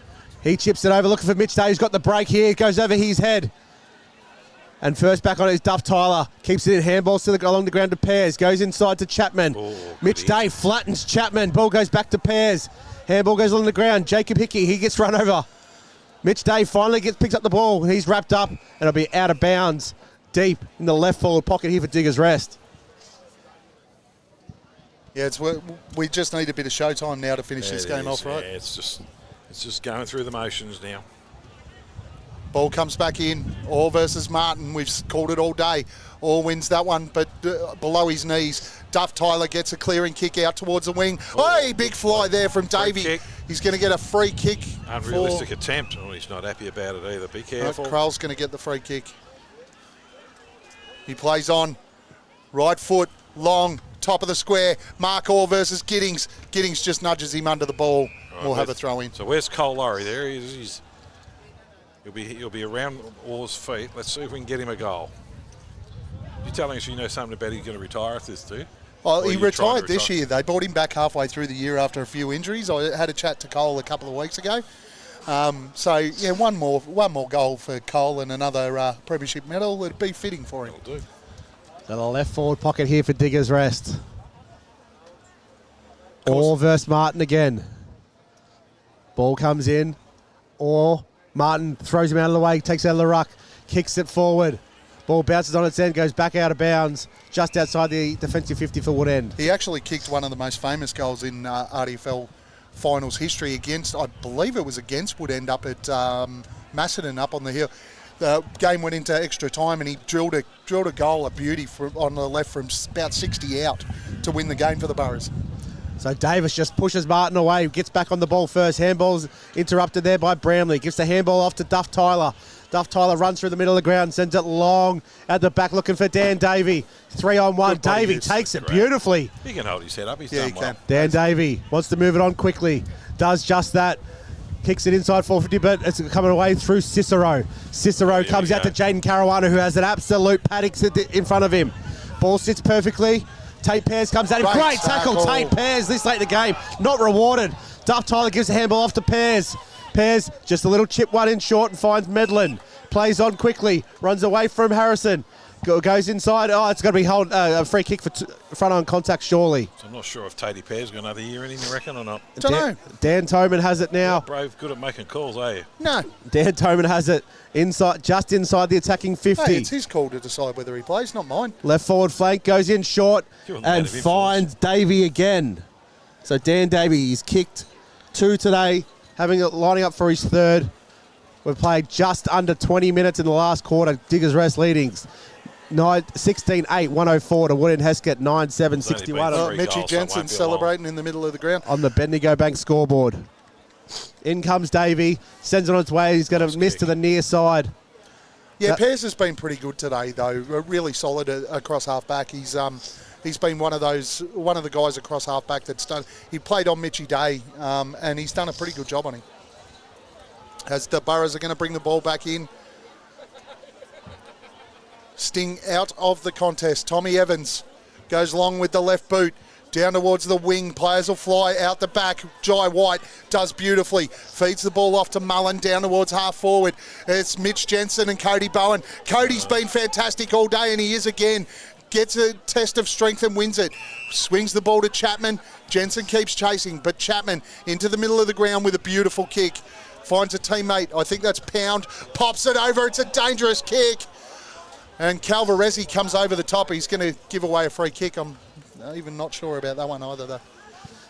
he chips it over. Looking for Mitch Day. He's got the break here. It goes over his head. And first back on it is Duff Tyler. Keeps it in handballs along the ground to Pears. Goes inside to Chapman. Mitch Day flattens Chapman. Ball goes back to Pears. Handball goes along the ground. Jacob Hickey, he gets run over. Mitch Day finally picks up the ball. He's wrapped up and it'll be out of bounds deep in the left forward pocket here for Diggers Rest. Yeah, we just need a bit of showtime now to finish this game off, right? Yeah, it's just going through the motions now. Ball comes back in. Orr versus Martin. We've called it all day. Orr wins that one, but below his knees. Duff Tyler gets a clearing kick out towards the wing. Hey, big fly there from Davey. He's going to get a free kick. Unrealistic attempt. Oh, he's not happy about it either. Be careful. Krull's going to get the free kick. He plays on. Right foot, long, top of the square. Mark Orr versus Giddings. Giddings just nudges him under the ball. Right, we'll have a throw in. So where's Cole Laurie? There he is. He'll be around Orr's feet. Let's see if we can get him a goal. You're telling us you know something about he's going to retire if this too? Well, he retired this year. They brought him back halfway through the year after a few injuries. I had a chat to Cole a couple of weeks ago. So yeah, one more goal for Cole and another premiership medal. It'd be fitting for him. It'll do. So the left forward pocket here for Diggers Rest. Orr versus Martin again. Ball comes in. Orr. Martin throws him out of the way, takes out of the ruck, kicks it forward. Ball bounces on its end, goes back out of bounds, just outside the defensive 50 for Wood End. He actually kicked one of the most famous goals in RDFL finals history against, I believe it was against Wood End up at Macedon up on the hill. The game went into extra time and he drilled a goal, a beauty on the left from about 60 out to win the game for the Boroughs. So Davis just pushes Martin away, gets back on the ball first. Handball's interrupted there by Bramley. Gives the handball off to Duff Tyler. Duff Tyler runs through the middle of the ground, sends it long at the back looking for Dan Davey. 3-on-1. Davey takes it beautifully. He can hold his head up. He's Yeah, done he well. can. Dan Davey wants to move it on quickly. Does just that. Kicks it inside 450, but it's coming away through Cicero. Cicero comes out to Jaden Caruana, who has an absolute paddock in front of him. Ball sits perfectly. Tate Pears comes at him. Great tackle, Tate Pears this late in the game. Not rewarded. Duff Tyler gives the handball off to Pears. Pears just a little chip one in short and finds Medlin. Plays on quickly. Runs away from Harrison. Goes inside. Oh, it's going to be a free kick for front on contact, surely. So I'm not sure if Tatey Pear's got another year in him, you reckon, or not? Don't know. Dan Toman has it now. Brave, good at making calls, eh? No. Dan Toman has it just inside the attacking 50. Hey, it's his call to decide whether he plays, not mine. Left forward flank goes in short and finds Davey again. So Dan Davey, he's kicked 2 today, lining up for his 3rd. We've played just under 20 minutes in the last quarter. Diggers Rest leadings 16-8, 104 to Wood and Hesket, 9-7, 61. Mitchie Jensen celebrating in the middle of the ground. On the Bendigo Bank scoreboard. In comes Davey, sends it on its way. He's going to miss to the near side. Yeah, Pears has been pretty good today, though. Really solid across half-back. He's been one of the guys across half-back that's done. He played on Mitchie Day, and he's done a pretty good job on him. As the Burrows are going to bring the ball back in. Sting out of the contest. Tommy Evans goes long with the left boot. Down towards the wing. Players will fly out the back. Jai White does beautifully. Feeds the ball off to Mullen down towards half forward. It's Mitch Jensen and Cody Bowen. Cody's been fantastic all day, and he is again. Gets a test of strength and wins it. Swings the ball to Chapman. Jensen keeps chasing, but Chapman into the middle of the ground with a beautiful kick. Finds a teammate. I think that's Pound. Pops it over. It's a dangerous kick. And Calvaresi comes over the top. He's going to give away a free kick. I'm even not sure about that one either, though.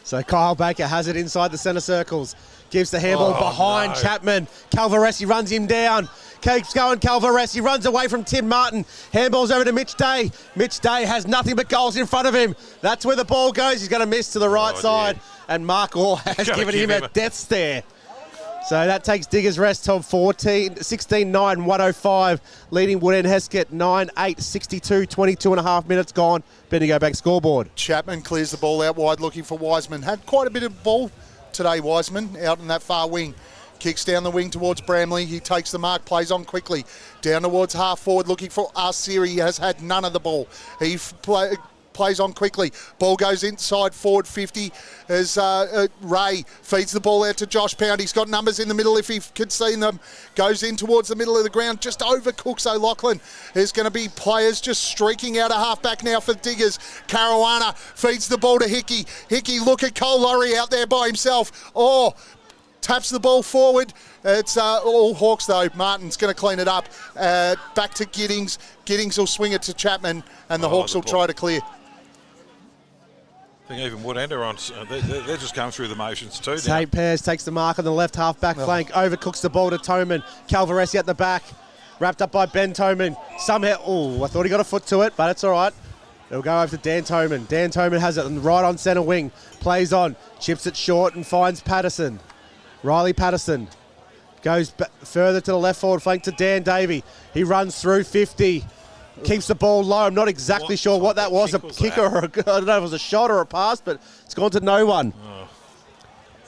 So Kyle Baker has it inside the centre circles. Gives the handball behind Chapman. Calvaresi runs him down. Keeps going. Calvaresi runs away from Tim Martin. Handball's over to Mitch Day. Mitch Day has nothing but goals in front of him. That's where the ball goes. He's going to miss to the right side. And Mark Orr has given him a death stare. So that takes Diggers Rest to 16-9, 105, leading Wood End Hesket 9-8, 62, 22 and a half minutes gone. Bendigo Bank scoreboard. Chapman clears the ball out wide looking for Wiseman. Had quite a bit of ball today, Wiseman, out in that far wing. Kicks down the wing towards Bramley. He takes the mark, plays on quickly. Down towards half forward looking for Arsiri. He has had none of the ball. He plays on quickly. Ball goes inside forward 50 as Ray feeds the ball out to Josh Pound. He's got numbers in the middle if he could see them. Goes in towards the middle of the ground. Just overcooks O'Loughlin. There's going to be players just streaking out of half-back now for Diggers. Caruana feeds the ball to Hickey. Hickey, look at Cole Laurie out there by himself. Oh, taps the ball forward. It's all Hawks though. Martin's going to clean it up. Back to Giddings. Giddings will swing it to Chapman and the Hawks will try to clear. I think even Wood End are on. They're just going through the motions too. St. Pears takes the mark on the left half-back flank. Overcooks the ball to Toman. Calvaresi at the back. Wrapped up by Ben Toman. Somehow, I thought he got a foot to it, but it's all right. It'll go over to Dan Toman. Dan Toman has it right on centre wing. Plays on. Chips it short and finds Patterson. Riley Patterson goes further to the left forward flank to Dan Davey. He runs through 50. Keeps the ball low. I'm not exactly sure what that was. A kick or I don't know if it was a shot or a pass, but it's gone to no one. Oh.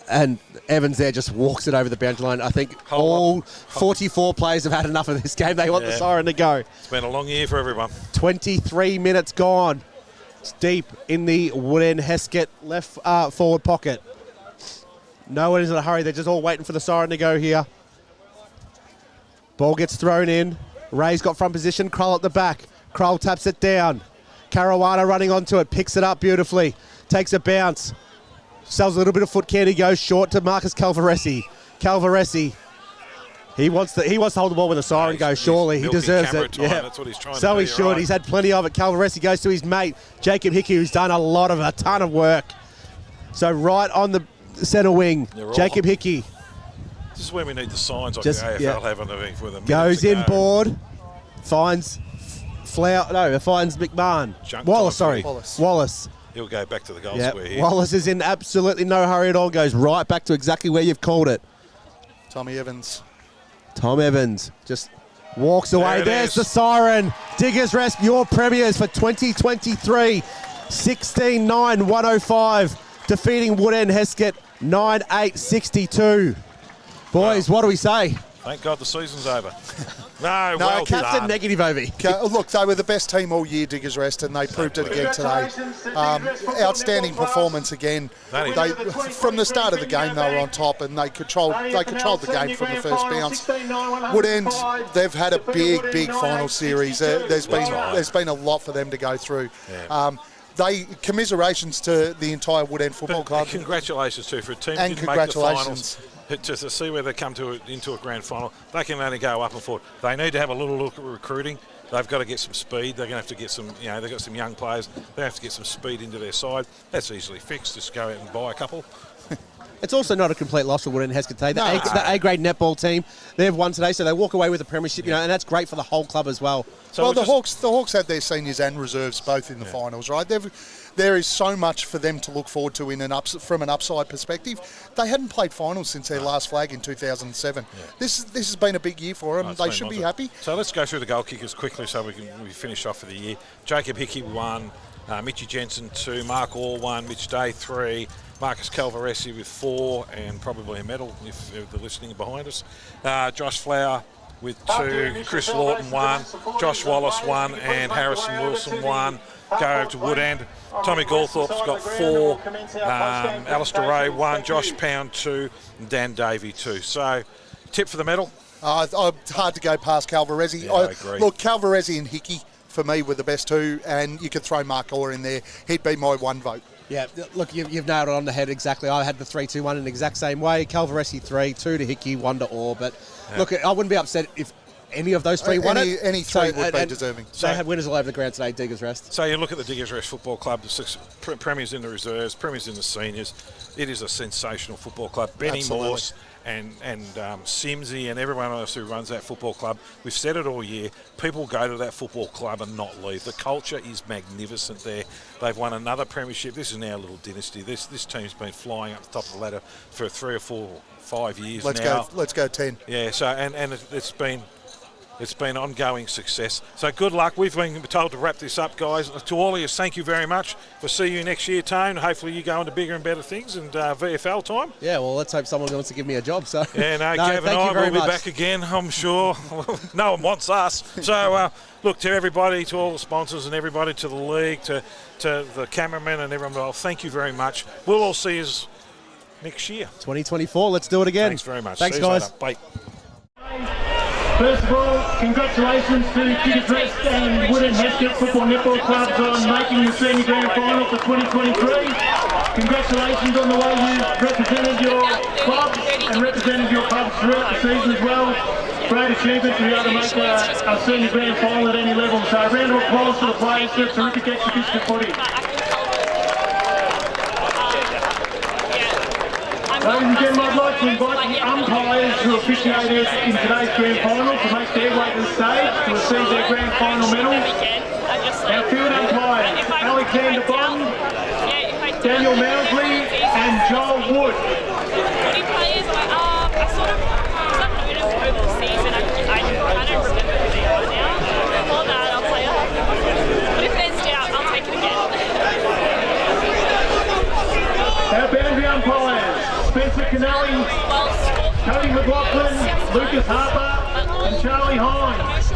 And Evans there just walks it over the boundary line. I think all 44 players have had enough of this game. They want the siren to go. It's been a long year for everyone. 23 minutes gone. It's deep in the Wood End Hesket left forward pocket. No one is in a hurry. They're just all waiting for the siren to go here. Ball gets thrown in. Ray's got front position. Krull at the back. Krull taps it down. Caruana running onto it. Picks it up beautifully. Takes a bounce. Sells a little bit of foot candy. Goes short to Marcus Calvaresi. Calvaresi. He wants to hold the ball when the siren goes, surely. He deserves it. Yeah. That's what he's trying to do. So he should. Right. He's had plenty of it. Calvaresi goes to his mate, Jacob Hickey, who's done a ton of work. So right on the centre wing, Jacob Hickey. This is where we need the signs like the AFL having for them. Goes inboard, finds finds McMahon. Wallace. He'll go back to the goal square here. Wallace is in absolutely no hurry at all. Goes right back to exactly where you've called it. Tommy Evans. Tom Evans just walks away. There's the siren. Diggers Rest, your premiers for 2023. 16-9, 105. Defeating Wood End Hesket 9-8, 62. Boys, what do we say? Thank God the season's over. No, No, well Captain done. negative, Ovi. Look, they were the best team all year, Diggers Rest, and they proved it again today. Outstanding performance again. That is- They, from the start of the game, they were on top, and they controlled the game from the first bounce. Woodend, they've had a big final series. There's been a lot for them to go through. Yeah. Commiserations to the entire Woodend Football Club. Congratulations too for a team that And didn't make the congratulations. finals. To see where they come into a grand final, they can only go up and forward. They need to have a little look at recruiting. They've got to get some speed. They're going to have to get some, they've got some young players. They have to get some speed into their side. That's easily fixed. Just go out and buy a couple. It's also not a complete loss for Woodend and Hesket today. The No. the A-grade netball team, they've won today, so they walk away with a premiership, and that's great for the whole club as well. So The Hawks have their seniors and reserves both in the finals, right? There is so much for them to look forward to from an upside perspective. They hadn't played finals since their last flag in 2007. Yeah. This has been a big year for them. They should be happy. So let's go through the goal kickers quickly so we finish off for the year. Jacob Hickey 1, Mitchy Jensen 2, Mark Orr 1, Mitch Day 3, Marcus Calvaresi with 4, and probably a medal if they're listening behind us. Josh Flower with 2, Chris Lawton 1, Josh Wallace 1, and Harrison Wilson 1. Go over to Woodend. Tommy Gawthorpe's got 4, Alistair Ray 1, Josh Pound 2, and Dan Davey 2. So, tip for the medal? Hard to go past Calvaresi. Yeah, I agree. Look, Calvaresi and Hickey, for me, were the best two, and you could throw Mark Orr in there. He'd be my one vote. Yeah, look, you've nailed it on the head exactly. I had the 3-2-1 in the exact same way. Calvaresi 3, 2 to Hickey, 1 to Orr. But look, I wouldn't be upset if any of those three won it. Any three would be deserving. They had winners all over the ground today, Diggers Rest. So you look at the Diggers Rest Football Club, the 6 premiers in the reserves, premiers in the seniors. It is a sensational football club. Benny Absolutely. Morse and Simsy and everyone else who runs that football club. We've said it all year. People go to that football club and not leave. The culture is magnificent there. They've won another premiership. This is now a little dynasty. This team's been flying up the top of the ladder for 3 or 4, 5 years now. Let's go 10. Yeah. So and it's been ongoing success. So good luck. We've been told to wrap this up, guys. To all of you, thank you very much. We'll see you next year, Tone. Hopefully you go into bigger and better things and VFL time. Yeah, well, let's hope someone wants to give me a job. So Yeah, no, Gav and I will be back again, I'm sure. No one wants us. So, look, to everybody, to all the sponsors and everybody, to the league, to the cameramen and everyone involved, thank you very much. We'll all see you next year. 2024, let's do it again. Thanks very much. Thanks, See you guys. later. Bye. First of all, congratulations to Diggers Rest and Woodend Hesket Football Netball Clubs on making the senior grand final for 2023. Congratulations on the way you represented your club and represented your clubs throughout the season as well. Great achievement to be able to make a senior grand final at any level. So a round of applause for the players for a terrific exhibition of footy. Ladies and gentlemen, I'd like to invite the umpires who officiated in today's grand final to make their way to the stage to receive their grand final medal. Our field umpires, Alexander Bond, Daniel Mousley and Joel Wood. Footy players, I sort of noticed over the season, I don't remember who they are now. Before that, I'll play it. But if there's doubt, I'll take it again. Our boundary umpires, Spencer Canelli, Cody McLaughlin, Lucas Harper and Charlie Hines.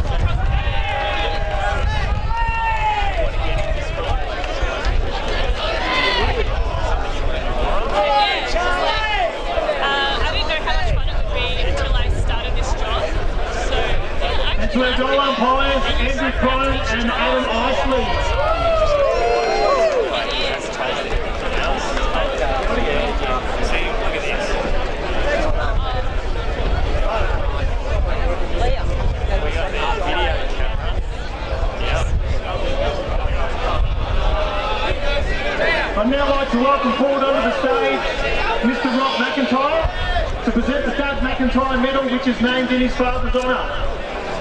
I didn't know how much fun it would be until I started this job. So, yeah, And to our goal umpires, Andrew Crone and Adam Isley. I'd now like to welcome forward onto the stage Mr. Rob McIntyre to present the Doug McIntyre Medal, which is named in his father's honour.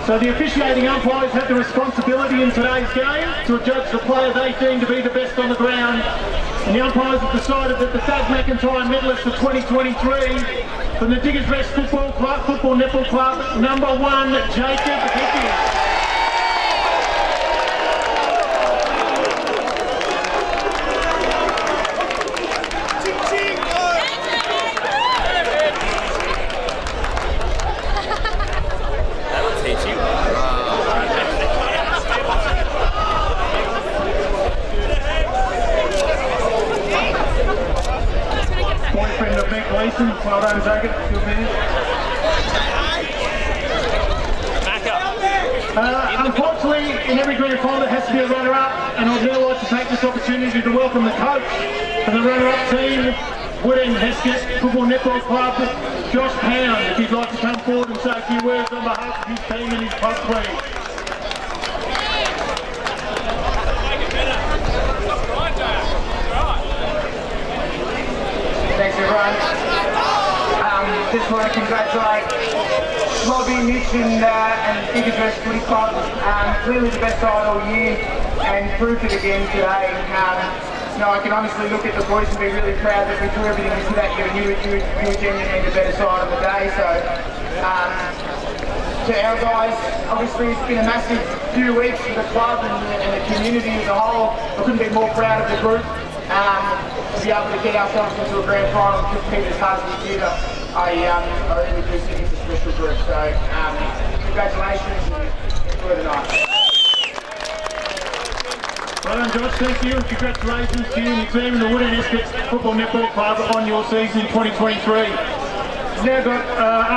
So the officiating umpires have the responsibility in today's game to judge the player they deem to be the best on the ground. And the umpires have decided that the Doug McIntyre medalist for 2023 from the Diggers Rest Football Club, Football Netball Club, number 1, Jacob Hickey. Well done, Jacob. Good finish. Unfortunately, in every grand final there has to be a runner-up, and I'd now like to take this opportunity to welcome the coach and the runner-up team, Wood End Hesket Football Netball Club, Josh Pound, if he'd like to come forward and say a few words on behalf of his team and his club, please. Thanks everyone. Just want to congratulate Robbie, Mitch and Diggers Rest Footy Club. Clearly the best side all year and proved it again today. No, I can honestly look at the boys and be really proud that we threw everything into that year and you were genuinely the better side of the day. So to our guys, obviously it's been a massive few weeks for the club and the community as a whole. I couldn't be more proud of the group. To be able to get ourselves into a grand final and compete as hard as we did, I really do think it's a special group. So congratulations and enjoy the night. Well done, Josh, thank you, and congratulations to you and your team and the Wood End Hesket Football Netball Club on your season in 2023. We've now got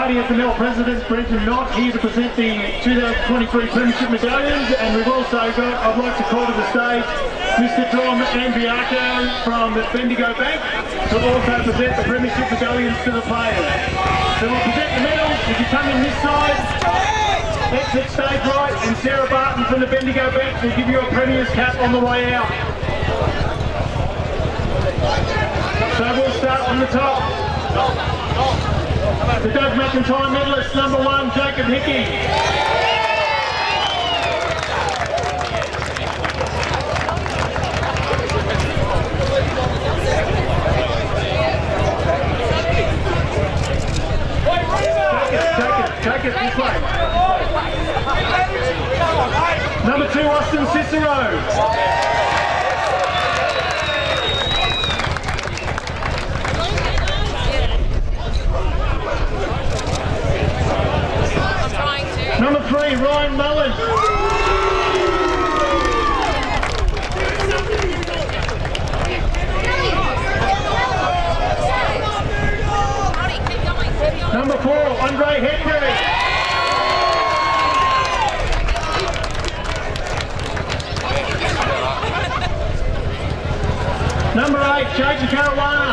RDFNL President Brenton Knott here to present the 2023 Premiership medallions, and we've also got, I'd like to call to the stage, Mr. Tom Andriaco from Bendigo Bank to also present the Premiership medallions to the players. So we'll present the medals. If you come in this side, exit stage right, and Sarah Barton from the Bendigo Bank will give you a Premier's cap on the way out. So we'll start from the top. The Doug McIntyre medalist, number 1, Jacob Hickey. Take it this way. Number 2, Austin Cicero. Number 3, Ryan Mullen. Number 4, Andre Henry. Number 8, Jason Caruana.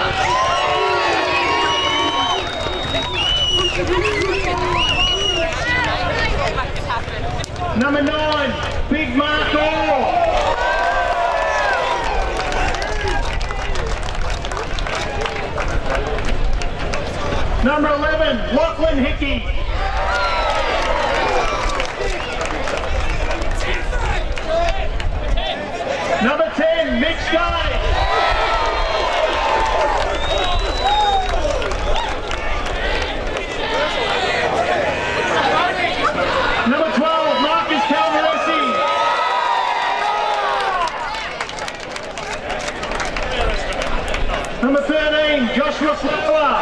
Number 9, Big Mark Orr. Number 11, Lachlan Hickey. Number 10, Mitch Day. Number 12, Marcus Calvaresi. Number 13, Joshua Flower.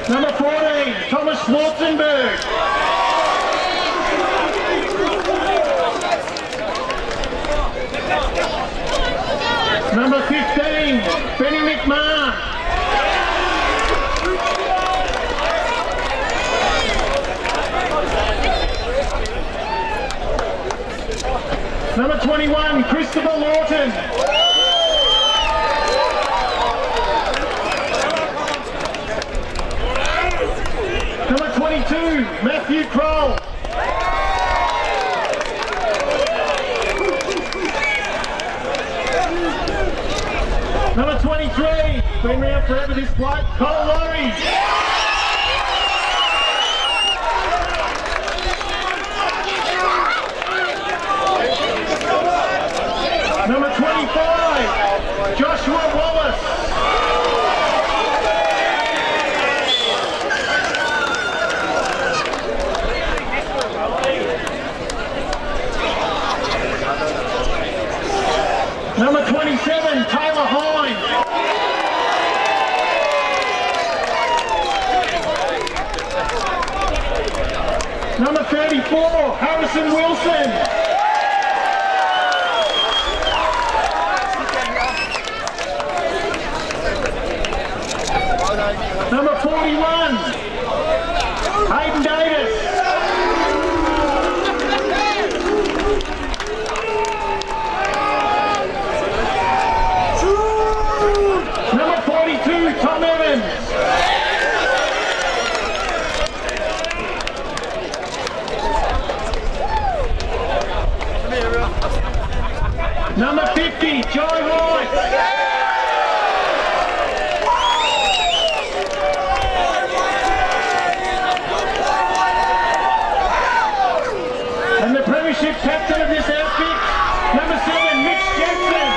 Number 14, Thomas Schwarzenberg. Number 15, Benny McMahon. Number 21, Christopher Lawton. Number 22, Matthew Kroll. Number 23, been around forever this bloke, Cole Laurie. Number 25, Joshua Wallace. Number 27, Taylor Hine. Number 34, Harrison Wilson. 41, Hayden Davis. Number 42, Tom Evans. Number 50, Joy White. And the premiership captain of this outfit, number 7, Mitch Jensen.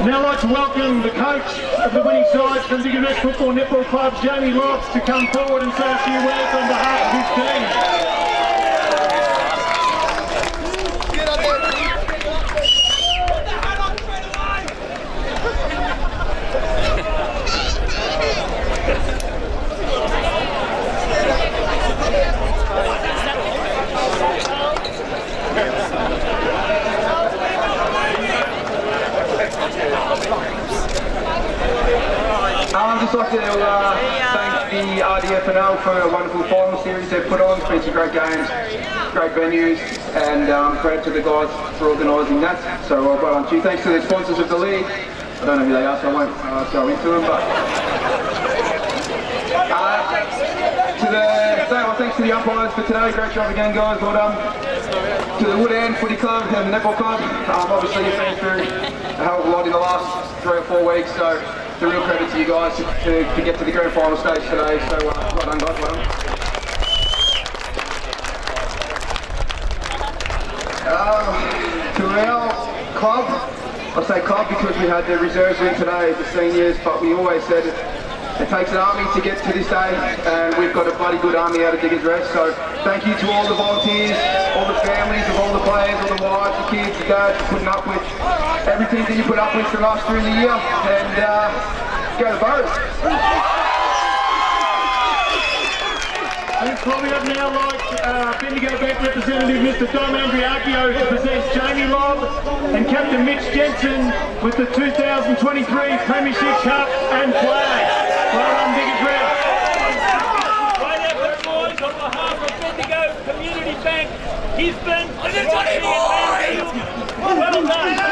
Now I'd like to welcome the coach of the winning sides from Diggers Rest Football Netball Club, Jamie Locks, to come forward and say a few words on behalf of his team. I'd just like to thank the RDFNL for a wonderful final series they've put on. It's been some great games, great venues, and credit to the guys for organising that. So well done to you. Thanks to the sponsors of the league. I don't know who they are, so I won't go into them. But thanks to the umpires for today. Great job again, guys. Well done. To the Wood End Footy Club and the Netball Club. Obviously, you've been through a hell of a lot in the last 3 or 4 weeks, so it's a real credit to you guys to get to the grand final stage today. So well done, guys. Well done. To our club, I say club because we had the reserves win today, the seniors, but we always said it takes an army to get to this day, and we've got a bloody good army out of Diggers Rest. So thank you to all the volunteers, all the families of all the players, all the wives, the kids, the dads for putting up with everything that you put up with from us through the year, and go the Bows. Let's probably up now like Bendigo Bank representative Mr. Dom Andriacchio to present Jamie Lobb and Captain Mitch Jensen with the 2023 Premiership Cup and flag. Well done, Diggers Rest. Right effort, boys, on behalf of Bendigo Community Bank, Gisborne, and well done.